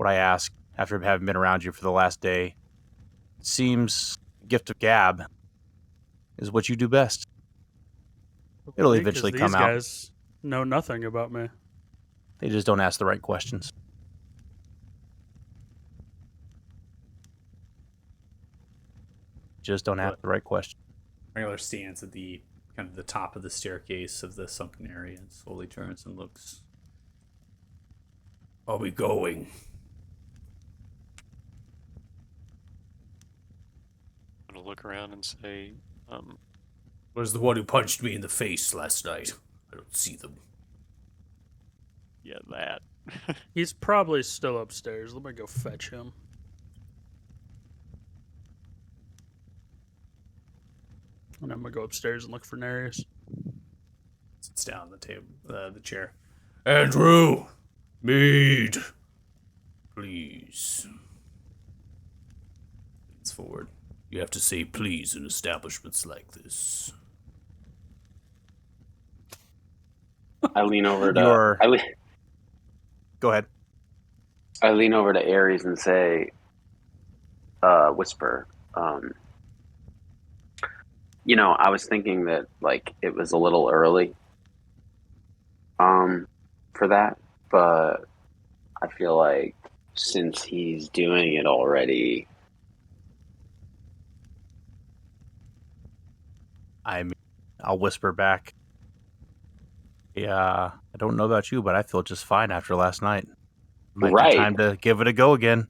ask after having been around you for the last day. It seems gift of gab is what you do best. It'll Because eventually these come out. guys know nothing about me. They just don't ask the right questions. Just don't ask the right question. Regular stands at the kind of the top of the staircase of the sunken area and slowly turns and looks. Are we going? I'm gonna look around and say, Where's the one who punched me in the face last night? I don't see them. yeah, that. He's probably still upstairs. Let me go fetch him. And I'm gonna go upstairs and look for Nereus. Sits down on the table, the chair. Andrew! Mead! Please. Leans forward. You have to say please in establishments like this. I lean over to You're- Go ahead. I lean over to Ares and say, whisper, you know, I was thinking that like it was a little early for that, but I feel like since he's doing it already, I'll whisper back. Yeah, I don't know about you, but I feel just fine after last night. Might Right. be time to give it a go again.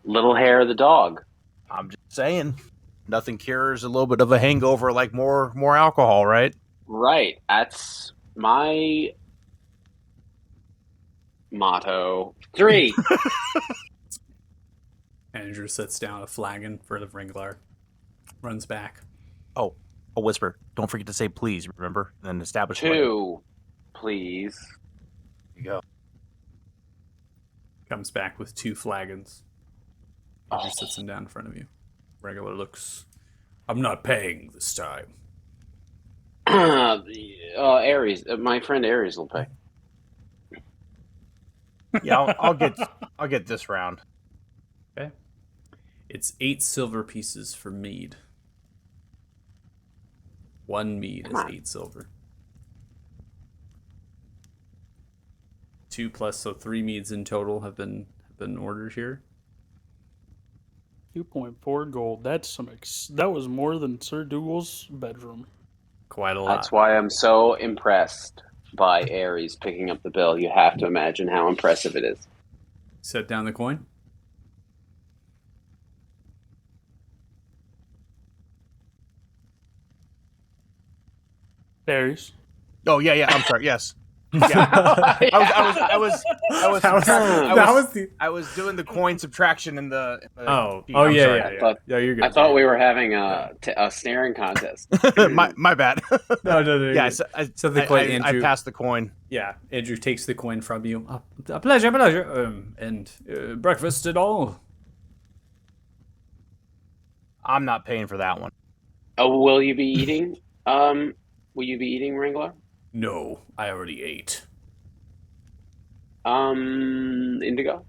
little hair of the dog. I'm just saying, nothing cures a little bit of a hangover like more alcohol, right? Right. That's my motto. 3. Andrew sets down a flagon for the Ringlar. Runs back. Oh, a whisper. Don't forget to say please, remember? And then establish 2, please. There you go. Comes back with 2 flagons. Andrew Oh. sets them down in front of you. Regular looks. I'm not paying this time. Ares, my friend Ares will pay. Yeah, I'll get this round. Okay. It's 8 silver pieces for mead. 1 mead is Come on. 8 silver. 2 plus, so 3 meads in total have been ordered here. 2.4 gold. That's that was more than Sir Dougal's bedroom. Quite a lot. That's why I'm so impressed by Ares picking up the bill. You have to imagine how impressive it is. Set down the coin. Ares. Oh yeah, I'm sorry. Yes. Yeah. I was doing the coin subtraction in the Oh, sheet. oh I'm yeah, sorry. yeah, yeah. thought- Yeah, you're good. I thought we were having a staring contest. my bad. No. Yeah, Yeah, so the coin, I Andrew. passed the coin. Yeah, Andrew takes the coin from you. A pleasure. And breakfast at all? I'm not paying for that one. Oh, will you be eating? Will you be eating, Wrangler? No, I already ate. Indigo.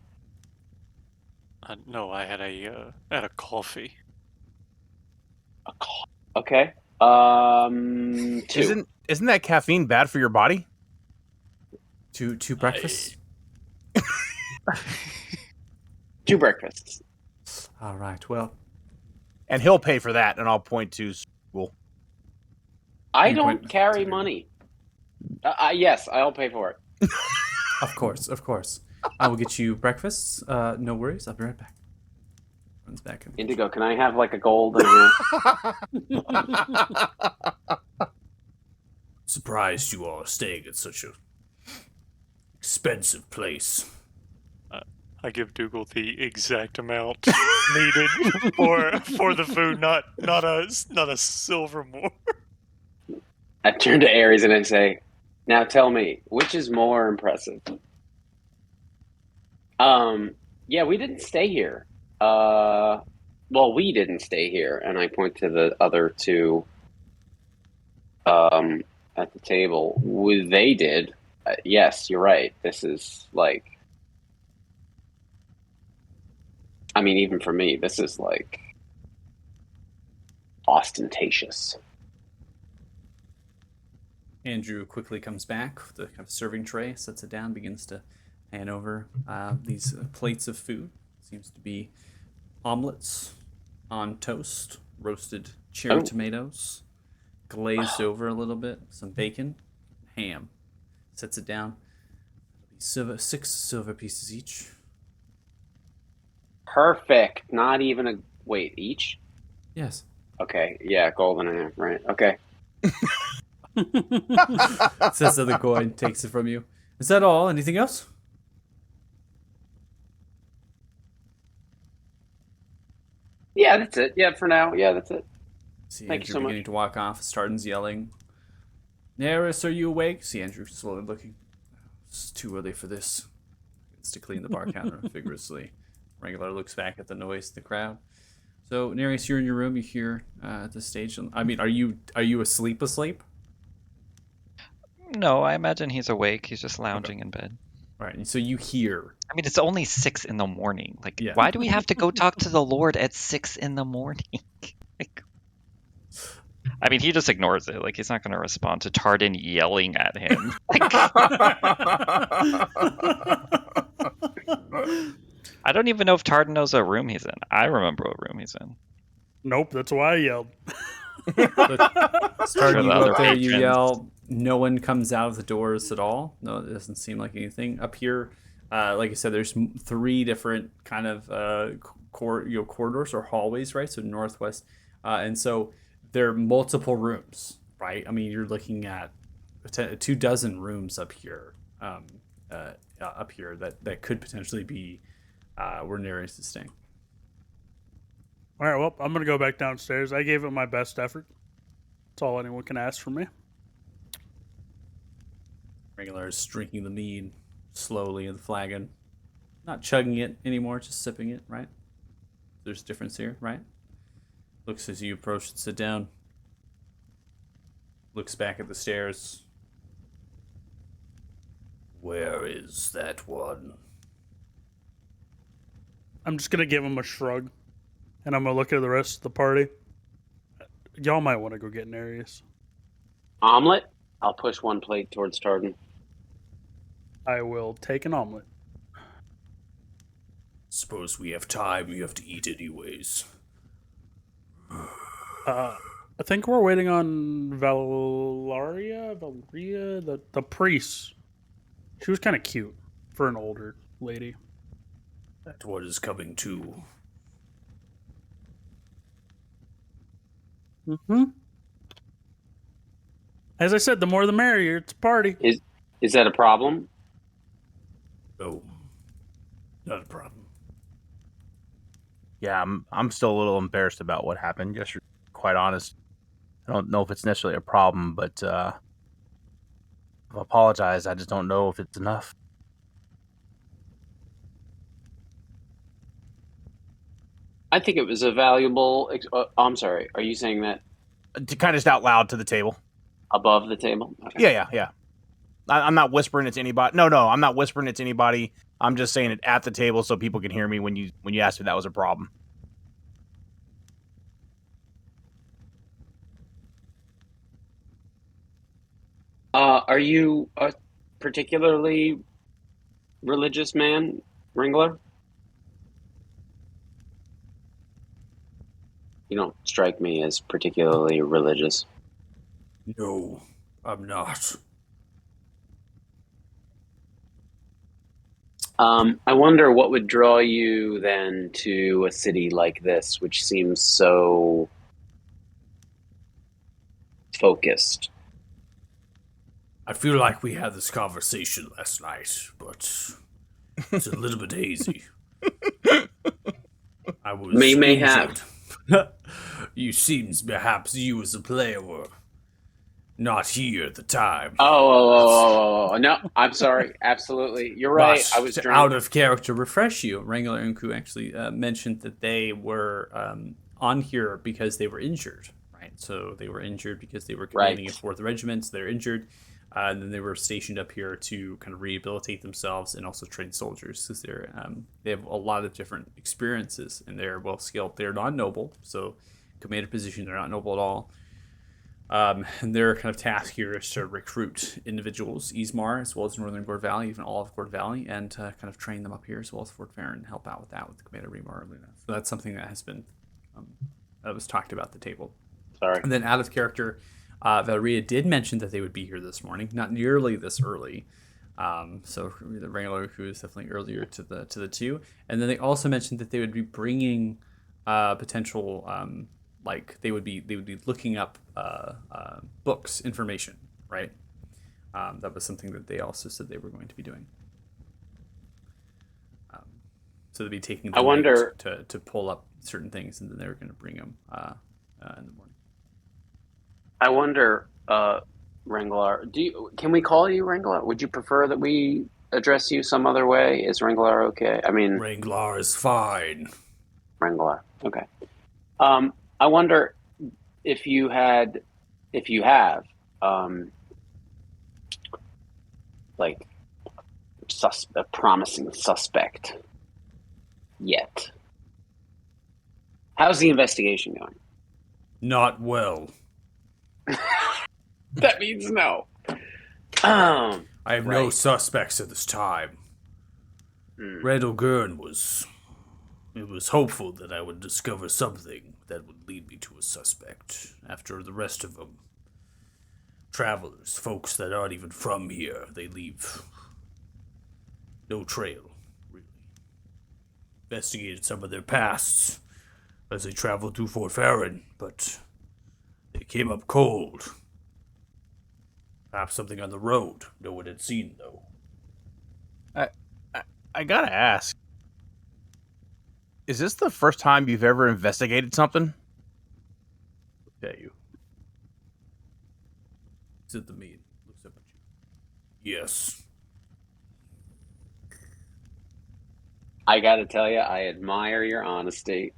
No, I had a coffee. Okay. 2. Isn't that caffeine bad for your body? Two breakfasts? 2 breakfasts. All right, well. And he'll pay for that, and I'll point to school. I You don't point- carry money. Yes, I'll pay for it. Of course. I will get you breakfast. No worries. I'll be right back. Runs back in. Indigo, can I have like a gold and Surprised you all are staying at such a expensive place. I give Dougal the exact amount needed for the food, not a silver more. I turn to Ares and I say, now tell me, which is more impressive? Yeah, we didn't stay here. Well, we didn't stay here, and I point to the other two at the table. They did. Yes, you're right. This is like, I mean, even for me, this is like ostentatious. Andrew quickly comes back with a kind of serving tray, sets it down, begins to hand over these plates of food. Seems to be omelets on toast, roasted cherry tomatoes, glazed over a little bit, some bacon, ham. Sets it down. 6 silver pieces each. Perfect. Not even a wait each. Yes. Okay. Yeah, gold and a half. Right. Okay. Says the coin, takes it from you. Is that all? Anything else? Yeah, that's it. Yeah, for now. Yeah, that's it. See Thank you Andrew so much. beginning to walk off. Starton's yelling. Neris, are you awake? See Andrew slowly looking. It's too early for this. It's to clean the bar counter vigorously. Wrangler looks back at the noise in the crowd. So Neris, you're in your room. You hear at this stage. I mean, are you asleep? No, I imagine he's awake. He's just lounging in bed. Right. And so you hear. I mean, it's only 6 in the morning. Like, Yeah. why do we have to go talk to the Lord at 6 in the morning? Like, I mean, he just ignores it. Like, he's not going to respond to Tardan yelling at him. Like, I don't even know if Tardan knows what room he's in. I remember what room he's in. Nope, that's why I yelled. Starting you the go other up there, you patrons. yell. No one comes out of the doors at all. No, it doesn't seem like anything up here. Like I said, there's 3 different kind of corridors or hallways, right? So northwest, and so there are multiple rooms, right? I mean, you're looking at 24 rooms up here, that could potentially be where Nereus is staying. All right, well, I'm going to go back downstairs. I gave it my best effort. That's all anyone can ask from me. Regular is drinking the mead slowly in the flagon. Not chugging it anymore, just sipping it, right? There's a difference here, right? Looks as you approach and sit down. Looks back at the stairs. Where is that one? I'm just going to give him a shrug, and I'm going to look at the rest of the party. Y'all might want to go get Nereus. Omelet? I'll push one plate towards Tardan. I will take an omelet. Suppose we have time. You have to eat anyways. I think we're waiting on Valeria, the priest. She was kind of cute for an older lady. That one is coming too. Mm-hmm. As I said, the more the merrier. It's a party. Is that a problem? No, not a problem. Yeah, I'm still a little embarrassed about what happened. Just quite honest. I don't know if it's necessarily a problem, but I've apologized. I just don't know if it's enough. I think it was a valuable. I'm sorry. Are you saying that To kind of just out loud to the table. above the table? Okay. Yeah. I'm not whispering it to anybody. No, I'm not whispering it to anybody. I'm just saying it at the table so people can hear me when you asked if that was a problem. Are you a particularly religious man, Ringler? You don't strike me as particularly religious. No, I'm not. I wonder what would draw you then to a city like this, which seems so focused. I feel like we had this conversation last night, but it's a little bit hazy. I was May injured. have. You seems perhaps you as a player were not here at the time. Oh, no, I'm sorry. Absolutely. You're right. But I was to drunk. Out of character, refresh you. Wrangler and Ku actually mentioned that they were on here because they were injured, right? So they were injured because they were commanding Right. a 4th Regiment, so they're injured. And then they were stationed up here to kind of rehabilitate themselves and also train soldiers because they have a lot of different experiences and they're well skilled. They're not noble, so commander position, they're not noble at all. And their kind of task here is to recruit individuals, Ismar, as well as Northern Gord Valley, even all of Gord Valley, and to kind of train them up here, as well as Fort Farron, and help out with that with the Commander Remar Luna. So that's something that has been that was talked about at the table. Sorry. And then out of character, Valeria did mention that they would be here this morning, not nearly this early. So the Wrangler who is definitely earlier to the two, and then they also mentioned that they would be bringing potential. Like they would be looking up books information, right? That was something that they also said they were going to be doing. So they'd be taking the I wonder- night to pull up certain things, and then they were going to bring them in the morning. I wonder, Wrangler, can we call you Wrangler? Would you prefer that we address you some other way? Is Wrangler okay? I mean, Wrangler is fine. Wrangler. Okay. I wonder if you have, like, a promising suspect yet. How's the investigation going? Not well. That means no. I have no Right. suspects at this time. Hmm. Randall Gurn was hopeful that I would discover something that would lead me to a suspect. After the rest of them, travelers, folks that aren't even from here, they leave no trail, really. Investigated some of their pasts as they traveled through Fort Farron, but they came up cold. Perhaps something on the road no one had seen, though. I gotta ask, is this the first time you've ever investigated something? Looked at you. Is it the meat? Looks up at you. Yes. I gotta tell you, I admire your honesty.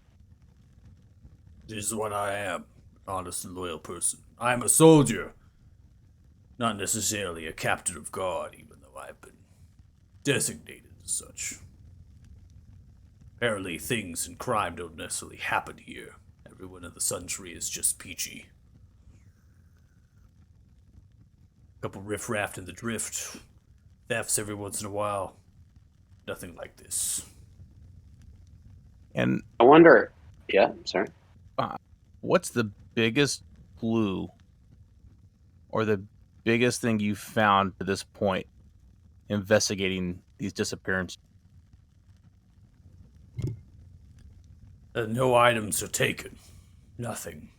This is what I am. Honest and loyal person. I am a soldier. Not necessarily a captain of guard, even though I've been designated as such. Apparently things and crime don't necessarily happen here. Everyone in the Sun Tree is just peachy. Couple riffraff in the drift. Thefts every once in a while. Nothing like this. And I wonder. Yeah, sorry. what's the biggest clue or the biggest thing you found to this point investigating these disappearances? No items are taken. Nothing.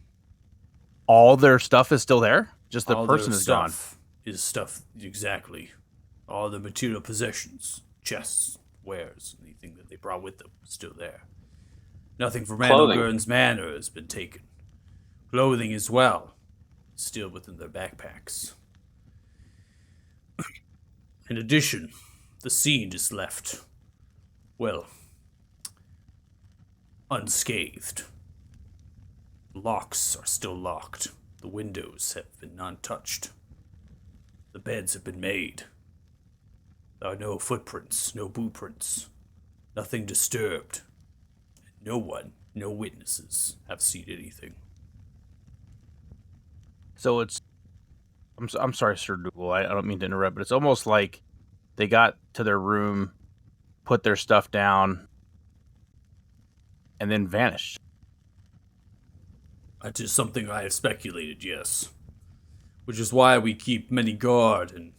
All their stuff is still there? Just the All person their is gone. stuff is stuff, exactly. All the material possessions, chests, wares, anything that they brought with them is still there. Nothing from Randall Clothing. Gurn's manor has been taken. Clothing as well, still within their backpacks. In addition, the scene is left, well, unscathed. The locks are still locked. The windows have been untouched. The beds have been made. There are no footprints, no blueprints. Nothing disturbed. No one, no witnesses have seen anything. So it's I'm sorry, Sir Dougal. I don't mean to interrupt, but it's almost like they got to their room, put their stuff down, and then vanished. That is something I have speculated, yes. Which is why we keep many guard and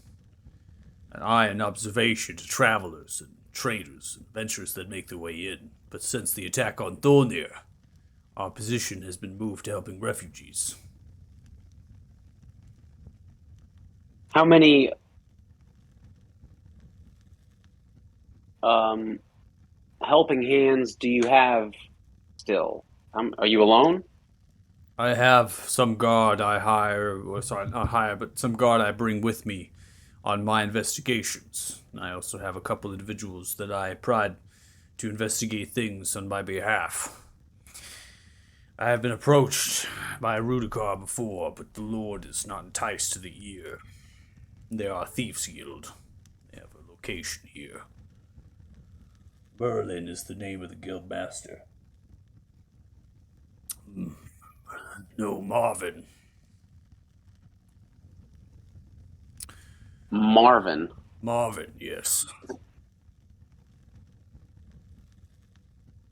an eye and observation to travelers and traders and adventurers that make their way in. But since the attack on Thornir, our position has been moved to helping refugees. How many helping hands do you have still? Are you alone? I have some guard I hire, or sorry, not hire, but some guard I bring with me on my investigations. I also have a couple individuals that I pride to investigate things on my behalf. I have been approached by a Rudikar before, but the Lord is not enticed to the ear. They are a thieves' guild. They have a location here. Merlin is the name of the guild master. No, Marvin. Marvin. Marvin, yes.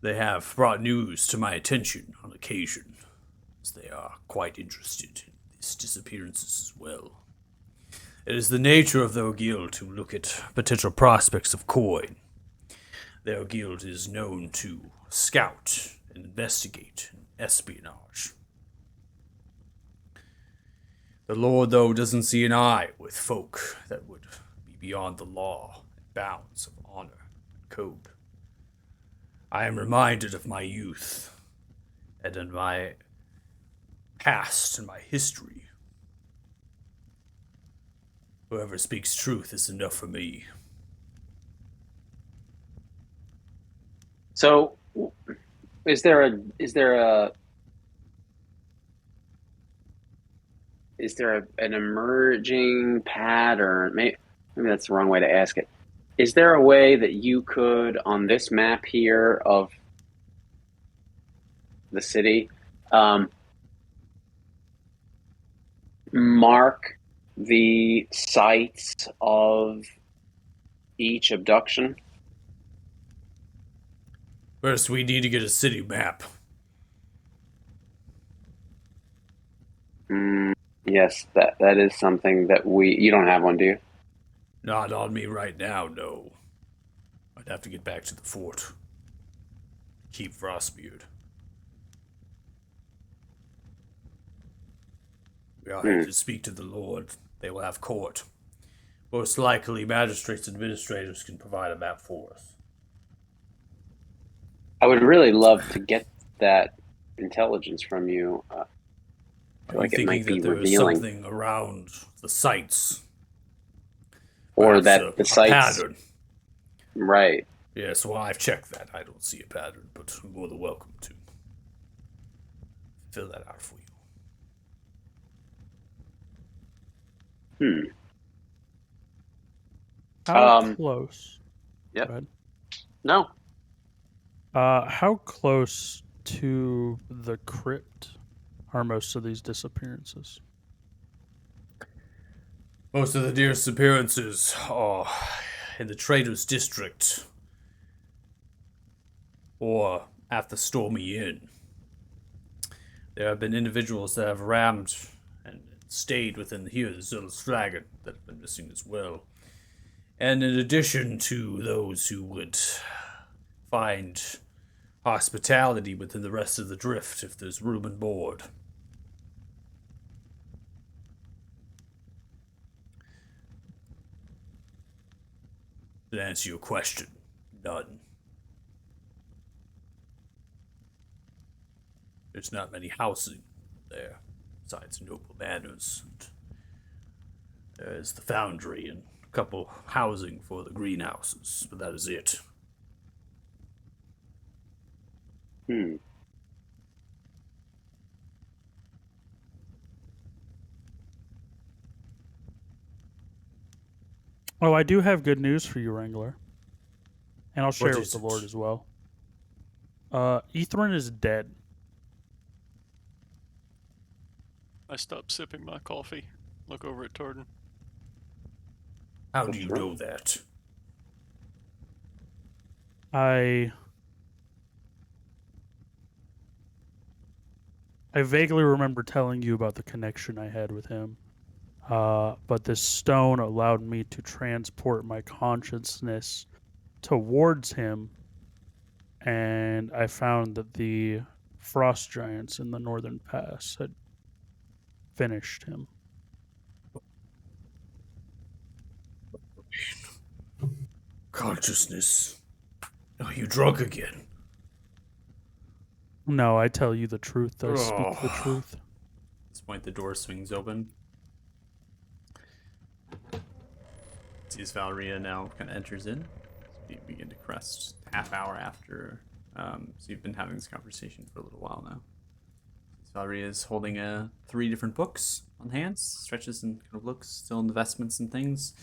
They have brought news to my attention on occasion, as they are quite interested in these disappearances as well. It is the nature of their guild to look at potential prospects of coin. Their guild is known to scout and investigate espionage. The Lord, though, doesn't see an eye with folk that would be beyond the law and bounds of honor and code. I am reminded of my youth and of my past and my history. Whoever speaks truth is enough for me. So, is there an emerging pattern? Maybe that's the wrong way to ask it. Is there a way that you could, on this map here of the city, mark the sites of each abduction? First, we need to get a city map. Yes, that is something that you don't have one, do you? Not on me right now, no. I'd have to get back to the fort. Keep Frostbeard. We are here to speak to the Lord. They will have court. Most likely, magistrates and administrators can provide a map for us. I would really love to get that intelligence from you. I feel like it might be that there revealing. is something around the sites. Or Perhaps that the a sites... pattern. Right. Yes, well, I've checked that. I don't see a pattern, but I'm more than welcome to fill that out for you. How close? Yep. Go ahead. No. How close to the crypt are most of these disappearances? Most of the disappearances are in the Traders' District or at the Stormy Inn. There have been individuals that have rammed and stayed within here, the Zealous Dragon, that have been missing as well. And in addition to those who would find hospitality within the rest of the drift if there's room and board. To answer your question, none. There's not many housing there, besides Noble Manors. There's the foundry and a couple housing for the greenhouses, but that is it. Oh, I do have good news for you, Wrangler. And I'll share What it with is the it? Lord as well. Ithrin is dead. I stop sipping my coffee. Look over at Tardan. How do you know that? I vaguely remember telling you about the connection I had with him. But this stone allowed me to transport my consciousness towards him, and I found that the frost giants in the northern pass had finished him. Consciousness. Are you drunk again? No, I tell you the truth. I speak the Oh. truth. At this point, the door swings open. Sees Valeria now kind of enters in. You begin to crest half hour after. So you've been having this conversation for a little while now. Valeria is holding 3 different books on hands, stretches and kind of looks, still in the vestments and things.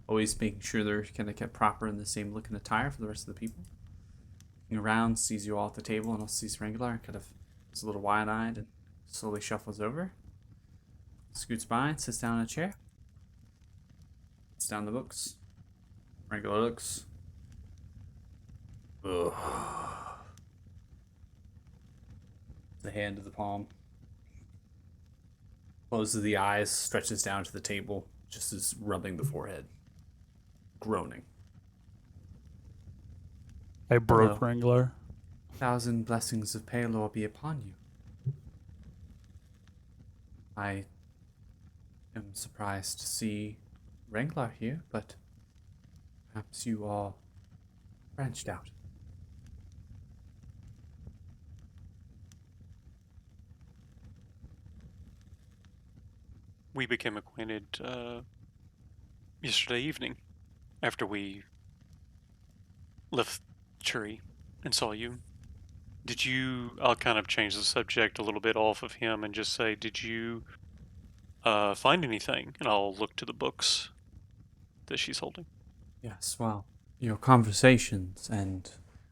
Always making sure they're kind of kept proper in the same look and attire for the rest of the people. Looking around, sees you all at the table, and also sees Wrangler, and kind of is a little wide-eyed and slowly shuffles over. Scoots by and sits down in a chair. Puts down the books. Wrangler looks. Ugh. The hand to the palm. Closes the eyes, stretches down to the table, just is rubbing the forehead. Groaning. I broke Hello. Wrangler. 1,000 blessings of Paelor be upon you. I am surprised to see Wrangler here, but perhaps you all branched out. We became acquainted yesterday evening after we left Churi and saw you. Did you? I'll kind of change the subject a little bit off of him and just say, did you find anything? And I'll look to the books that she's holding. Yes, well, your conversations, and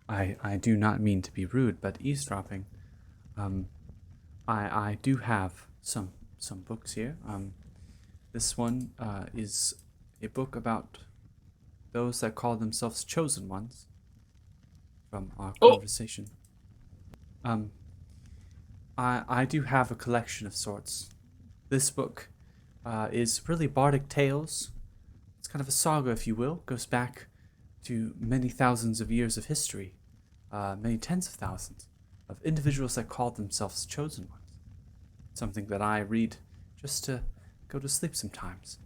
I do not mean to be rude, but eavesdropping, I do have some books here. This one is a book about those that call themselves chosen ones from our conversation. I do have a collection of sorts. This book is really bardic tales. It's kind of a saga, if you will. Goes back to many thousands of years of history, many tens of thousands of individuals that called themselves chosen ones. Something that I read just to go to sleep sometimes.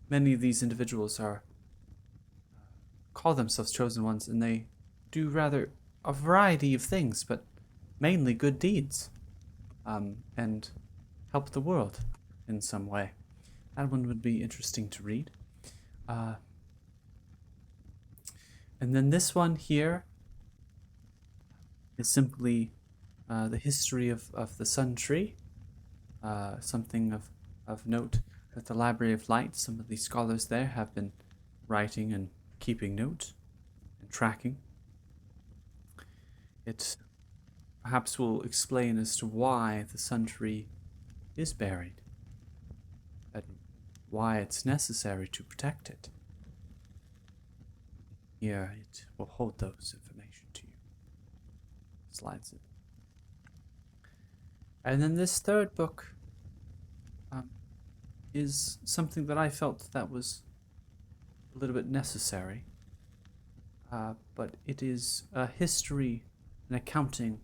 Many of these individuals are call themselves chosen ones, and they do rather a variety of things, but mainly good deeds, and help the world in some way. That one would be interesting to read. And then this one here is simply the history of the Sun Tree. Something of note that the Library of Light, some of the scholars there have been writing and keeping note and tracking. It perhaps will explain as to why the Sun Tree is buried, and why it's necessary to protect it. Here it will hold those information to you. Slides it. And then this third book is something that I felt that was a little bit necessary. But it is a history and accounting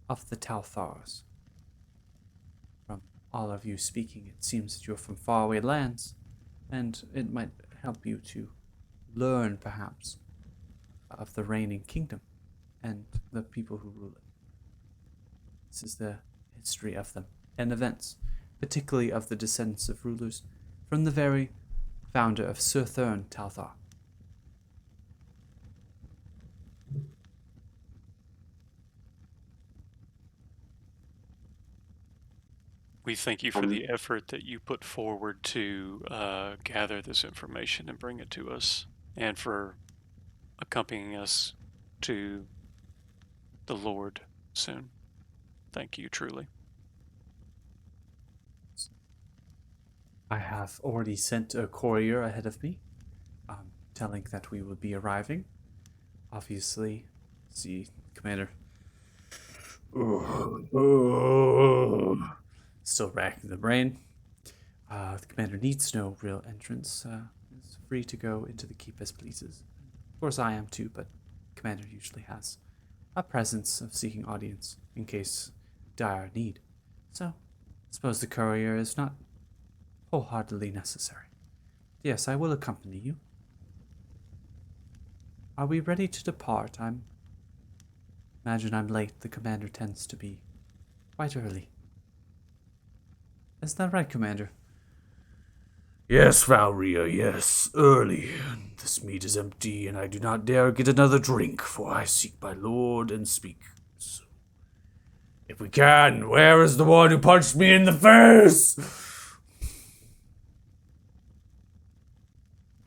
of the Talthars. From all of you speaking, it seems that you're from faraway lands, and it might help you to learn, perhaps, of the reigning kingdom and the people who rule it. This is the history of them and events, particularly of the descendants of rulers from the very founder of Sir Thurn Talthar. We thank you for the effort that you put forward to gather this information and bring it to us, and for accompanying us to the Lord soon. Thank you, truly. I have already sent a courier ahead of me, telling that we will be arriving. Obviously, see, Commander. Still racking the brain. The commander needs no real entrance. Is free to go into the keep as pleases. Of course, I am too, but Commander usually has a presence of seeking audience in case dire need. So, I suppose the courier is not wholeheartedly necessary. Yes, I will accompany you. Are we ready to depart? Imagine I'm late. The commander tends to be quite early. Is that right, Commander? Yes, Valria, yes, early. This meat is empty, and I do not dare get another drink, for I seek my lord and speak. So, if we can, where is the one who punched me in the face?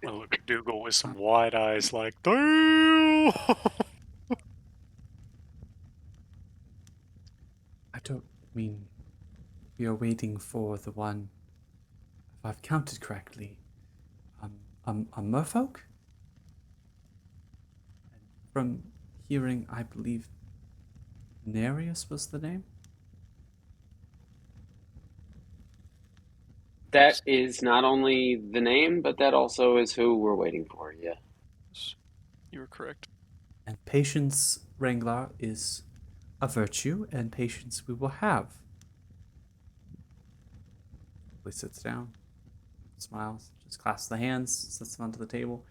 I look at Dougal with some wide eyes like, damn! I don't mean we are waiting for the one, if I've counted correctly, a merfolk? From hearing, I believe Nereus was the name? That is not only the name, but that also is who we're waiting for, yeah. You were correct. And patience, Wrangler, is a virtue, and patience we will have. He sits down, smiles, just clasps the hands, sets them onto the table.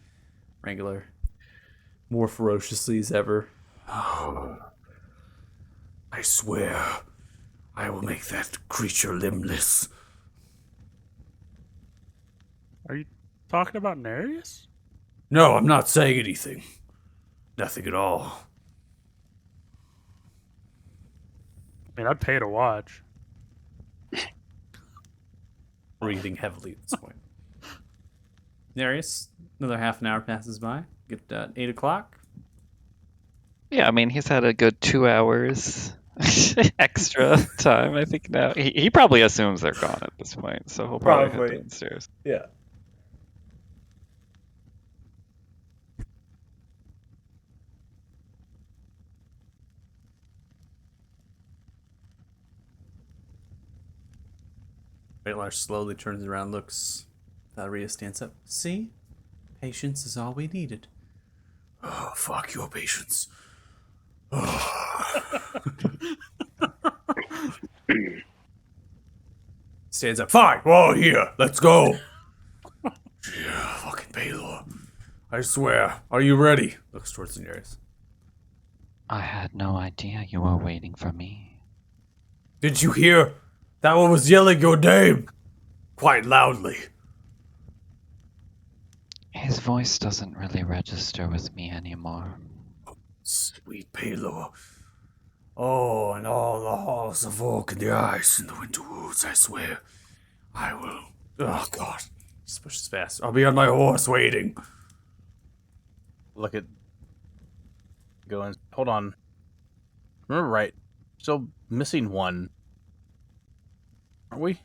Wrangler, more ferociously as ever. I swear, I will make that creature limbless. Are you talking about Nereus? No, I'm not saying anything. Nothing at all. I mean, I'd pay to watch. Breathing heavily at this point. Nereus, another half an hour passes by. Get 8 o'clock. Yeah, I mean, he's had a good 2 hours extra time. I think now he probably assumes they're gone at this point, so he'll probably Probably. head downstairs. Yeah. Wrangler slowly turns around, looks. Valeria stands up. See? Patience is all we needed. Oh, fuck your patience. Stands up. Fine, we're all here. Let's go. Yeah, fucking Baylor. I swear. Are you ready? Looks towards Daenerys. I had no idea you were waiting for me. Did you hear? That one was yelling your name. Quite loudly. His voice doesn't really register with me anymore. Sweet Baylor. Oh, and all the halls of oak and the ice and the winter woods, I swear. I will. Oh, God. Just pushes fast. I'll be on my horse waiting. Look at. Going. Hold on. Remember right. Still missing one. Aren't we?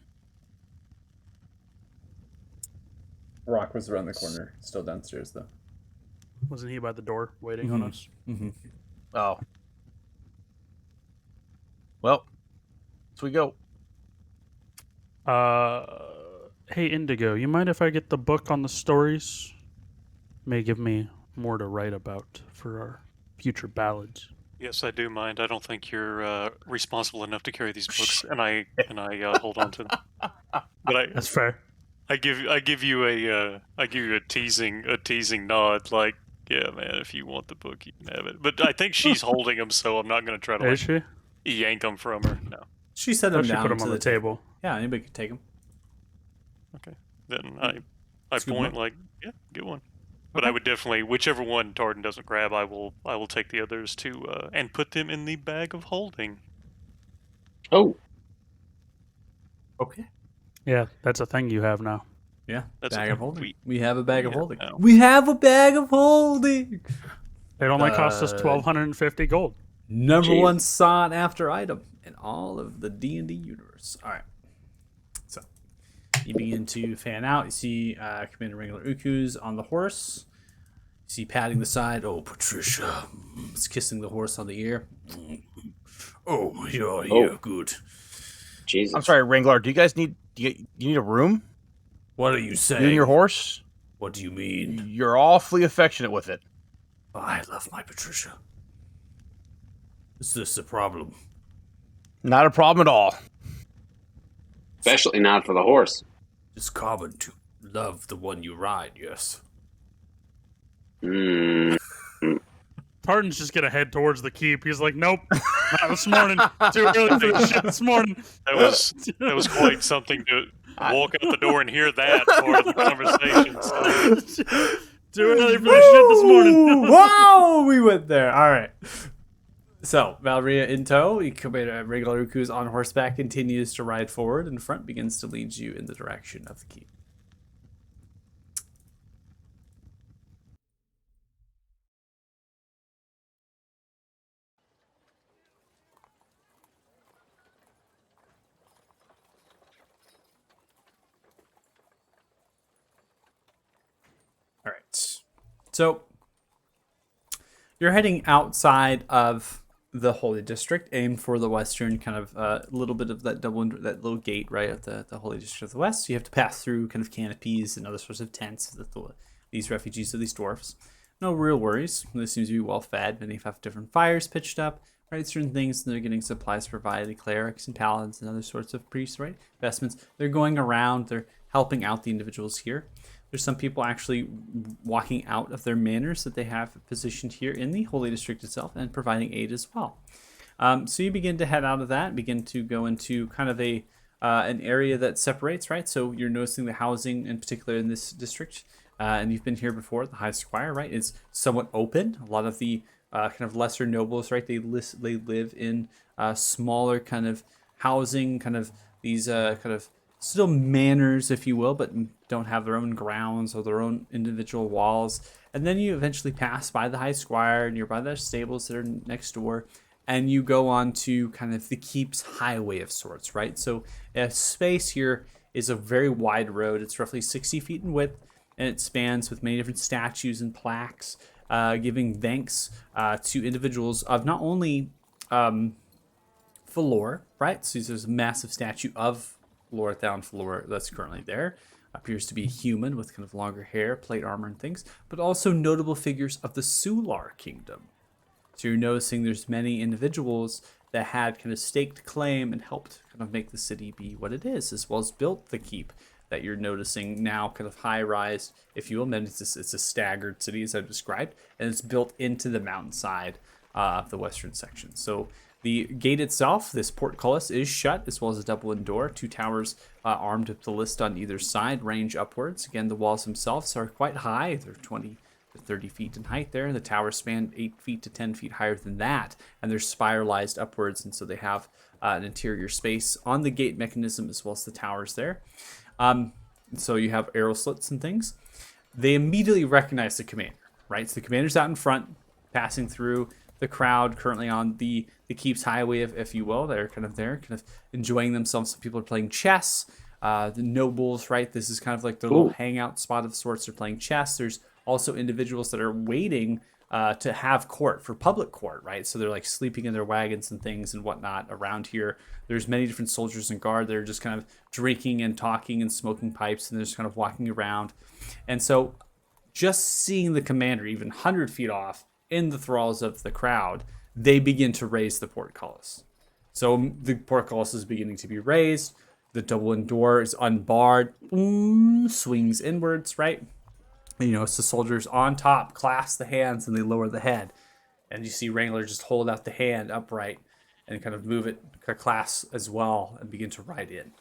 Rock was around the corner. Still downstairs, though. Wasn't he by the door waiting on us? Mm-hmm. Oh. Well. So we go. Hey Indigo, you mind if I get the book on the stories? May give me more to write about for our future ballads. Yes, I do mind. I don't think you're responsible enough to carry these books, and I hold on to them. But That's fair. I give you a teasing nod, like, yeah, man, if you want the book, you can have it. But I think she's holding them, so I'm not gonna try to Is she? yank them from her. No. She set Oh, them she down put them to on the table. Yeah, anybody could take them. Okay. Then I Let's do point one. like, yeah, get one. But I would definitely, whichever one Tardan doesn't grab, I will take the others to and put them in the bag of holding. Oh, Okay. Yeah, that's a thing you have now. Yeah, That's bag okay. of holding. We have a bag of have holding. now. We have a bag of holding. It only cost us 1,250 gold. Number Jeez. one sought after item in all of the D&D universe. All right. So you begin to fan out. You see Commander Wrangler Uku's on the horse. You see patting the side. Oh, Patricia. It's kissing the horse on the ear. Oh, you're here. Good. Jesus. I'm sorry, Wrangler. Do you guys need? Do you need a room? What are you You and saying? your horse? What do you mean? You're awfully affectionate with it. I love my Patricia. Is this a problem? Not a problem at all. Especially not for the horse. It's common to love the one you ride, yes. Mm. Tartan's just gonna head towards the keep. He's like, nope, not this morning. Too early for this shit this morning. That was quite something to walk out the door and hear that part of the conversation. So. Too early for this shit this morning. Wow, we went there. All right. So, Valria in tow, regular Uku's on horseback, continues to ride forward in front, begins to lead you in the direction of the keep. All right. So, you're heading outside of the Holy District, aim for the western kind of little bit of that that little gate right at the Holy District of the West. So you have to pass through kind of canopies and other sorts of tents that these refugees of these dwarfs. No real worries. They seem to be well fed. Many have different fires pitched up, right? Certain things, and they're getting supplies provided, clerics and paladins and other sorts of priests, right? Investments. They're going around. They're helping out the individuals here. There's some people actually walking out of their manors that they have positioned here in the Holy District itself and providing aid as well. So you begin to head out of that, begin to go into kind of an area that separates, right? So you're noticing the housing in particular in this district, and you've been here before, the High Squire, right? It's somewhat open. A lot of the kind of lesser nobles, right? They live in smaller kind of housing, kind of these kind of still manors, if you will, but don't have their own grounds or their own individual walls. And then you eventually pass by the High Squire, and you're by the stables that are next door, and you go on to kind of the keep's highway of sorts, right? So a space here is a very wide road. It's roughly 60 feet in width, and it spans with many different statues and plaques, giving thanks to individuals of not only Falor, right? So there's a massive statue of Lorethoun Falor that's currently there. Appears to be a human with kind of longer hair, plate armor and things, but also notable figures of the Sular kingdom. So you're noticing there's many individuals that had kind of staked claim and helped kind of make the city be what it is, as well as built the keep that you're noticing now kind of high rise, if you will. And it's a staggered city, as I've described, and it's built into the mountainside of the western section. So the gate itself, this portcullis, is shut, as well as a double-in door. Two towers armed with the list on either side range upwards. Again, the walls themselves are quite high. They're 20 to 30 feet in height there. The towers span 8 feet to 10 feet higher than that, and they're spiralized upwards, and so they have an interior space on the gate mechanism as well as the towers there. So you have arrow slits and things. They immediately recognize the commander, right? So the commander's out in front, passing through the crowd currently on the keep's highway, if you will. They're kind of there, kind of enjoying themselves. Some people are playing chess. The nobles, right? This is kind of like their little hangout spot of sorts. They're playing chess. There's also individuals that are waiting to have court, for public court, right? So they're like sleeping in their wagons and things and whatnot around here. There's many different soldiers and guard that are just kind of drinking and talking and smoking pipes, and they're just kind of walking around. And so just seeing the commander, even 100 feet off, in the thralls of the crowd, they begin to raise the portcullis. So the portcullis is beginning to be raised. The double-in door is unbarred, swings inwards, right? You know, it's the soldiers on top clasp the hands and they lower the head. And you see Wrangler just hold out the hand upright and kind of move it, clasp as well, and begin to ride in.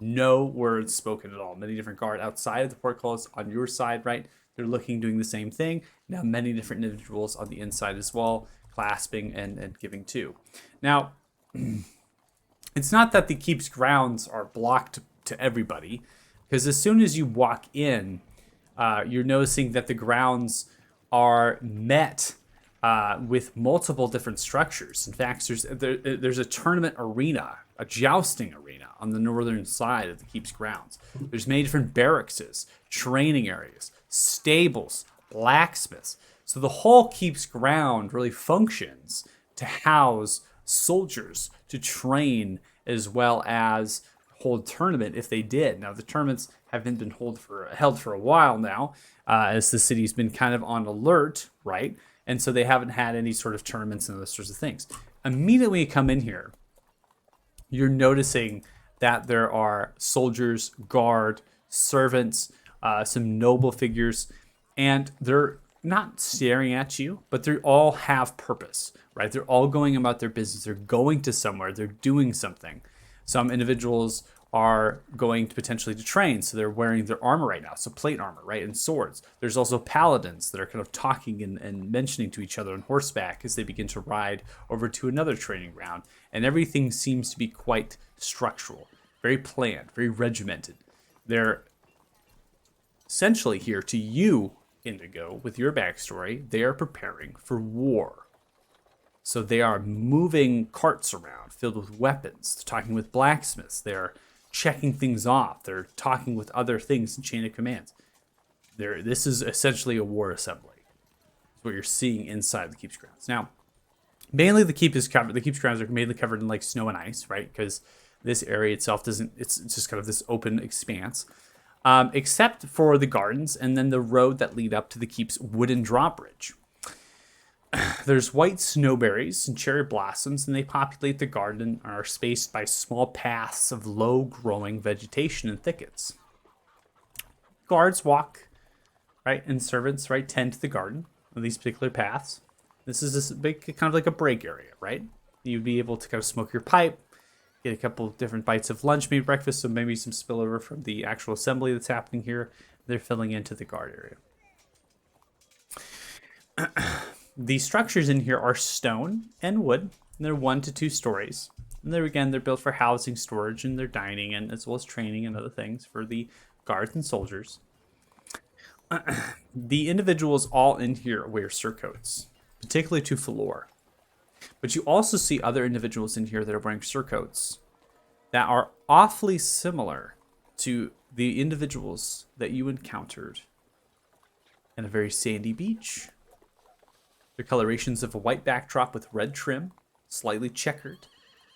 No words spoken at all. Many different guard outside of the portcullis on your side, right? They're looking, doing the same thing. Now, many different individuals on the inside as well, clasping and giving too. Now, it's not that the keep's grounds are blocked to everybody, because as soon as you walk in, you're noticing that the grounds are met with multiple different structures. In fact, there's a tournament arena, a jousting arena on the northern side of the keep's grounds. There's many different barracks, training areas, stables, blacksmiths. So the whole keep's ground really functions to house soldiers, to train, as well as hold tournament if they did. Now the tournaments haven't been held for a while now, as the city's been kind of on alert, right? And so they haven't had any sort of tournaments and those sorts of things. Immediately when you come in here, you're noticing that there are soldiers, guard, servants, some noble figures, and they're not staring at you, but they all have purpose, right? They're all going about their business. They're going to somewhere. They're doing something. Some individuals are going to potentially to train, so they're wearing their armor right now, so plate armor, right, and swords. There's also paladins that are kind of talking and mentioning to each other on horseback as they begin to ride over to another training ground, and everything seems to be quite structural, very planned, very regimented. They're essentially here to you, Indigo, with your backstory. They are preparing for war. So they are moving carts around filled with weapons. They're talking with blacksmiths. They're checking things off. They're talking with other things in chain of commands. This is essentially a war assembly. That's what you're seeing inside the keep's grounds. Now, mainly the keep is covered. The keep's grounds are mainly covered in like snow and ice, right? Because this area itself doesn't. It's just kind of this open expanse, except for the gardens and then the road that lead up to the keep's wooden drawbridge. There's white snowberries and cherry blossoms, and they populate the garden and are spaced by small paths of low-growing vegetation and thickets. Guards walk, right, and servants, right, tend to the garden on these particular paths. This is this big, kind of like a break area, right? You'd be able to kind of smoke your pipe, get a couple different bites of lunch, maybe breakfast, so maybe some spillover from the actual assembly that's happening here. They're filling into the guard area. The structures in here are stone and wood, and they're 1 to 2 stories. And they're built for housing, storage, and their dining, and as well as training and other things for the guards and soldiers. The individuals all in here wear surcoats, particularly to Falor. But you also see other individuals in here that are wearing surcoats that are awfully similar to the individuals that you encountered in a very sandy beach. They're colorations of a white backdrop with red trim, slightly checkered.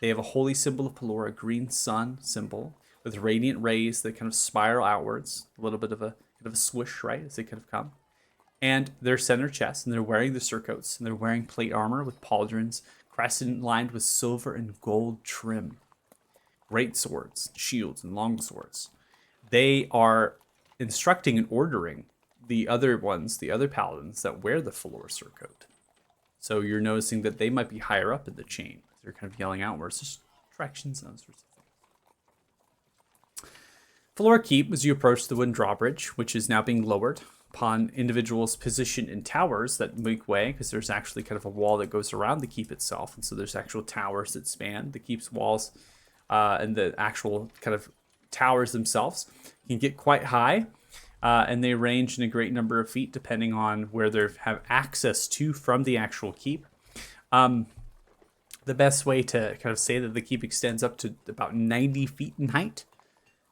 They have a holy symbol of Pelor, a green sun symbol with radiant rays that kind of spiral outwards, a little bit of a swoosh, right, as they kind of come. And their center chest, and they're wearing the surcoats, and they're wearing plate armor with pauldrons, crescent lined with silver and gold trim. Great swords, shields, and long swords. They are instructing and ordering the other ones, the other paladins that wear the Falor surcoat. So you're noticing that they might be higher up in the chain. They're kind of yelling outwards, just directions and those sorts of things. Falor Keep, as you approach the wooden drawbridge, which is now being lowered upon individuals positioned in towers that make way, because there's actually kind of a wall that goes around the keep itself. And so there's actual towers that span the keep's walls, and the actual kind of towers themselves can get quite high. And they range in a great number of feet depending on where they have access to from the actual keep. The best way to kind of say that the keep extends up to about 90 feet in height.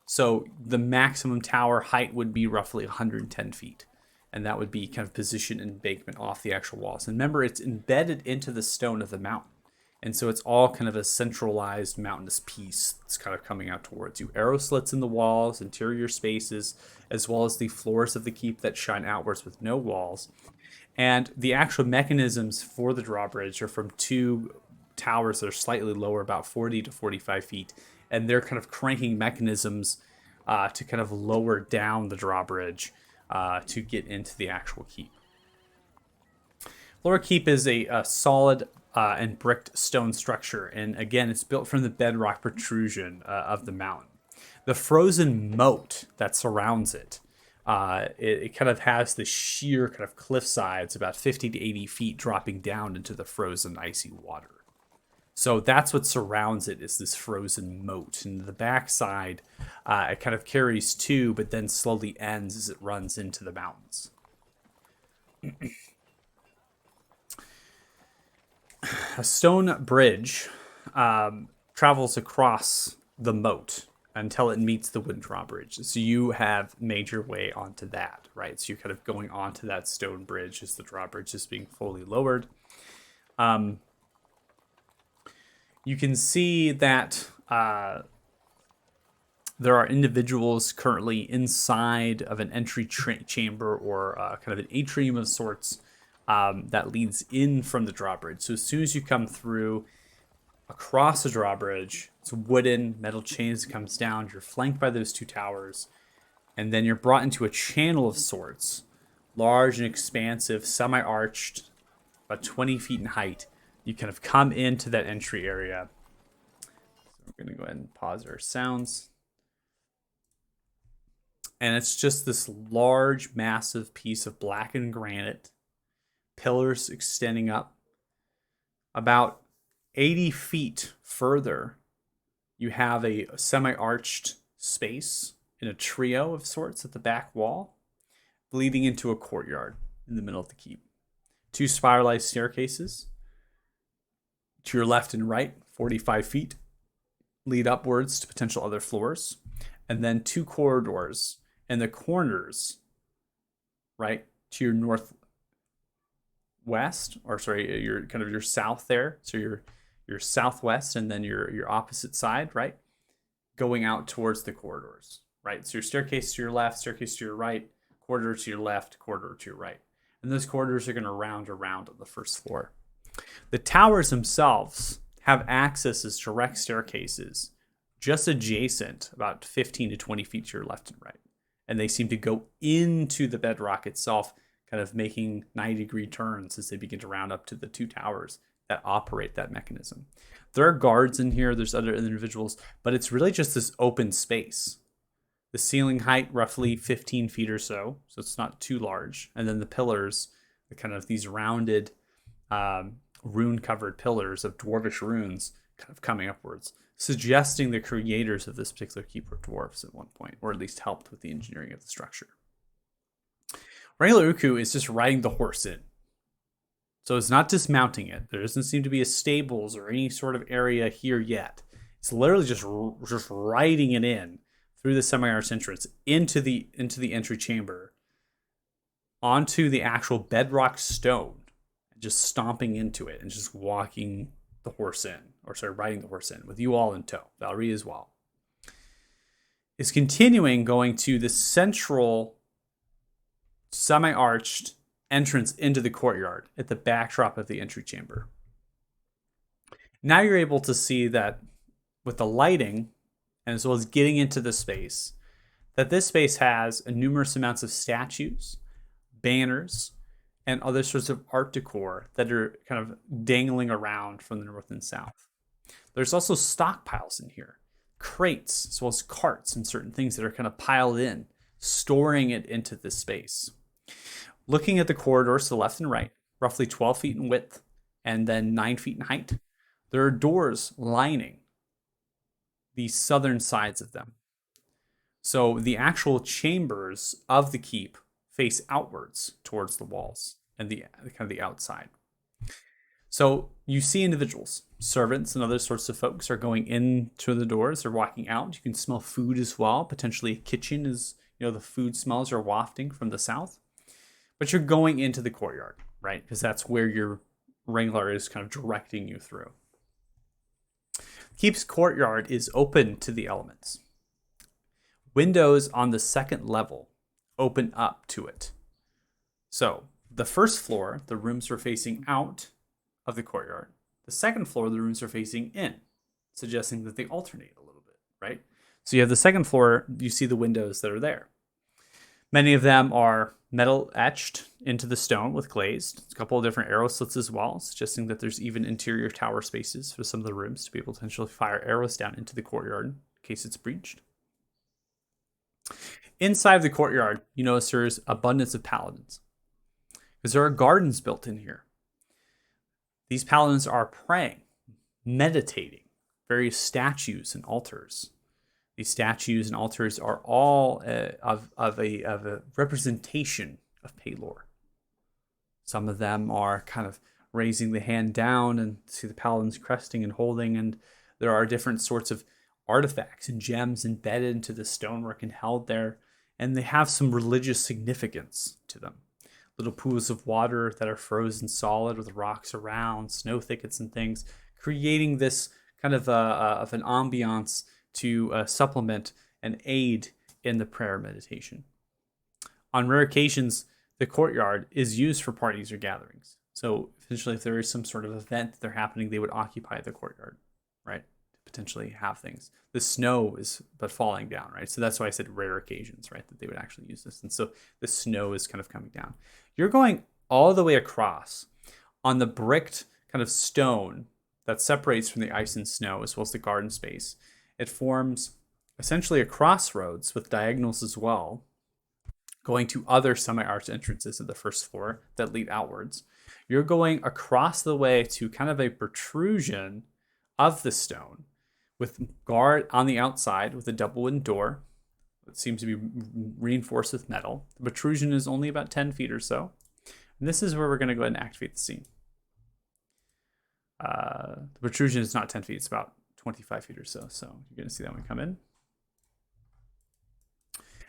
So the maximum tower height would be roughly 110 feet. And that would be kind of position and embankment off the actual walls. And remember, it's embedded into the stone of the mountain. And so it's all kind of a centralized mountainous piece that's kind of coming out towards you. Arrow slits in the walls, interior spaces, as well as the floors of the keep that shine outwards with no walls. And the actual mechanisms for the drawbridge are from 2 towers that are slightly lower, about 40 to 45 feet. And they're kind of cranking mechanisms to kind of lower down the drawbridge to get into the actual keep. Lower Keep is a solid and bricked stone structure, and again, it's built from the bedrock protrusion of the mountain. The frozen moat that surrounds it, it kind of has the sheer kind of cliff sides, about 50 to 80 feet, dropping down into the frozen icy water. So that's what surrounds it, is this frozen moat. And the backside, it kind of carries 2, but then slowly ends as it runs into the mountains. A stone bridge travels across the moat until it meets the wooden drawbridge. So you have made your way onto that, right? So you're kind of going onto that stone bridge as the drawbridge is being fully lowered. You can see that there are individuals currently inside of an entry chamber or kind of an atrium of sorts that leads in from the drawbridge. So as soon as you come through across the drawbridge, it's wooden, metal chains that comes down. You're flanked by those two towers, and then you're brought into a channel of sorts, large and expansive, semi-arched, about 20 feet in height. You kind of come into that entry area. So we're going to go ahead and pause our sounds. And it's just this large, massive piece of blackened granite, pillars extending up. About 80 feet further, you have a semi-arched space in a trio of sorts at the back wall, leading into a courtyard in the middle of the keep. 2 spiralized staircases to your left and right, 45 feet, lead upwards to potential other floors, and then 2 corridors and the corners, right, to your northwest, or sorry, your kind of your south there. So your southwest, and then your opposite side, right, going out towards the corridors, right. So your staircase to your left, staircase to your right, corridor to your left, corridor to your right, and those corridors are going to round around on the first floor. The towers themselves have access as direct staircases, just adjacent, about 15 to 20 feet to your left and right. And they seem to go into the bedrock itself, kind of making 90-degree turns as they begin to round up to the 2 towers that operate that mechanism. There are guards in here, there's other individuals, but it's really just this open space. The ceiling height, roughly 15 feet or so it's not too large. And then the pillars, the kind of these rounded, rune-covered pillars of dwarvish runes kind of coming upwards, suggesting the creators of this particular keep were dwarves at one point, or at least helped with the engineering of the structure. Wrangler Uku is just riding the horse in. So it's not dismounting it. There doesn't seem to be a stables or any sort of area here yet. It's literally just riding it in through the semi-arched entrance into the entry chamber, onto the actual bedrock stone, just stomping into it and just walking the horse in, or sorry, riding the horse in with you all in tow, Valerie as well. Is continuing going to the central semi-arched entrance into the courtyard at the backdrop of the entry chamber. Now you're able to see that with the lighting, and as well as getting into the space, that this space has numerous amounts of statues, banners, and other sorts of art decor that are kind of dangling around from the north and south. There's also stockpiles in here, crates, as well as carts and certain things that are kind of piled in, storing it into this space. Looking at the corridors to the left and right, roughly 12 feet in width and then 9 feet in height, there are doors lining the southern sides of them. So the actual chambers of the keep face outwards towards the walls and the kind of the outside. So you see individuals, servants and other sorts of folks are going into the doors. They're walking out. You can smell food as well. Potentially a kitchen is, the food smells are wafting from the south. But you're going into the courtyard, right? Because that's where your wrangler is kind of directing you through. Keep's courtyard is open to the elements. Windows on the second level open up to it. So the first floor, the rooms are facing out of the courtyard. The second floor, the rooms are facing in, suggesting that they alternate a little bit, right? So you have the second floor, you see the windows that are there. Many of them are metal etched into the stone with glazed. A couple of different arrow slits as well, suggesting that there's even interior tower spaces for some of the rooms to be able to potentially fire arrows down into the courtyard in case it's breached. Inside the courtyard, you notice there's abundance of paladins, because there are gardens built in here. These paladins are praying, meditating, various statues and altars. These statues and altars are all of a representation of Pelor. Some of them are kind of raising the hand down and see the paladins cresting and holding, and there are different sorts of artifacts and gems embedded into the stonework and held there, and they have some religious significance to them. Little pools of water that are frozen solid with rocks around, snow thickets and things, creating this kind of an ambiance to supplement and aid in the prayer meditation. On rare occasions, the courtyard is used for parties or gatherings. So essentially, if there is some sort of event that they're happening, they would occupy the courtyard, right? To potentially have things. The snow is but falling down, right? So that's why I said rare occasions, right? That they would actually use this. And so the snow is kind of coming down. You're going all the way across on the bricked kind of stone that separates from the ice and snow, as well as the garden space. It forms essentially a crossroads with diagonals as well, going to other semi-arched entrances at the first floor that lead outwards. You're going across the way to kind of a protrusion of the stone with guard on the outside with a double wooden door that seems to be reinforced with metal. The protrusion is only about 10 feet or so. And this is where we're going to go ahead and activate the scene. The protrusion is not 10 feet, it's about 25 feet or so. So you're going to see that one come in.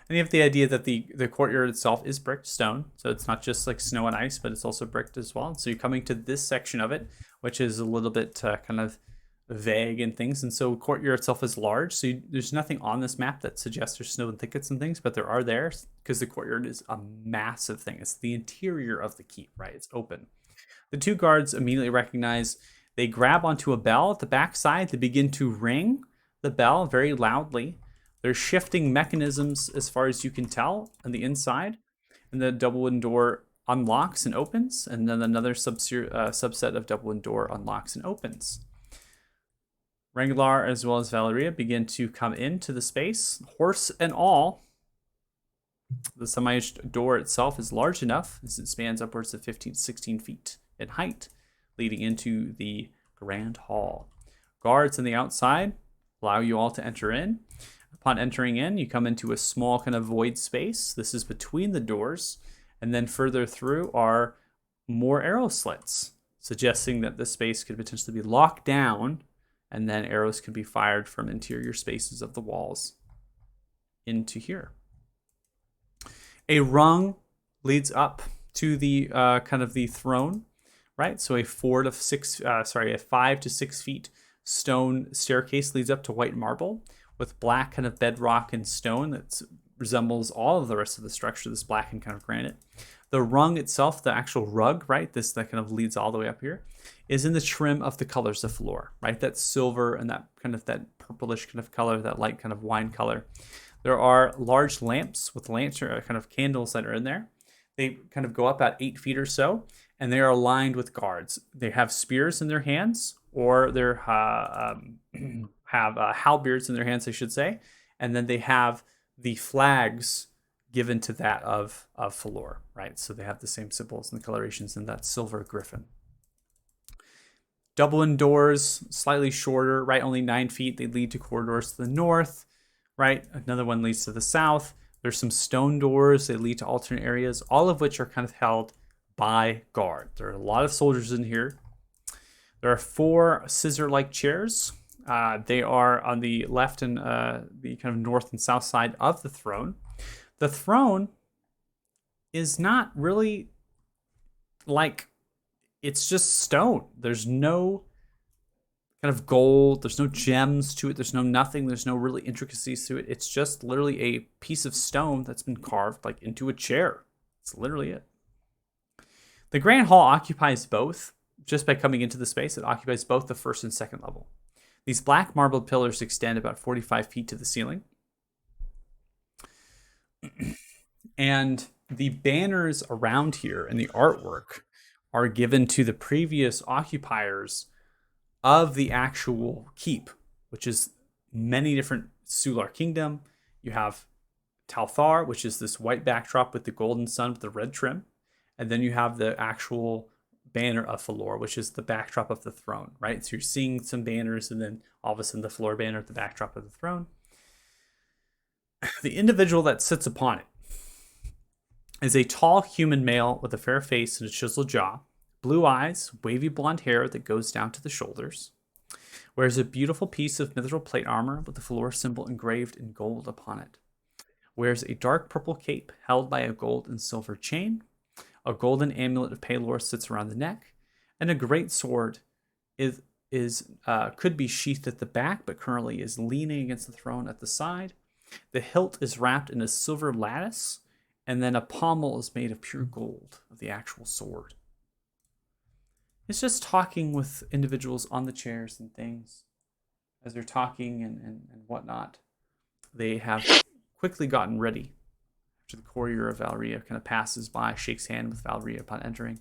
And you have the idea that the courtyard itself is bricked stone. So it's not just like snow and ice, but it's also bricked as well. So you're coming to this section of it, which is a little bit kind of vague and things. And so courtyard itself is large. So there's nothing on this map that suggests there's snow and thickets and things, but there are there because the courtyard is a massive thing. It's the interior of the keep, right? It's open. The two guards immediately recognize, they grab onto a bell at the backside. They begin to ring the bell very loudly. There's shifting mechanisms as far as you can tell on the inside. And the double wooden door unlocks and opens. And then another subset of double wooden door unlocks and opens. Wrangler as well as Valeria begin to come into the space, horse and all. The semi-arched door itself is large enough as it spans upwards of 15 to 16 feet in height, leading into the grand hall. Guards on the outside allow you all to enter in. Upon entering in, you come into a small kind of void space. This is between the doors. And then further through are more arrow slits, suggesting that this space could potentially be locked down, and then arrows can be fired from interior spaces of the walls into here. A rung leads up to the kind of the throne, right? So a 5 to 6 feet stone staircase leads up to white marble with black kind of bedrock and stone that resembles all of the rest of the structure, this black and kind of granite. The rung itself, the actual rug, right, this that kind of leads all the way up here, is in the trim of the colors of floor, right? That silver and that kind of that purplish kind of color, that light kind of wine color. There are large lamps with lantern kind of candles that are in there. They kind of go up about 8 feet or so, and they are aligned with guards. They have spears in their hands, or they have halberds in their hands, I should say, and then they have the flags given to that of Falor, right? So they have the same symbols and the colorations in that silver griffin. Double-in doors, slightly shorter, right? Only 9 feet. They lead to corridors to the north, right? Another one leads to the south. There's some stone doors. They lead to alternate areas, all of which are kind of held by guard. There are a lot of soldiers in here. There are 4 scissor-like chairs. They are on the left and the kind of north and south side of the throne. The throne is not really like, it's just stone. There's no kind of gold. There's no gems to it. There's no nothing. There's no really intricacies to it. It's just literally a piece of stone that's been carved like into a chair. That's literally it. The Grand Hall occupies both. Just by coming into the space, it occupies both the first and second level. These black marble pillars extend about 45 feet to the ceiling. And the banners around here and the artwork are given to the previous occupiers of the actual keep, which is many different Sular Kingdom. You have Talthar, which is this white backdrop with the golden sun with the red trim. And then you have the actual banner of Falor, which is the backdrop of the throne, right? So you're seeing some banners and then all of a sudden the Falor banner at the backdrop of the throne. The individual that sits upon it is a tall human male with a fair face and a chiseled jaw, blue eyes, wavy blonde hair that goes down to the shoulders, wears a beautiful piece of mithril plate armor with the Falor symbol engraved in gold upon it, wears a dark purple cape held by a gold and silver chain, a golden amulet of Pelor sits around the neck, and a great sword could be sheathed at the back, but currently is leaning against the throne at the side. The hilt is wrapped in a silver lattice, and then a pommel is made of pure gold of the actual sword. It's just talking with individuals on the chairs and things. As they're talking and whatnot, they have quickly gotten ready. After the courier of Valeria kind of passes by, shakes hand with Valeria upon entering,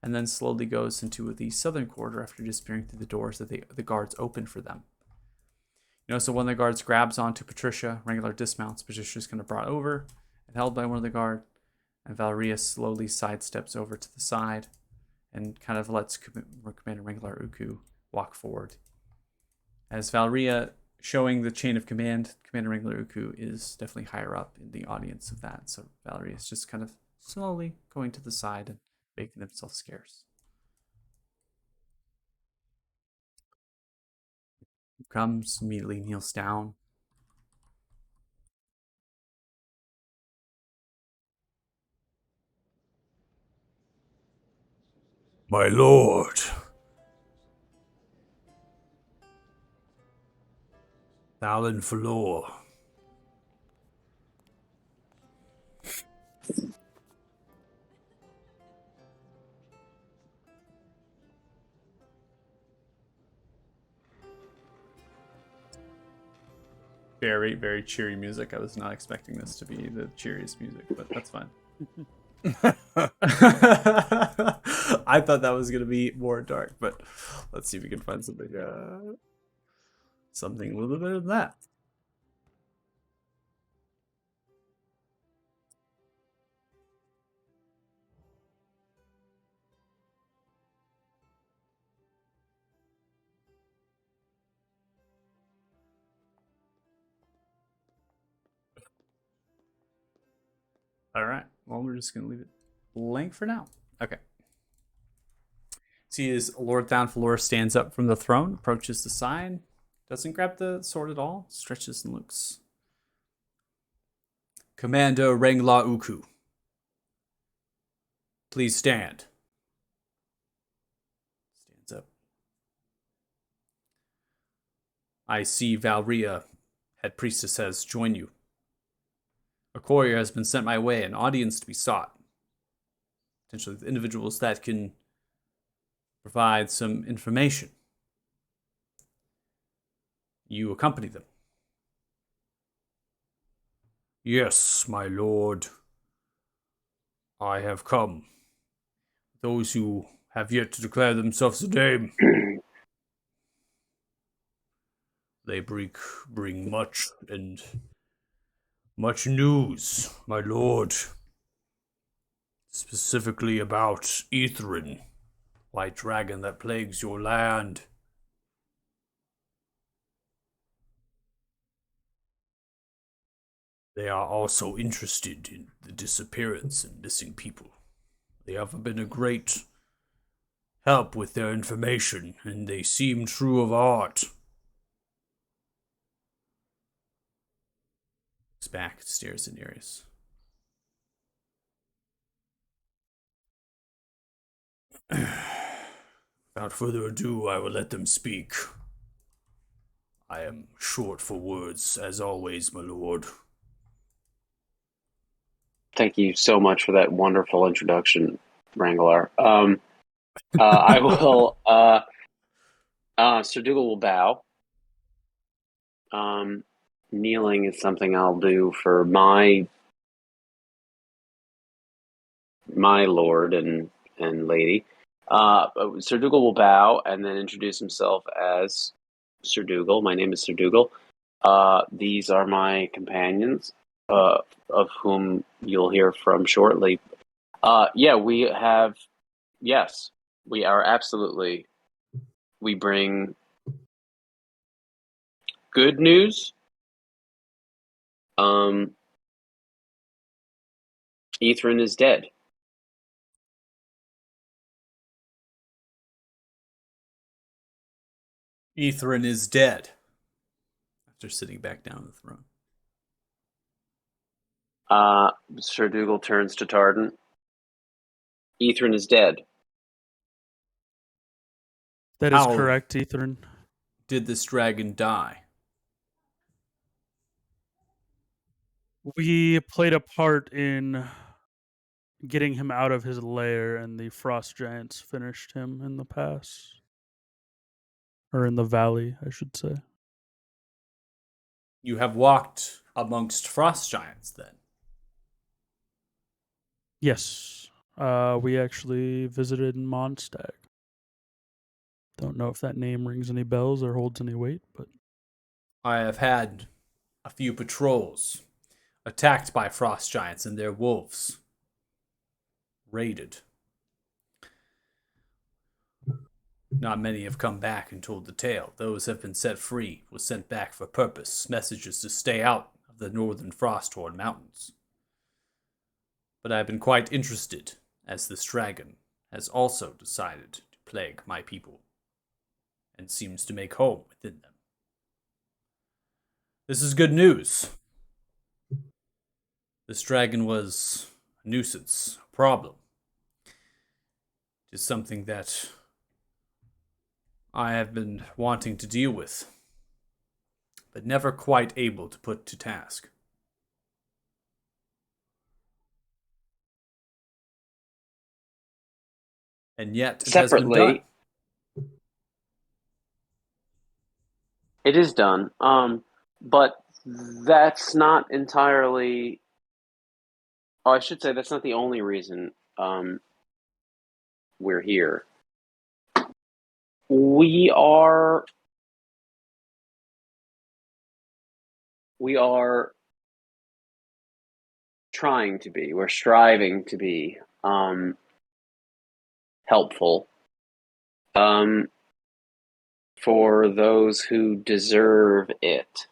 and then slowly goes into the southern quarter after disappearing through the doors that the guards open for them. So one of the guards grabs onto Patricia. Wrangler dismounts. Patricia's kind of brought over and held by one of the guard, and Valeria slowly sidesteps over to the side and kind of lets Commander Wrangler Uku walk forward. As Valeria showing the chain of command, Commander Wrangler Uku is definitely higher up in the audience of that. So Valeria is just kind of slowly going to the side and making themselves scarce. Comes, immediately kneels down. My lord. Alan Falor. Very, very cheery music. I was not expecting this to be the cheeriest music, but that's fine. I thought that was going to be more dark, but let's see if we can find something a little bit better than that. All right. Well, we're just going to leave it blank for now. Okay. See as Lord Thanfalor stands up from the throne, approaches the side, doesn't grab the sword at all, stretches and looks. Commander Wrangler Uku, please stand. Stands up. I see Valeria, head priestess, has joined you. A courier has been sent my way, an audience to be sought. Potentially with individuals that can provide some information. You accompany them. Yes, my lord. I have come. Those who have yet to declare themselves a name. They bring much news, my lord. Specifically about Ithrin, white dragon that plagues your land. They are also interested in the disappearance and missing people. They have been a great help with their information, and they seem true of heart. Looks back, stares at Nereus. Without further ado, I will let them speak. I am short for words, as always, my lord. Thank you so much for that wonderful introduction, Wrangler. I will. Sir Dougal will bow. Kneeling is something I'll do for my lord and lady. Sir Dougal will bow and then introduce himself as Sir Dougal. My name is Sir Dougal. These are my companions, of whom you'll hear from shortly. We have. Yes, we are absolutely. We bring good news. Ithrin is dead. Ithrin is dead. After sitting back down on the throne. Sir Dougal turns to Tardan. Ithrin is dead. That is How correct, Ithrin. did this dragon die? We played a part in getting him out of his lair, and the frost giants finished him in the pass. Or in the valley, I should say. You have walked amongst frost giants, then. Yes. We actually visited Mondstag. Don't know if that name rings any bells or holds any weight, but I have had a few patrols attacked by frost giants and their wolves. Raided. Not many have come back and told the tale. Those have been set free, were sent back for purpose, messages to stay out of the northern Frosthorn Mountains. But I have been quite interested, as this dragon has also decided to plague my people, and seems to make home within them. This is good news. This dragon was a nuisance, a problem. It is something that I have been wanting to deal with, but never quite able to put to task. And yet, it has been done. Separately, it is done. But that's not entirely. Oh, I should say that's not the only reason we're here. We are trying to be. We're striving to be helpful for those who deserve it.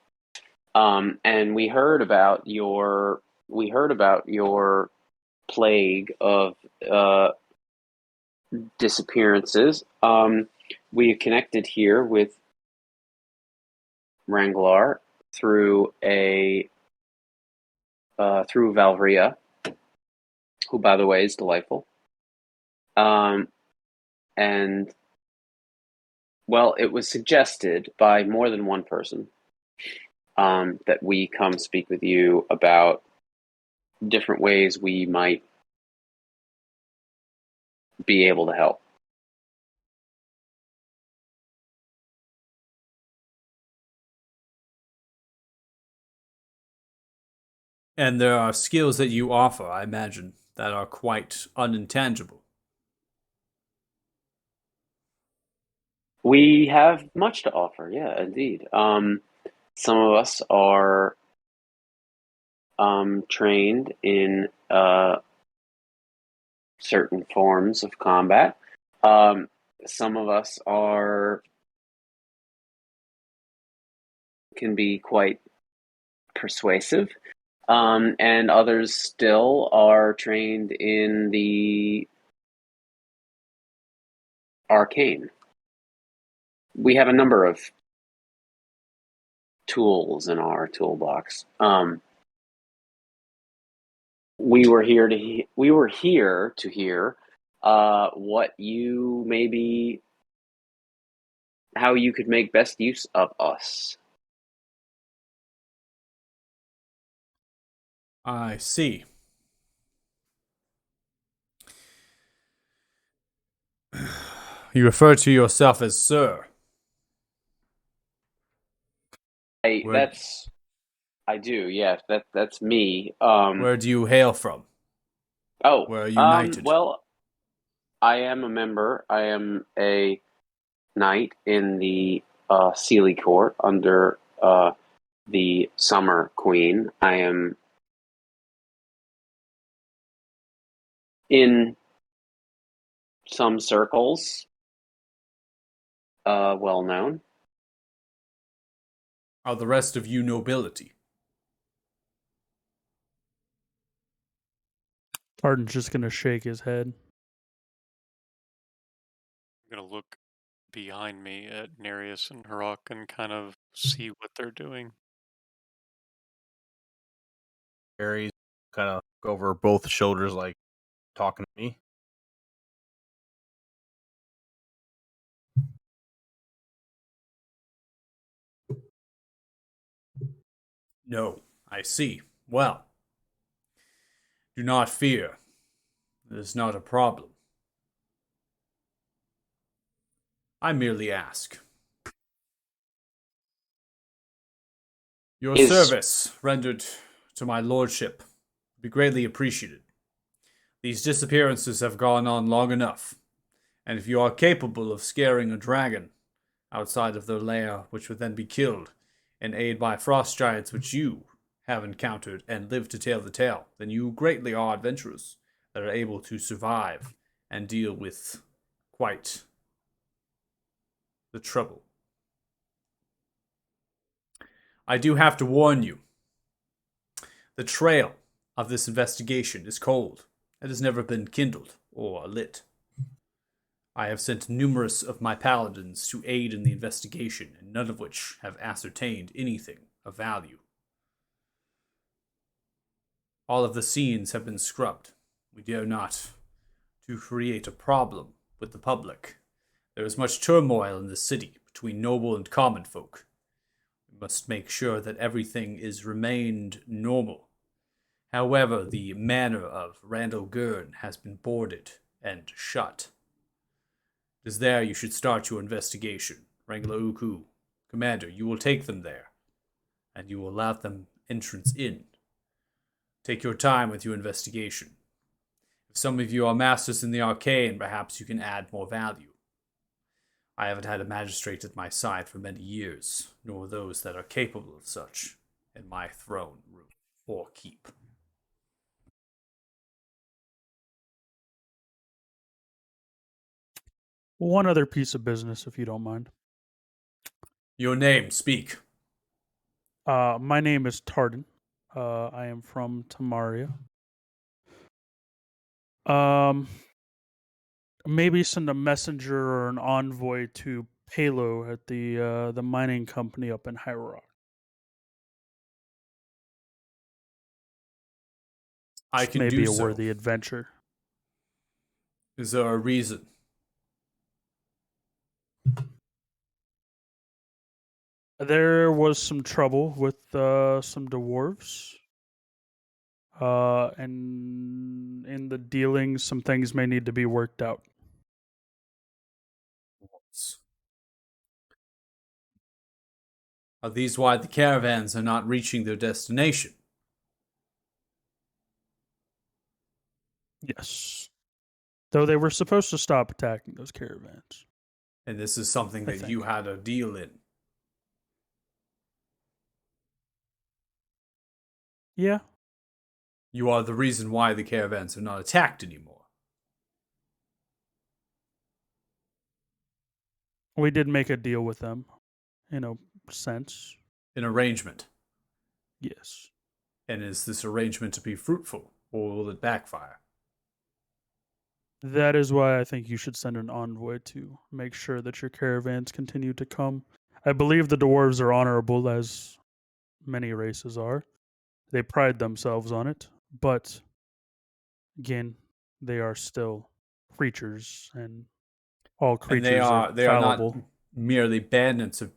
And we heard about your plague of disappearances. We connected here with Wranglar through through Valvria, who, by the way, is delightful. And well, it was suggested by more than one person that we come speak with you about different ways we might be able to help. And there are skills that you offer, I imagine, that are quite unintangible. We have much to offer, yeah, indeed. Some of us are trained in certain forms of combat. Some of us can be quite persuasive, and others still are trained in the arcane. We have a number of tools in our toolbox. We were here to hear what you maybe how you could make best use of us. I see. You refer to yourself as Sir. I do, yes. That's me. Where do you hail from? Oh, Where are you knighted? well, I am a member. I am a knight in the Sealy Court under the Summer Queen. I am in some circles well known. Are the rest of you nobility? Arden's just gonna shake his head. I'm gonna look behind me at Nereus and Harok and kind of see what they're doing. Barry kind of go over both shoulders, like talking to me. No, I see. Well, do not fear. It is not a problem. I merely ask. Your Is- service rendered to my lordship would be greatly appreciated. These disappearances have gone on long enough, and if you are capable of scaring a dragon outside of their lair, which would then be killed, and aid by frost giants which you have encountered and live to tell the tale, then you greatly are adventurers that are able to survive and deal with quite the trouble. I do have to warn you. The trail of this investigation is cold. It has never been kindled or lit. I have sent numerous of my paladins to aid in the investigation, and none of which have ascertained anything of value. All of the scenes have been scrubbed. We dare not to create a problem with the public. There is much turmoil in the city between noble and common folk. We must make sure that everything is remained normal. However, the manor of Randall Gurn has been boarded and shut. It is there you should start your investigation. Wrangler Uku, Commander, you will take them there, and you will allow them entrance in. Take your time with your investigation. If some of you are masters in the arcane, perhaps you can add more value. I haven't had a magistrate at my side for many years, nor those that are capable of such in my throne room or keep. One other piece of business, if you don't mind. Your name, speak. My name is Tarden. I am from Tamaria. Maybe send a messenger or an envoy to Palo at the mining company up in High Rock. I Just can maybe do a so. worthy adventure. Is there a reason? There was some trouble with some dwarves. And in the dealings, some things may need to be worked out. Are these why the caravans are not reaching their destination? Yes. Though they were supposed to stop attacking those caravans. And this is something I that think. you had a deal in. Yeah. You are the reason why the caravans are not attacked anymore. We did make a deal with them, in a sense. An arrangement. Yes. And is this arrangement to be fruitful, or will it backfire? That is why I think you should send an envoy to make sure that your caravans continue to come. I believe the dwarves are honorable, as many races are. They pride themselves on it, but again, they are still creatures, and all And creatures they are not fallible. merely bandits of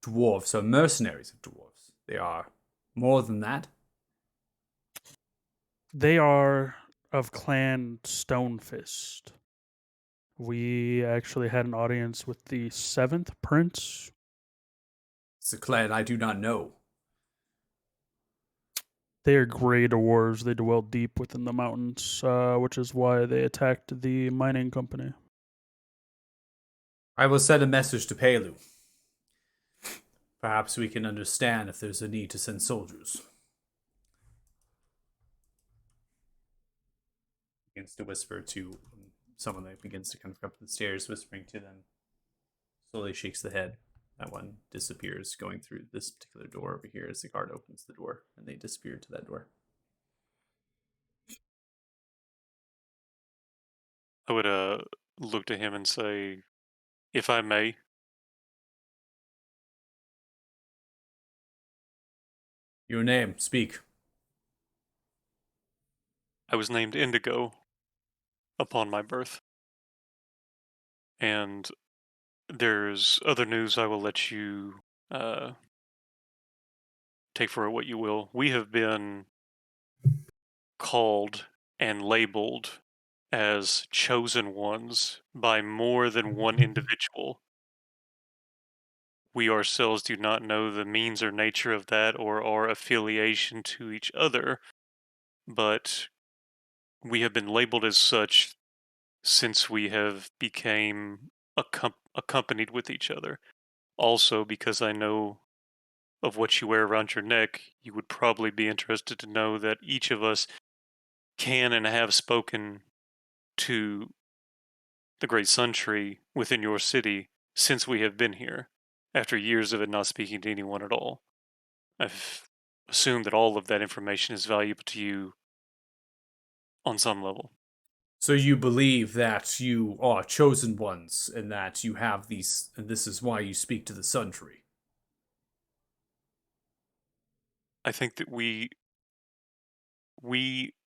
dwarves or mercenaries of dwarves. They are more than that. They are of Clan Stonefist. We actually had an audience with the 7th Prince. It's a clan I do not know. They are gray dwarves. They dwell deep within the mountains, which is why they attacked the mining company. I will send a message to Pelu. Perhaps we can understand if there's a need to send soldiers. Begins to whisper to someone that begins to kind of come up the stairs, whispering to them. Slowly shakes the head. That one disappears, going through this particular door over here as the guard opens the door, and they disappear to that door. I would look to him and say, if I may. Your name, speak. I was named Indigo upon my birth. And there's other news I will let you take for what you will. We have been called and labeled as chosen ones by more than one individual. We ourselves do not know the means or nature of that or our affiliation to each other, but we have been labeled as such since we have became accompanied with each other. Also, because I know of what you wear around your neck, you would probably be interested to know that each of us can and have spoken to the Great Sun Tree within your city since we have been here, after years of it not speaking to anyone at all. I've assumed that all of that information is valuable to you on some level. So you believe that you are chosen ones and that you have these, and this is why you speak to the Sun Tree. I think that we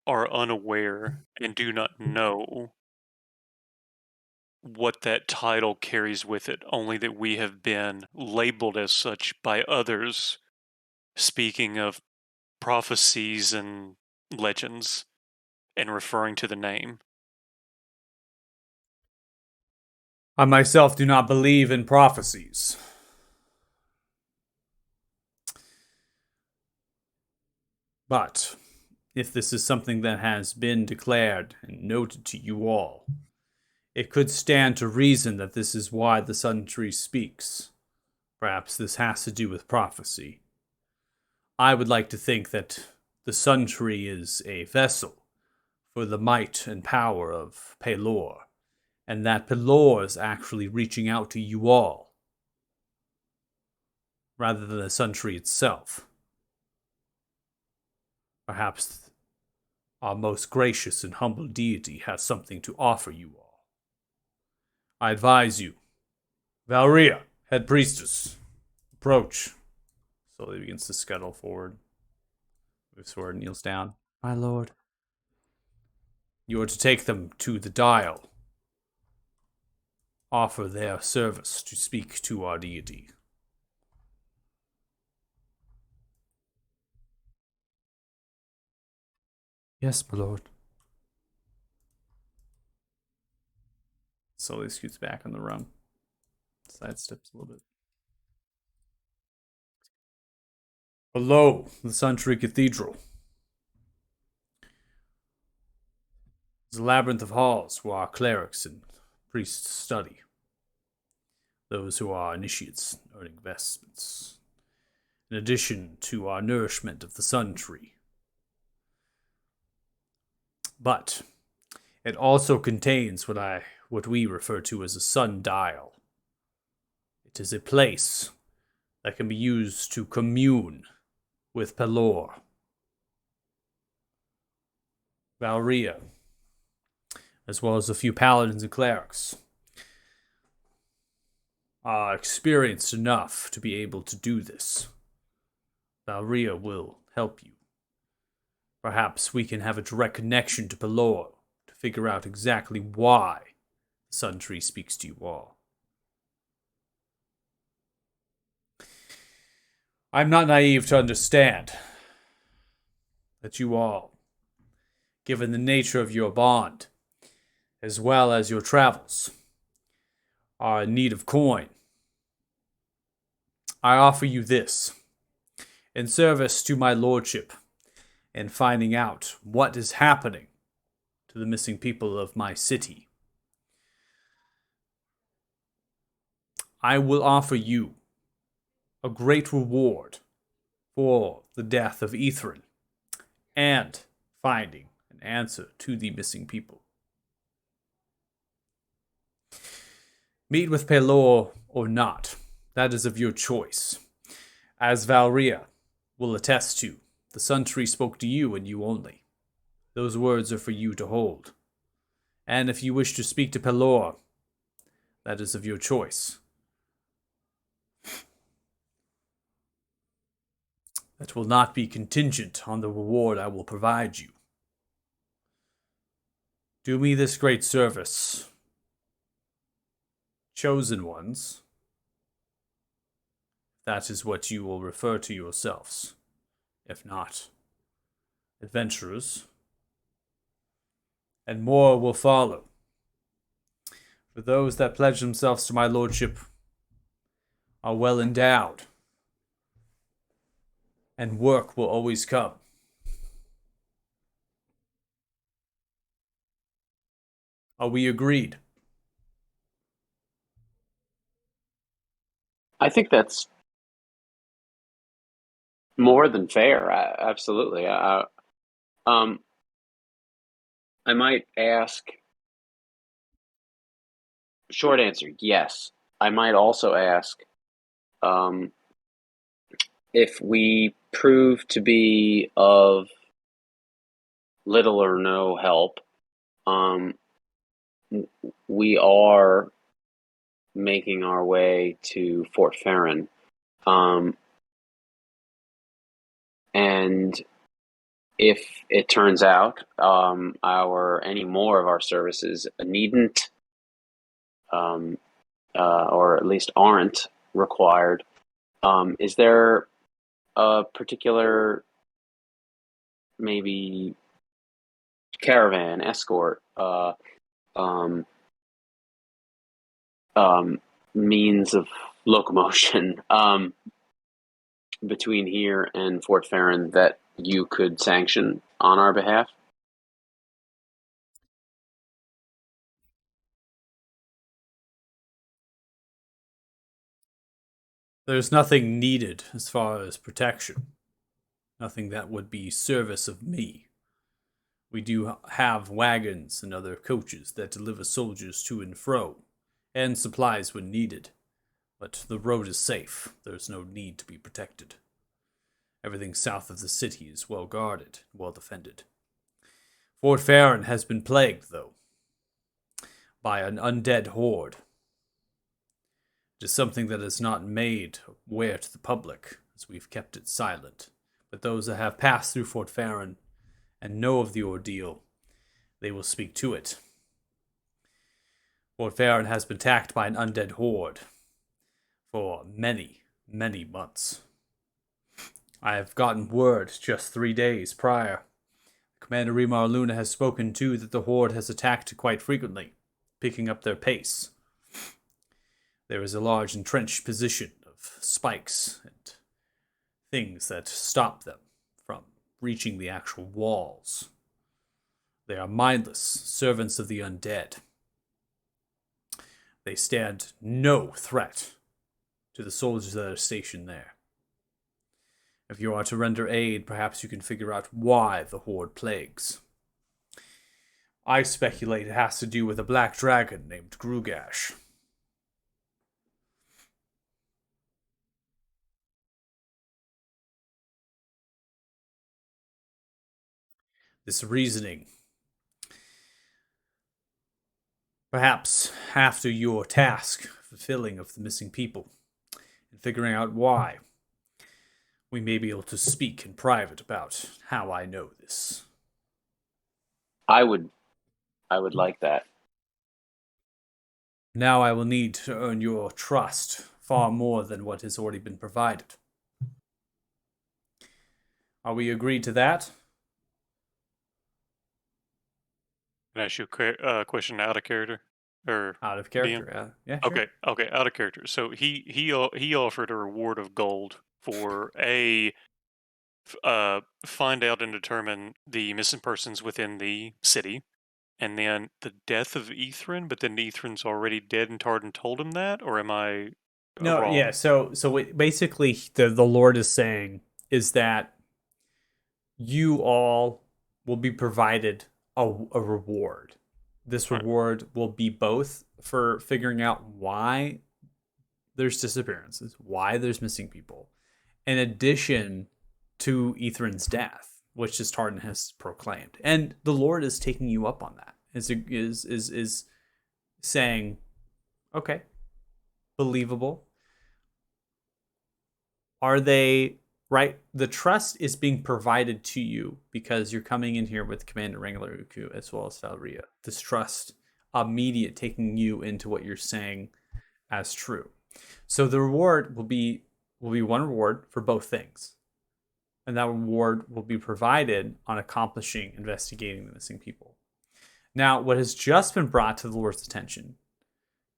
are unaware and do not know what that title carries with it, only that we have been labeled as such by others, speaking of prophecies and legends and referring to the name. I myself do not believe in prophecies. But if this is something that has been declared and noted to you all, it could stand to reason that this is why the Sun Tree speaks. Perhaps this has to do with prophecy. I would like to think that the Sun Tree is a vessel for the might and power of Pelor, and that Pelor is actually reaching out to you all, rather than the Sun Tree itself. Perhaps our most gracious and humble deity has something to offer you all. I advise you, Valria, head priestess, approach. Slowly begins to scuttle forward. Moves forward, kneels down. My lord. You are to take them to the dial. Offer their service to speak to our deity. Yes, my lord. Slowly scoots back on the rung. Sidesteps a little bit. Below the Sun Tree Cathedral is a labyrinth of halls where our clerics and priests study. Those who are initiates earning vestments. In addition to our nourishment of the Sun Tree. But it also contains what we refer to as a sundial. It is a place that can be used to commune with Pelor. Valria, as well as a few paladins and clerics, are experienced enough to be able to do this. Valria will help you. Perhaps we can have a direct connection to Pelor to figure out exactly why the Sun Tree speaks to you all. I'm not naive to understand that you all, given the nature of your bond, as well as your travels, are in need of coin. I offer you this, in service to my lordship, in finding out what is happening to the missing people of my city. I will offer you a great reward for the death of Ithrin and finding an answer to the missing people. Meet with Pelor or not, that is of your choice. As Valria will attest to, the Sun Tree spoke to you and you only. Those words are for you to hold. And if you wish to speak to Pelor, that is of your choice. That will not be contingent on the reward I will provide you. Do me this great service, chosen ones. That is what you will refer to yourselves. If not, adventurers, and more will follow. For those that pledge themselves to my lordship are well endowed, and work will always come. Are we agreed? I think that's more than fair. Absolutely. I might ask. Short answer, yes. I might also ask if we prove to be of little or no help. We are making our way to Fort Farron, and if it turns out any more of our services needn't, or at least aren't required, is there a particular maybe caravan escort means of locomotion between here and Fort Farron that you could sanction on our behalf? There's nothing needed as far as protection. Nothing that would be service of me. We do have wagons and other coaches that deliver soldiers to and fro, and supplies when needed. But the road is safe. There's no need to be protected. Everything south of the city is well guarded, well defended. Fort Farron has been plagued, though, by an undead horde. It is something that is not made aware to the public, as we've kept it silent. But those that have passed through Fort Farron and know of the ordeal, they will speak to it. Fort Farron has been attacked by an undead horde for many, many months. I have gotten word just 3 days prior. Commander Remar Luna has spoken too that the horde has attacked quite frequently, picking up their pace. There is a large entrenched position of spikes and things that stop them from reaching the actual walls. They are mindless servants of the undead. They stand no threat to the soldiers that are stationed there. If you are to render aid, perhaps you can figure out why the horde plagues. I speculate it has to do with a black dragon named Grugash. This reasoning, perhaps after your task, fulfilling of the missing people, and figuring out why, we may be able to speak in private about how I know this. I would like that. Now I will need to earn your trust far more than what has already been provided. Are we agreed to that? Can I ask you a question out of character? Or Out of character, yeah. Sure. Okay, out of character. So he offered a reward of gold for find out and determine the missing persons within the city, and then the death of Ethrin. But then Ethrin's already dead, and Tardan told him that, or am I No, wrong? yeah. So basically, the Lord is saying is that you all will be provided a reward. This Right. reward will be both for figuring out why there's disappearances, why there's missing people, in addition to Ethrin's death, which is Tardan has proclaimed. And the Lord is taking you up on that. Is saying, okay, believable. Are they right? The trust is being provided to you because you're coming in here with Commander Rangalaruku as well as Valria. This trust immediate taking you into what you're saying as true. So the reward will be one reward for both things. And that reward will be provided on accomplishing investigating the missing people. Now, what has just been brought to the Lord's attention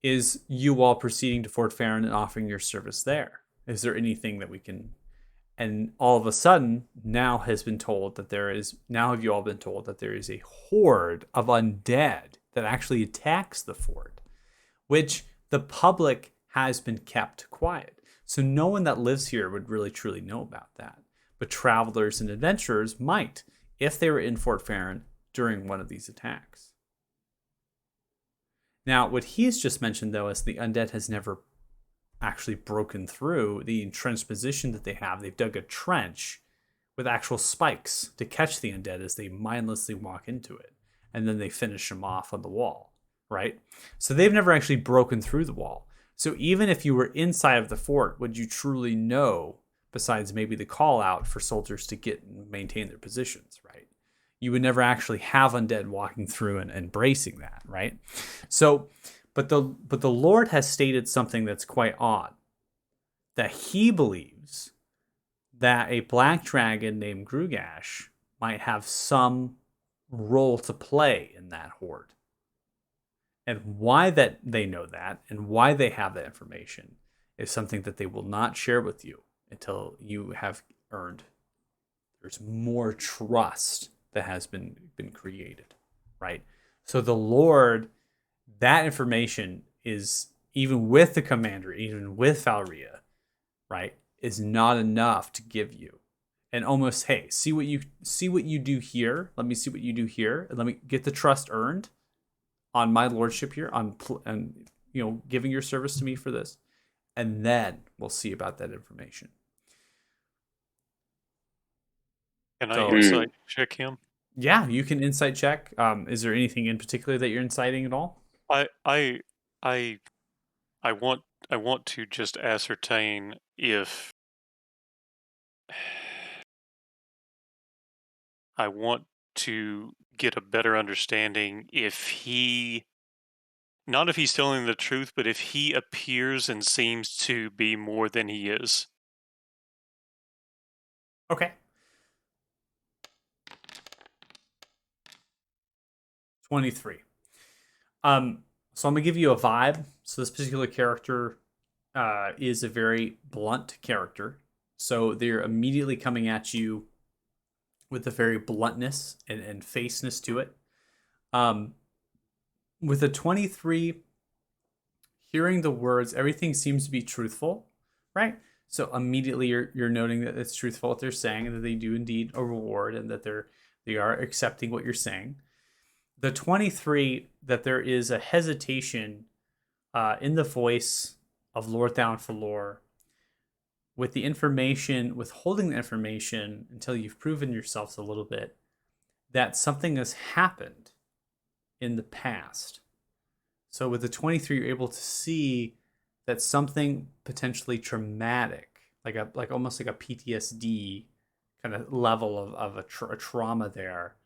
is you all proceeding to Fort Farron and offering your service there. Is there anything that we can? And all of a sudden, now have you all been told that there is a horde of undead that actually attacks the fort, which the public has been kept quiet. So no one that lives here would really truly know about that. But travelers and adventurers might, if they were in Fort Farron during one of these attacks. Now, what he's just mentioned, though, is the undead has never actually broken through the entrenched position that they have. They've dug a trench with actual spikes to catch the undead as they mindlessly walk into it. And then they finish them off on the wall, right? So they've never actually broken through the wall. So even if you were inside of the fort, would you truly know, besides maybe the call out for soldiers to get and maintain their positions, right? You would never actually have undead walking through and bracing that, right? So, but the Lord has stated something that's quite odd, that he believes that a black dragon named Grugash might have some role to play in that horde. And why that they know that and why they have that information is something that they will not share with you until you have earned. There's more trust that has been created, right? So the Lord, that information is, even with the commander, even with Falria, right, is not enough to give you. And almost, hey, see what you do here. Let me see what you do here, and let me get the trust earned on my lordship here, and giving your service to me for this, and then we'll see about that information. Can I insight check him? Yeah, you can insight check. Is there anything in particular that you're inciting at all? I want to just ascertain if I want to get a better understanding if not if he's telling the truth, but if he appears and seems to be more than he is. Okay. 23. So I'm gonna give you a vibe. So this particular character is a very blunt character. So they're immediately coming at you with a very bluntness and faceness to it. With a 23, hearing the words, everything seems to be truthful, right? So immediately you're noting that it's truthful what they're saying, and that they do indeed a reward, and that they are accepting what you're saying. The 23, that there is a hesitation in the voice of Lord Downfalor with the information, withholding the information until you've proven yourselves a little bit that something has happened in the past. So with the 23, you're able to see that something potentially traumatic, like almost like a PTSD kind of level of a trauma there,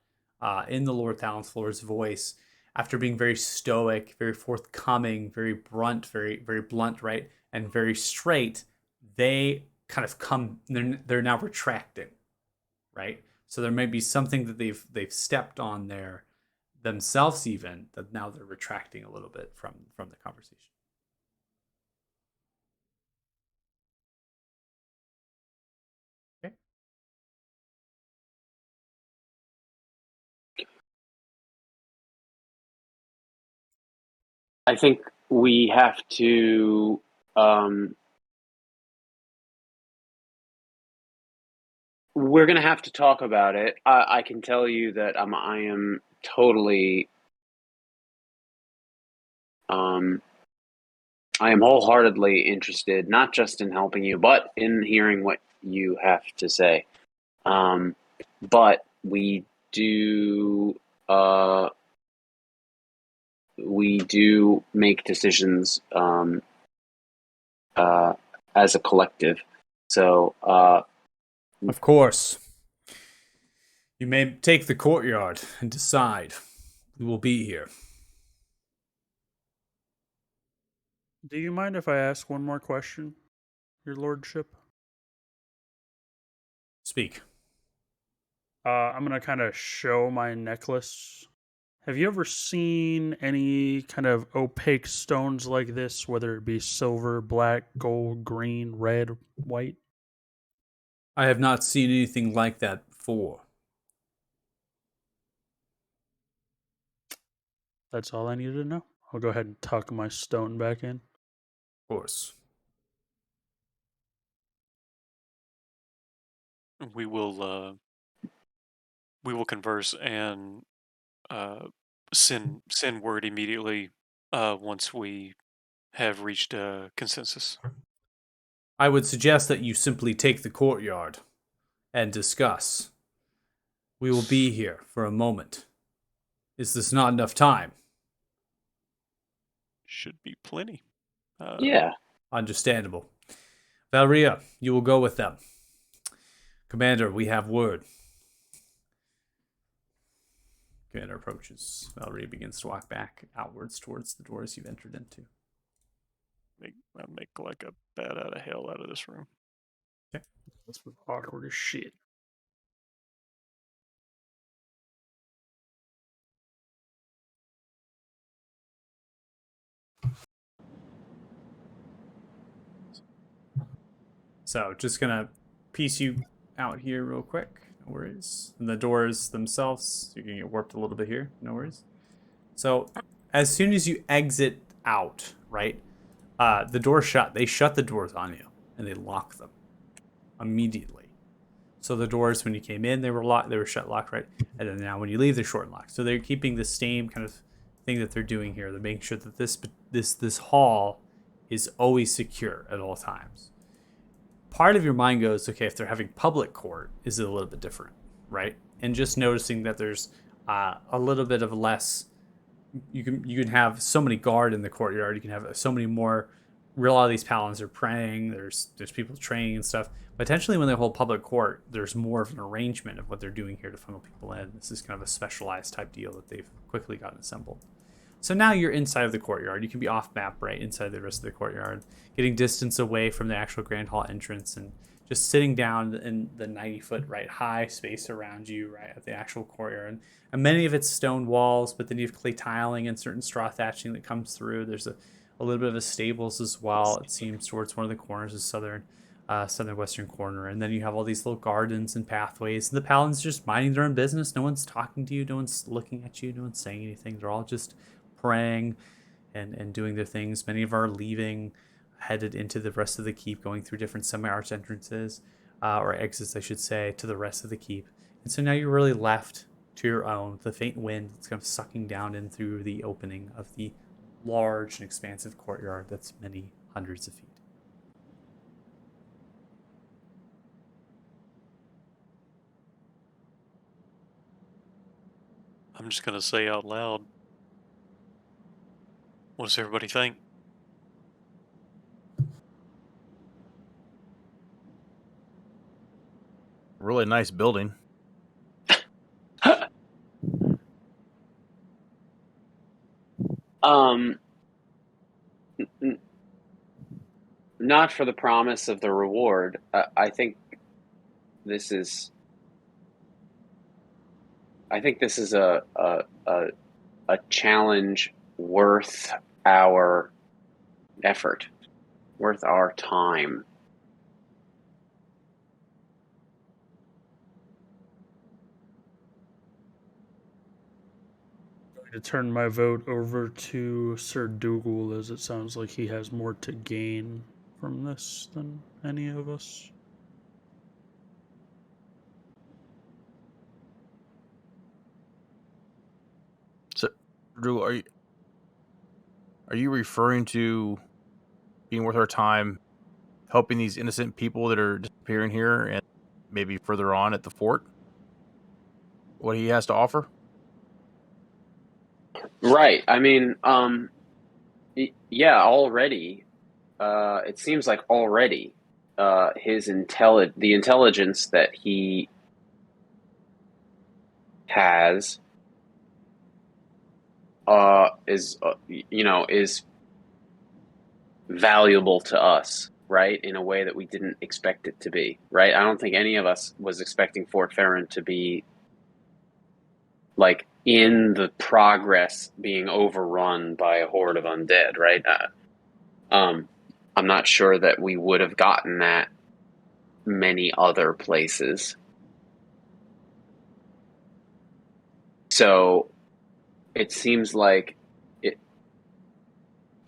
in the Lord Downfalor's voice, after being very stoic, very forthcoming, very blunt, very blunt, right, and very straight. They kind of they're now retracting, right? So there may be something that they've stepped on there themselves, even, that now they're retracting a little bit from the conversation. Okay. I think we have to we're gonna have to talk about it. I can tell you that I am totally I am wholeheartedly interested, not just in helping you, but in hearing what you have to say. But we do make decisions as a collective. So, of course, you may take the courtyard and decide. We will be here. Do you mind if I ask one more question, Your Lordship? Speak. I'm gonna kind of show my necklace Have you ever seen any kind of opaque stones like this, whether it be silver, black, gold, green, red, white? I have not seen anything like that before. That's all I needed to know. I'll go ahead and tuck my stone back in. Of course. We will converse and send word immediately once we have reached a consensus. I would suggest that you simply take the courtyard and discuss. We will be here for a moment. Is this not enough time? Should be plenty. Yeah. Understandable. Valeria, you will go with them. Commander, we have word. Commander approaches. Valeria begins to walk back outwards towards the doors you've entered into. Make like a bat out of hell out of this room. That's awkward as shit. So, just gonna piece you out here real quick. No worries. And the doors themselves, you're gonna get warped a little bit here. No worries. So, as soon as you exit out, right, the doors shut. They shut the doors on you, and they lock them immediately. So the doors, when you came in, they were locked. They were shut, locked, right, and then now when you leave, they're short and locked. So they're keeping the same kind of thing that they're doing here. They're making sure that this hall is always secure at all times. Part of your mind goes, okay, if they're having public court, is it a little bit different, right? And just noticing that there's a little bit of less. You can have so many guard in the courtyard. You can have so many more. A lot of these paladins are praying. There's people training and stuff. Potentially, when they hold public court, there's more of an arrangement of what they're doing here to funnel people in. This is kind of a specialized type deal that they've quickly gotten assembled. So now you're inside of the courtyard. You can be off map, right, inside the rest of the courtyard, getting distance away from the actual Grand Hall entrance and just sitting down in the 90-foot, right, high space around you, right, at the actual courtyard. And many of it's stone walls, but then you have clay tiling and certain straw thatching that comes through. There's a little bit of a stables as well, it seems, towards one of the corners of southern western corner. And then you have all these little gardens and pathways. And the paladins just minding their own business. No one's talking to you. No one's looking at you. No one's saying anything. They're all just praying and doing their things. Many of our leaving, headed into the rest of the keep, going through different semi-arch entrances, or exits, I should say, to the rest of the keep. And so now you're really left to your own. The faint wind that's kind of sucking down in through the opening of the large and expansive courtyard that's many hundreds of feet. I'm just gonna say out loud, what does everybody think? Really nice building. Not for the promise of the reward. I think this is. I think this is a challenge worth our effort, worth our time. To turn my vote over to Sir Dougal, as it sounds like he has more to gain from this than any of us. So, Drew, are you referring to being worth our time, helping these innocent people that are disappearing here, and maybe further on at the fort? What he has to offer? Right. I mean, yeah. Already, it seems like already, the intelligence that he has, is valuable to us, right? In a way that we didn't expect it to be, right? I don't think any of us was expecting Fort Farron to be like in the progress being overrun by a horde of undead, right? I'm not sure that we would have gotten that many other places. So it seems like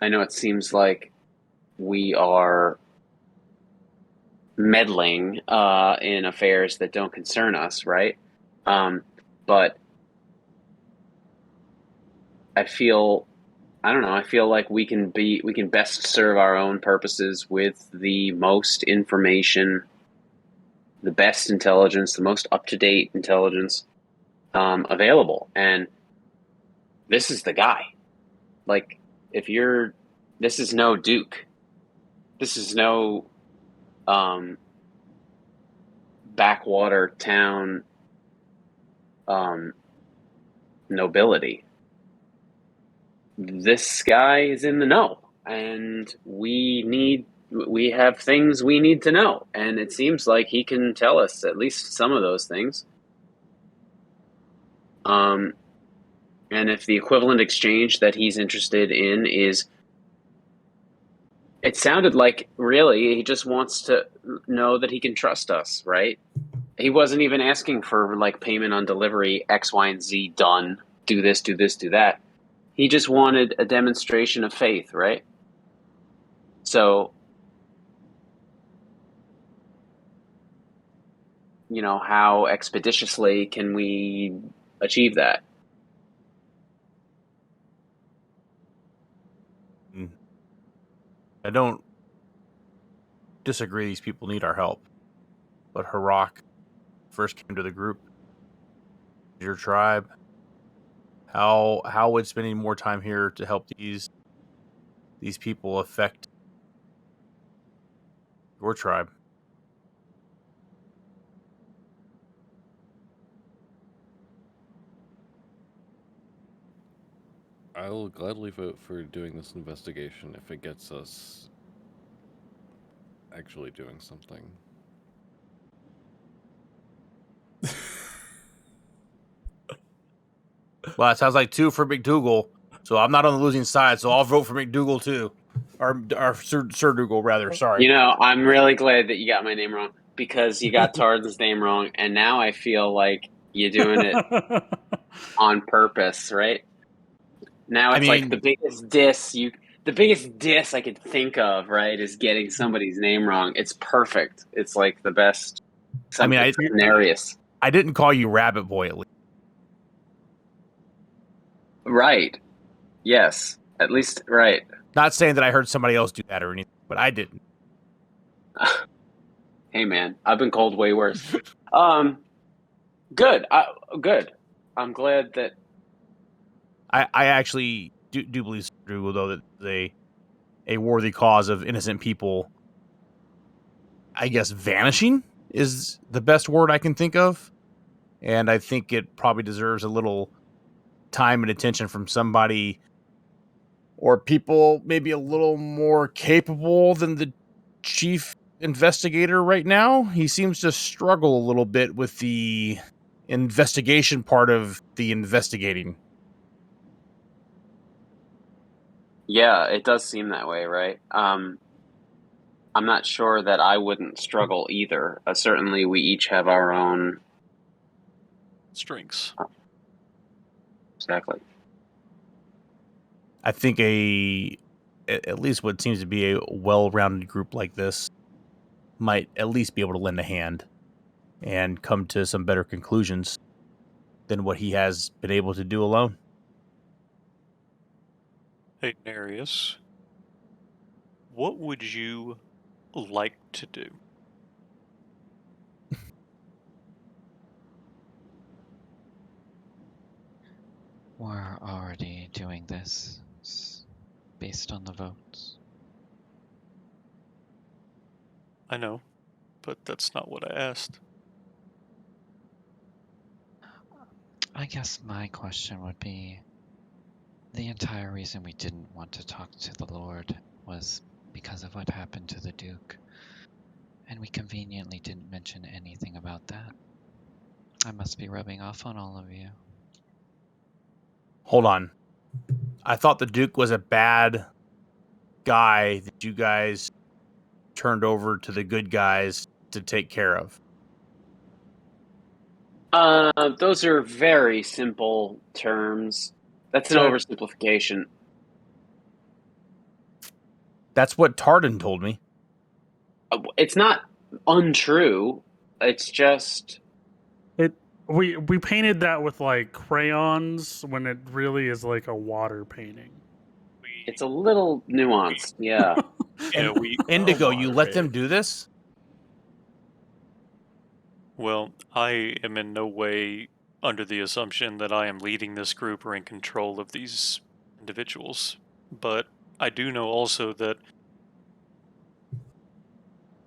I know it seems like we are meddling in affairs that don't concern us, right? But I don't know. I feel like we can best serve our own purposes with the most information, the best intelligence, the most up-to-date intelligence available. And this is the guy. Like, this is no Duke. This is no backwater town nobility. This guy is in the know, and we have things we need to know, and it seems like he can tell us at least some of those things. And if the equivalent exchange that he's interested in is, it sounded like really he just wants to know that he can trust us, right? He wasn't even asking for like payment on delivery, X, Y, and Z done, do this, do this, do that. He just wanted a demonstration of faith, right? So, how expeditiously can we achieve that? I don't disagree these people need our help. But Harak first came to the group, your tribe. How would spending more time here to help these people affect your tribe? I'll gladly vote for doing this investigation if it gets us actually doing something. Well, it sounds like 2 for McDougal, so I'm not on the losing side, so I'll vote for McDougal too. Or Sir Dougal, rather. Sorry. I'm really glad that you got my name wrong, because you got Tardan's name wrong, and now I feel like you're doing it on purpose, right? Now it's like the biggest diss I could think of, right, is getting somebody's name wrong. It's perfect. It's like the best. It's hilarious. I didn't call you Rabbit Boy, at least. Right. Yes. At least, right. Not saying that I heard somebody else do that or anything, but I didn't. Hey, man, I've been called way worse. Good. Good. I'm glad that. I actually do believe, Dougal, though, that a worthy cause of innocent people, I guess, vanishing is the best word I can think of. And I think it probably deserves a little time and attention from somebody or people maybe a little more capable than the chief investigator right now. He seems to struggle a little bit with the investigation part of the investigating. Yeah, it does seem that way, right? I'm not sure that I wouldn't struggle either. Certainly, we each have our own strengths. Exactly. I think at least what seems to be a well-rounded group like this might at least be able to lend a hand and come to some better conclusions than what he has been able to do alone. Hey, Nereus, what would you like to do? We're already doing this based on the votes. I know, but that's not what I asked. I guess my question would be, the entire reason we didn't want to talk to the Lord was because of what happened to the Duke, and we conveniently didn't mention anything about that. I must be rubbing off on all of you. Hold on. I thought the Duke was a bad guy that you guys turned over to the good guys to take care of. Those are very simple terms. That's an So- oversimplification. That's what Tardan told me. It's not untrue. It's just We painted that with like crayons when it really is like a water painting. it's a little nuanced. Yeah. Yeah, we Indigo, water you let them painting. do this? Well, I am in no way under the assumption that I am leading this group or in control of these individuals, but I do know also that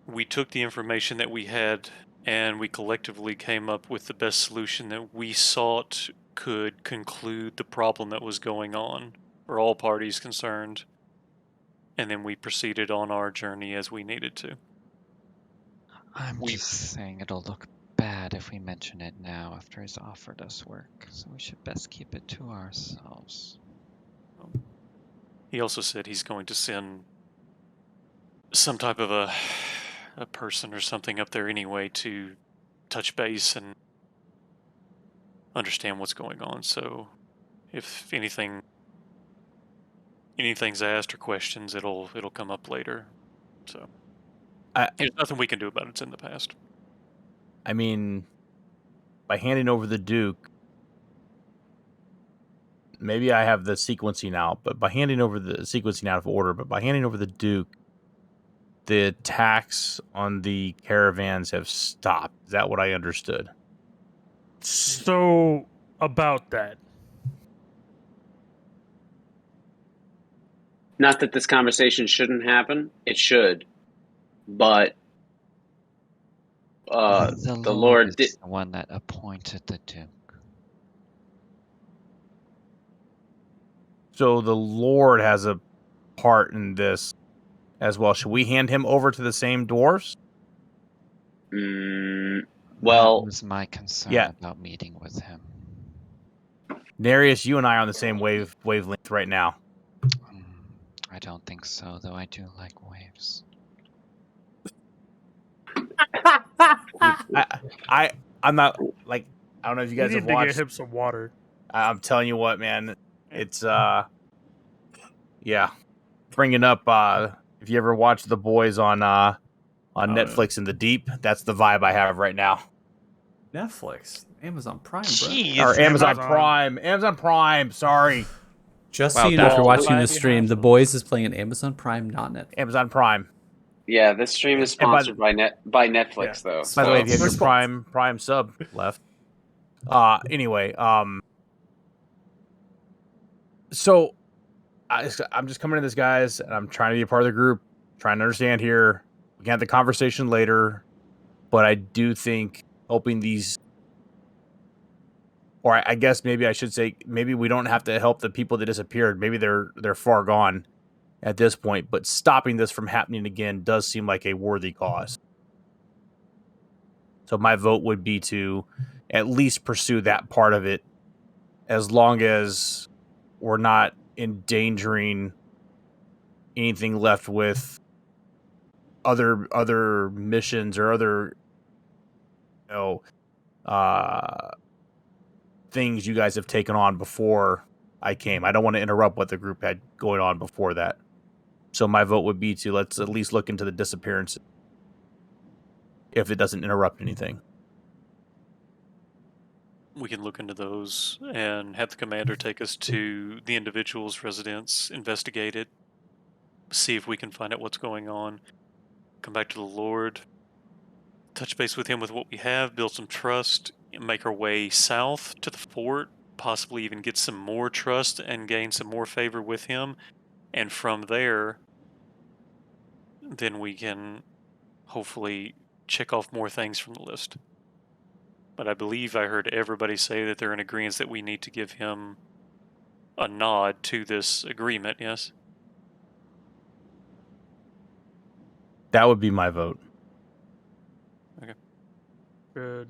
we took the information that we had and we collectively came up with the best solution that we sought could conclude the problem that was going on for all parties concerned, and then we proceeded on our journey as we needed to. I'm We- just saying it'll look bad if we mention it now after he's offered us work, so we should best keep it to ourselves. He also said he's going to send some type of a person or something up there anyway to touch base and understand what's going on. So if anything's asked or questions, it'll come up later. So there's nothing we can do about it. It's in the past. I mean, by handing over the Duke, maybe I have the sequencing out, but by handing over the sequencing out of order, but by handing over the Duke, the attacks on the caravans have stopped. Is that what I understood? So about that, Not that this conversation shouldn't happen. It should. But the the Lord Lord is did. the one that appointed the Duke. So the Lord has a part in this as well. Should we hand him over to the same dwarves? Well, That was my concern Yeah. about meeting with him. Nereus, you and I are on the same wavelength right now. I don't think so, though I do like waves. I'm not like I don't know if you you guys need have to get watched. him some water. I'm telling you what, man, it's yeah. Bringing up if you ever watch The Boys on Netflix in the Deep, that's the vibe I have right now. Netflix, Amazon Prime, bro. Jeez. Or Amazon Amazon. Prime. Amazon Prime, sorry. Just Wow, so you know, if you're that's watching why this we stream, have The them. Boys is playing on Amazon Prime, not Netflix. Amazon Prime. yeah, this stream is And by sponsored by Netflix, though. By the way, if you have We're your sponsored. Prime sub left. Anyway, so I'm just coming to this, guys, and I'm trying to be a part of the group, trying to understand here. We can have the conversation later, but I do think helping these, or I guess maybe I should say, maybe we don't have to help the people that disappeared. Maybe they're far gone at this point, but stopping this from happening again does seem like a worthy cause. So my vote would be to at least pursue that part of it, as long as we're not endangering anything left with other missions or other things you guys have taken on before I came. I don't want to interrupt what the group had going on before that. So my vote would be to let's at least look into the disappearance if it doesn't interrupt anything. We can look into those and have the commander take us to the individual's residence, investigate it, see if we can find out what's going on, come back to the Lord, touch base with him with what we have, build some trust, and make our way south to the fort, possibly even get some more trust and gain some more favor with him. And from there, then we can hopefully check off more things from the list. But I believe I heard everybody say that they're in agreement that we need to give him a nod to this agreement, yes? That would be my vote. Good.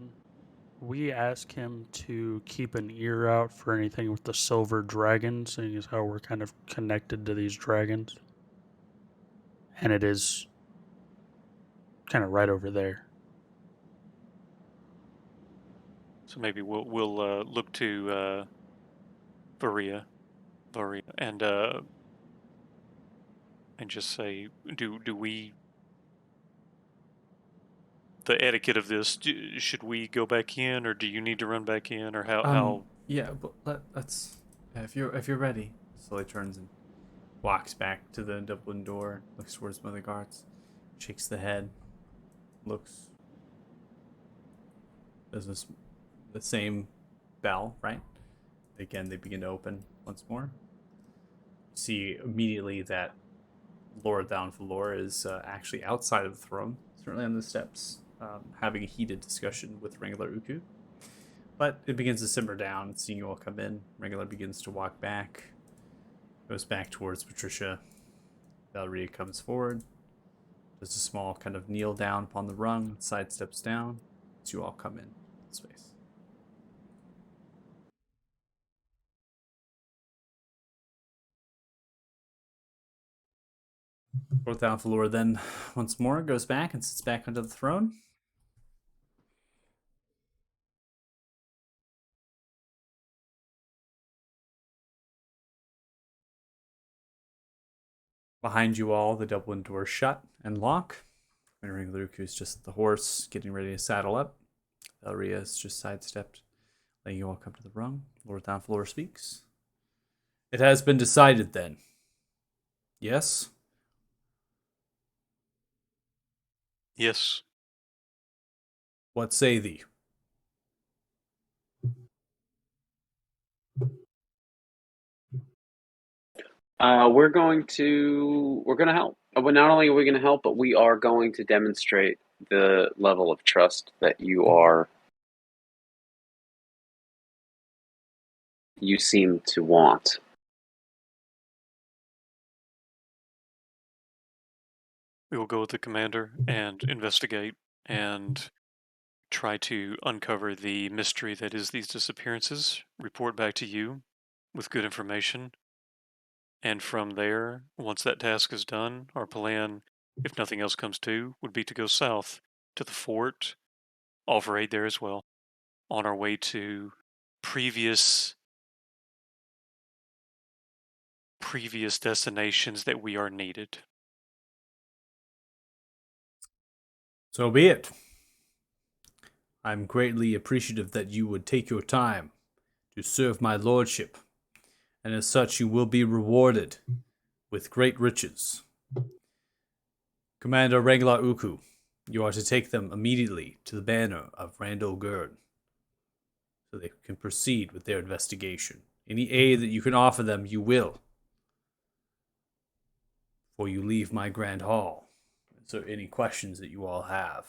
we ask him to keep an ear out for anything with the silver dragon, seeing as how we're kind of connected to these dragons. And it is kind of right over there. So maybe we'll look to Varia, and just say, do we, the etiquette of this? Should we go back in, or do you need to run back in, or how? Yeah, but let's. If you're ready, slowly turns and walks back to the Dublin door, looks towards one of the guards, shakes the head, looks. Does this the same bell, right? Again, they begin to open once more. See immediately that Lord Downfalor is actually outside of the throne, certainly on the steps, having a heated discussion with Wrangler Uku. But it begins to simmer down, seeing you all come in. Wrangler begins to walk back, goes back towards Patricia. Valeria comes forward, does a small kind of kneel down upon the rung, sidesteps down, as you all come in the space. Lord Downfalor then once more goes back and sits back onto the throne. Behind you all, the Dublin doors shut and lock. Wrangler Uku is just the horse, getting ready to saddle up. Valeria is just sidestepped, letting you all come to the rung. Lord Downfalor speaks. It has been decided then. Yes? Yes. What say thee? We're going to help. But not only are we going to help, but we are going to demonstrate the level of trust that you seem to want. We will go with the commander and investigate and try to uncover the mystery that is these disappearances. Report back to you with good information. And from there, once that task is done, our plan, if nothing else comes to, would be to go south to the fort, offer aid there as well, on our way to previous destinations that we are needed. So be it. I'm greatly appreciative that you would take your time to serve my lordship, and as such you will be rewarded with great riches. Commander Wrangler Uku, you are to take them immediately to the banner of Randall Gurn, so they can proceed with their investigation. Any aid that you can offer them, you will, before you leave my grand hall. So any questions that you all have?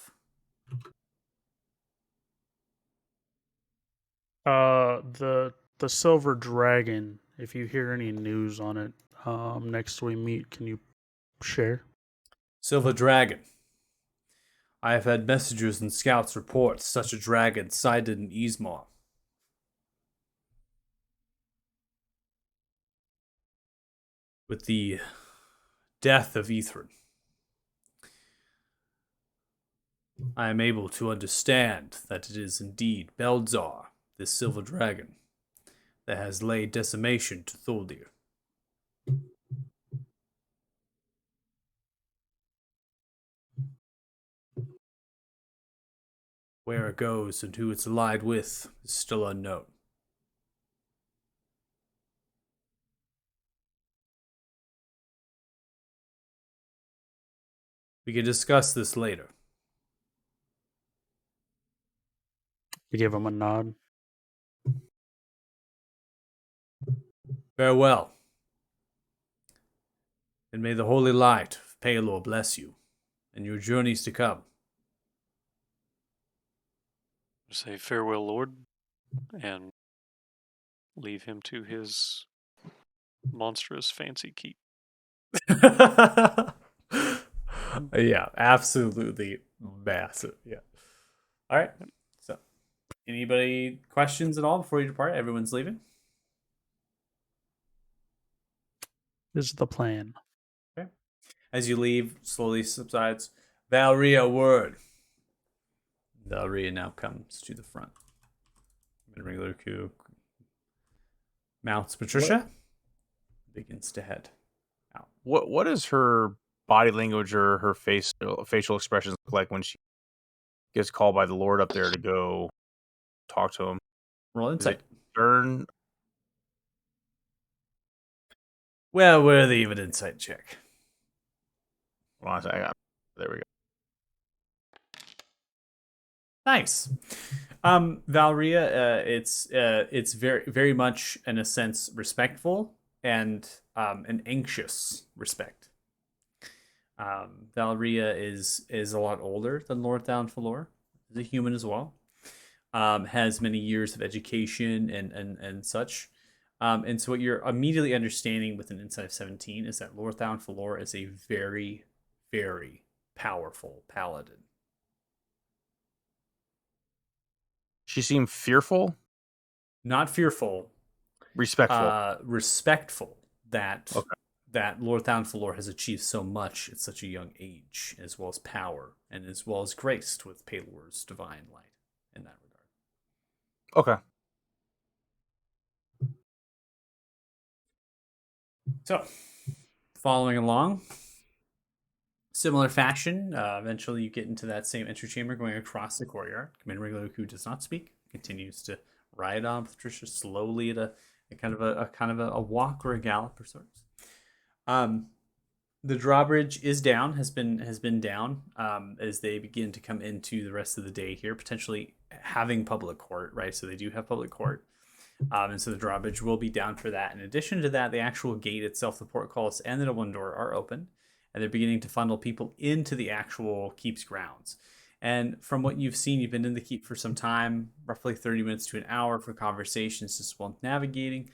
The silver dragon, if you hear any news on it, next we meet, can you share? Silver Dragon. I have had messengers and scouts report such a dragon sighted in Easmar. With the death of Ithrin, I am able to understand that it is indeed Belzar, this silver dragon, that has laid decimation to Thuldir. Where it goes and who it's allied with is still unknown. We can discuss this later. You give him a nod. Farewell. And may the holy light of Palor bless you and your journeys to come. Say farewell, Lord, and leave him to his monstrous fancy keep. Yeah, absolutely massive. Yeah. All right. So, Anybody questions at all before you depart? Everyone's leaving. This is the plan. As you leave, slowly subsides. Valria, word. Valria now comes to the front. Regular coup mounts Patricia. Begins to head out. What is her body language or her facial expressions look like when she gets called by the Lord up there to go talk to him? Roll Is it insight. stern? Well, worthy of an insight check. Hold on a second. There we go. Nice. Valria, it's very very much in a sense respectful and an anxious respect. Valria is a lot older than Lord Downfalor, is a human as well. Has many years of education and such. And so what you're immediately understanding with an insight of 17 is that Lord Downfalor is a very, very powerful paladin. She seemed fearful, Not fearful, respectful. respectful that Okay. that Lord Downfalor has achieved so much at such a young age, as well as power, and as well as graced with Palor's divine light in that regard. Okay. So, following along, similar fashion, eventually you get into that same entry chamber going across the courtyard. Commander Rigloku does not speak, continues to ride on Patricia slowly at a kind of a walk or a gallop or sorts. The drawbridge is down, has been down as they begin to come into the rest of the day here, potentially having public court, right? So they do have public court. And so the drawbridge will be down for that. In addition to that, the actual gate itself, the portcullis and the double door are open, and they're beginning to funnel people into the actual keep's grounds. And from what you've seen, you've been in the keep for some time, roughly 30 minutes to an hour for conversations, just while navigating.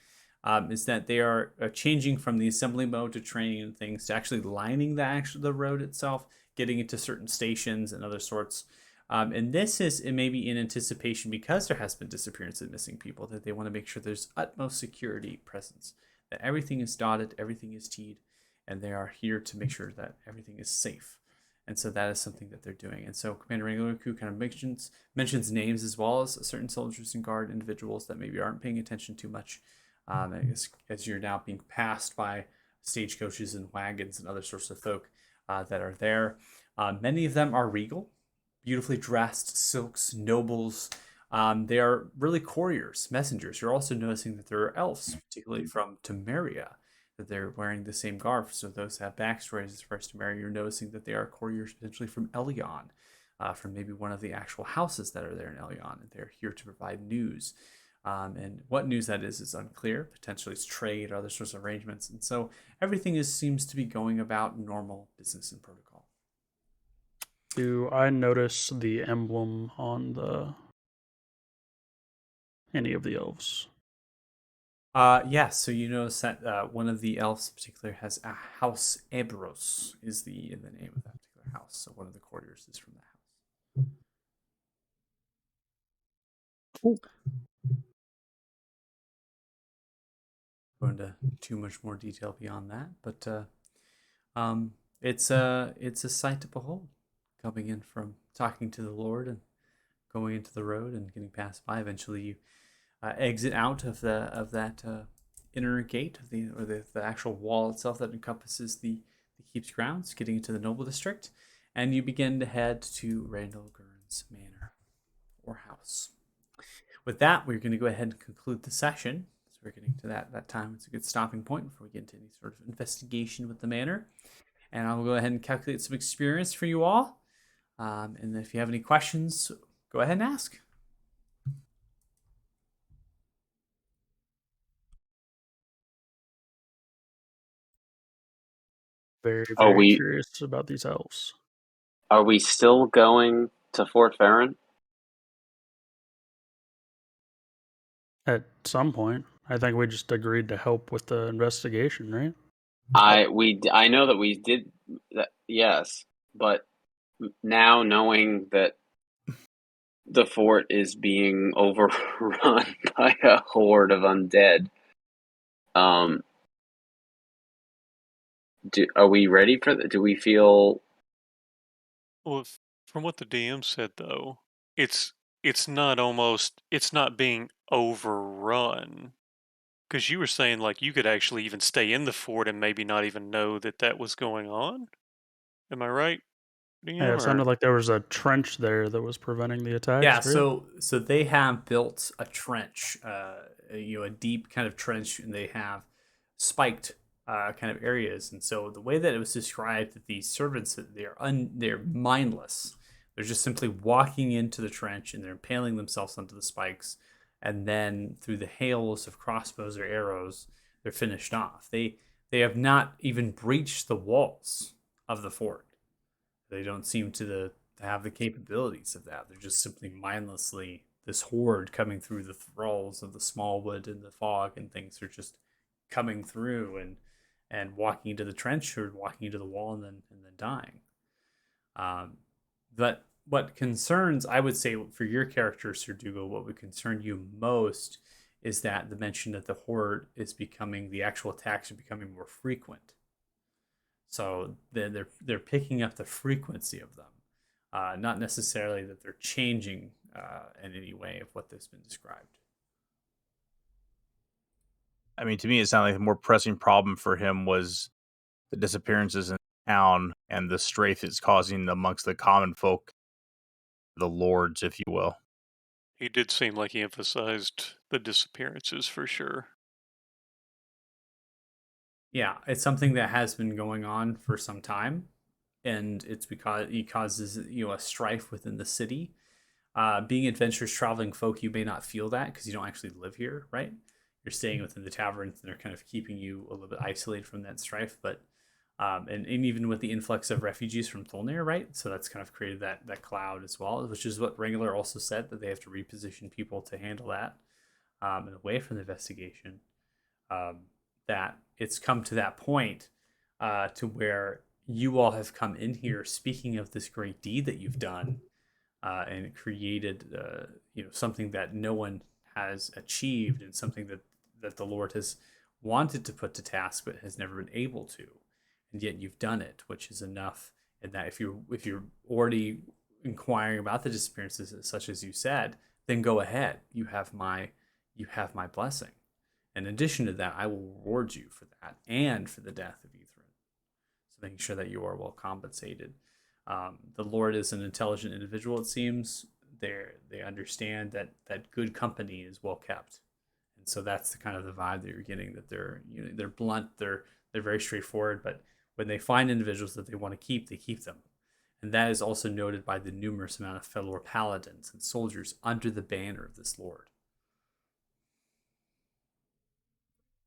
Is that they are changing from the assembly mode to training and things to actually lining the road itself, getting into certain stations and other sorts. And this is maybe in anticipation, because there has been disappearance and missing people, that they want to make sure there's utmost security presence, that everything is dotted, everything is teed, and they are here to make sure that everything is safe. And so that is something that they're doing. And so Commander Rigloku kind of mentions names as well as certain soldiers and guard individuals that maybe aren't paying attention too much. As you're now being passed by stagecoaches and wagons and other sorts of folk that are there. Many of them are regal, beautifully dressed silks, nobles. They are really couriers, messengers. You're also noticing that there are elves, particularly from Temeria, that they're wearing the same garb. So those have backstories as far as Temeria. You're noticing that they are couriers potentially from Elion, from maybe one of the actual houses that are there in Elion, and they're here to provide news. And what news that is unclear. Potentially it's trade or other sorts of arrangements. And so everything seems to be going about normal business and protocol. Do I notice the emblem on any of the elves? Yes, so you notice that one of the elves in particular has a house. Ebros is the name of that particular house. So one of the courtiers is from that house. Cool. Go into too much more detail beyond that, but it's a sight to behold. Coming in from talking to the Lord and going into the road and getting passed by. Eventually, you exit out of that inner gate of the actual wall itself that encompasses the keep's grounds, getting into the noble district, and you begin to head to Randall Gurn's manor or house. With that, we're going to go ahead and conclude the session. So we're getting to that time. It's a good stopping point before we get into any sort of investigation with the manor. And I'll go ahead and calculate some experience for you all. And if you have any questions, go ahead and ask. Very, Oh, very curious about these elves. Are we still going to Fort Farron? At some point, I think we just agreed to help with the investigation, right? I know that we did that, yes, but now knowing that the fort is being overrun by a horde of undead. Are we ready for that? Do we feel? Well, from what the DM said, though, it's it's not being overrun. Because you were saying like you could actually even stay in the fort and maybe not even know that that was going on. Am I right, Yeah, DM? it sounded Or like there was a trench there that was preventing the attacks. Yeah, right? so they have built a trench, a deep kind of trench, and they have spiked kind of areas. And so the way that it was described that these servants, that they're mindless. They're just simply walking into the trench and they're impaling themselves onto the spikes, and then through the hails of crossbows or arrows, they're finished off. They have not even breached the walls of the fort. They don't seem to have the capabilities of that. They're just simply mindlessly this horde coming through the thralls of the small wood and the fog and things are just coming through and walking into the trench or walking into the wall and then dying. But what concerns, I would say, for your character, Sir Dougal, what would concern you most is that the mention that the horde is becoming, the actual attacks are becoming more frequent. So they're picking up the frequency of them, not necessarily that they're changing in any way of what has been described. I mean, to me, it sounded like the more pressing problem for him was the disappearances in town and the strife it's causing amongst the common folk, the lords, if you will. he did seem like he emphasized the disappearances for sure. Yeah, it's something that has been going on for some time, and it's because it causes a strife within the city. Being adventurous traveling folk, you may not feel that because you don't actually live here, right? You're staying within the taverns, and they're kind of keeping you a little bit isolated from that strife. But and even with the influx of refugees from Thulnir, right? So that's kind of created that cloud as well, which is what Wrangler also said, that they have to reposition people to handle that and away from the investigation. That it's come to that point to where you all have come in here speaking of this great deed that you've done and created something that no one has achieved and something that the Lord has wanted to put to task but has never been able to, and yet you've done it, which is enough. And that if you're already inquiring about the disappearances such as you said, then go ahead. You have my blessing. In addition to that, I will reward you for that and for the death of Euthrin. So making sure that you are well compensated. The Lord is an intelligent individual, it seems. They understand that good company is well kept. And so that's the kind of the vibe that you're getting, that they're blunt, they're very straightforward, but when they find individuals that they want to keep, they keep them. And that is also noted by the numerous amount of fellow paladins and soldiers under the banner of this Lord.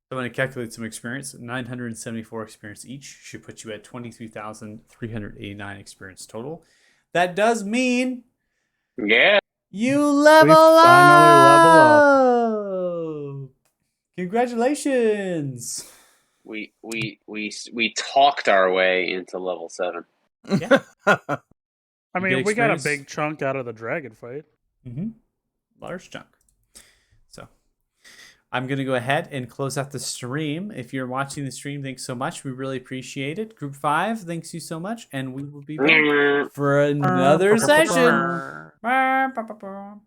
So I'm going to calculate some experience. 974 experience each should put you at 23,389 experience total. That does mean Yeah. you level up. Congratulations. We talked our way into level 7. Yeah. I You mean, get we got a experience. big chunk out of the dragon fight. Large chunk. So I'm going to go ahead and close out the stream. If you're watching the stream, thanks so much. We really appreciate it. Group 5, thanks you so much. And we will be back for another session. All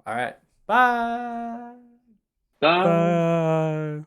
right. Bye. Bye. Bye.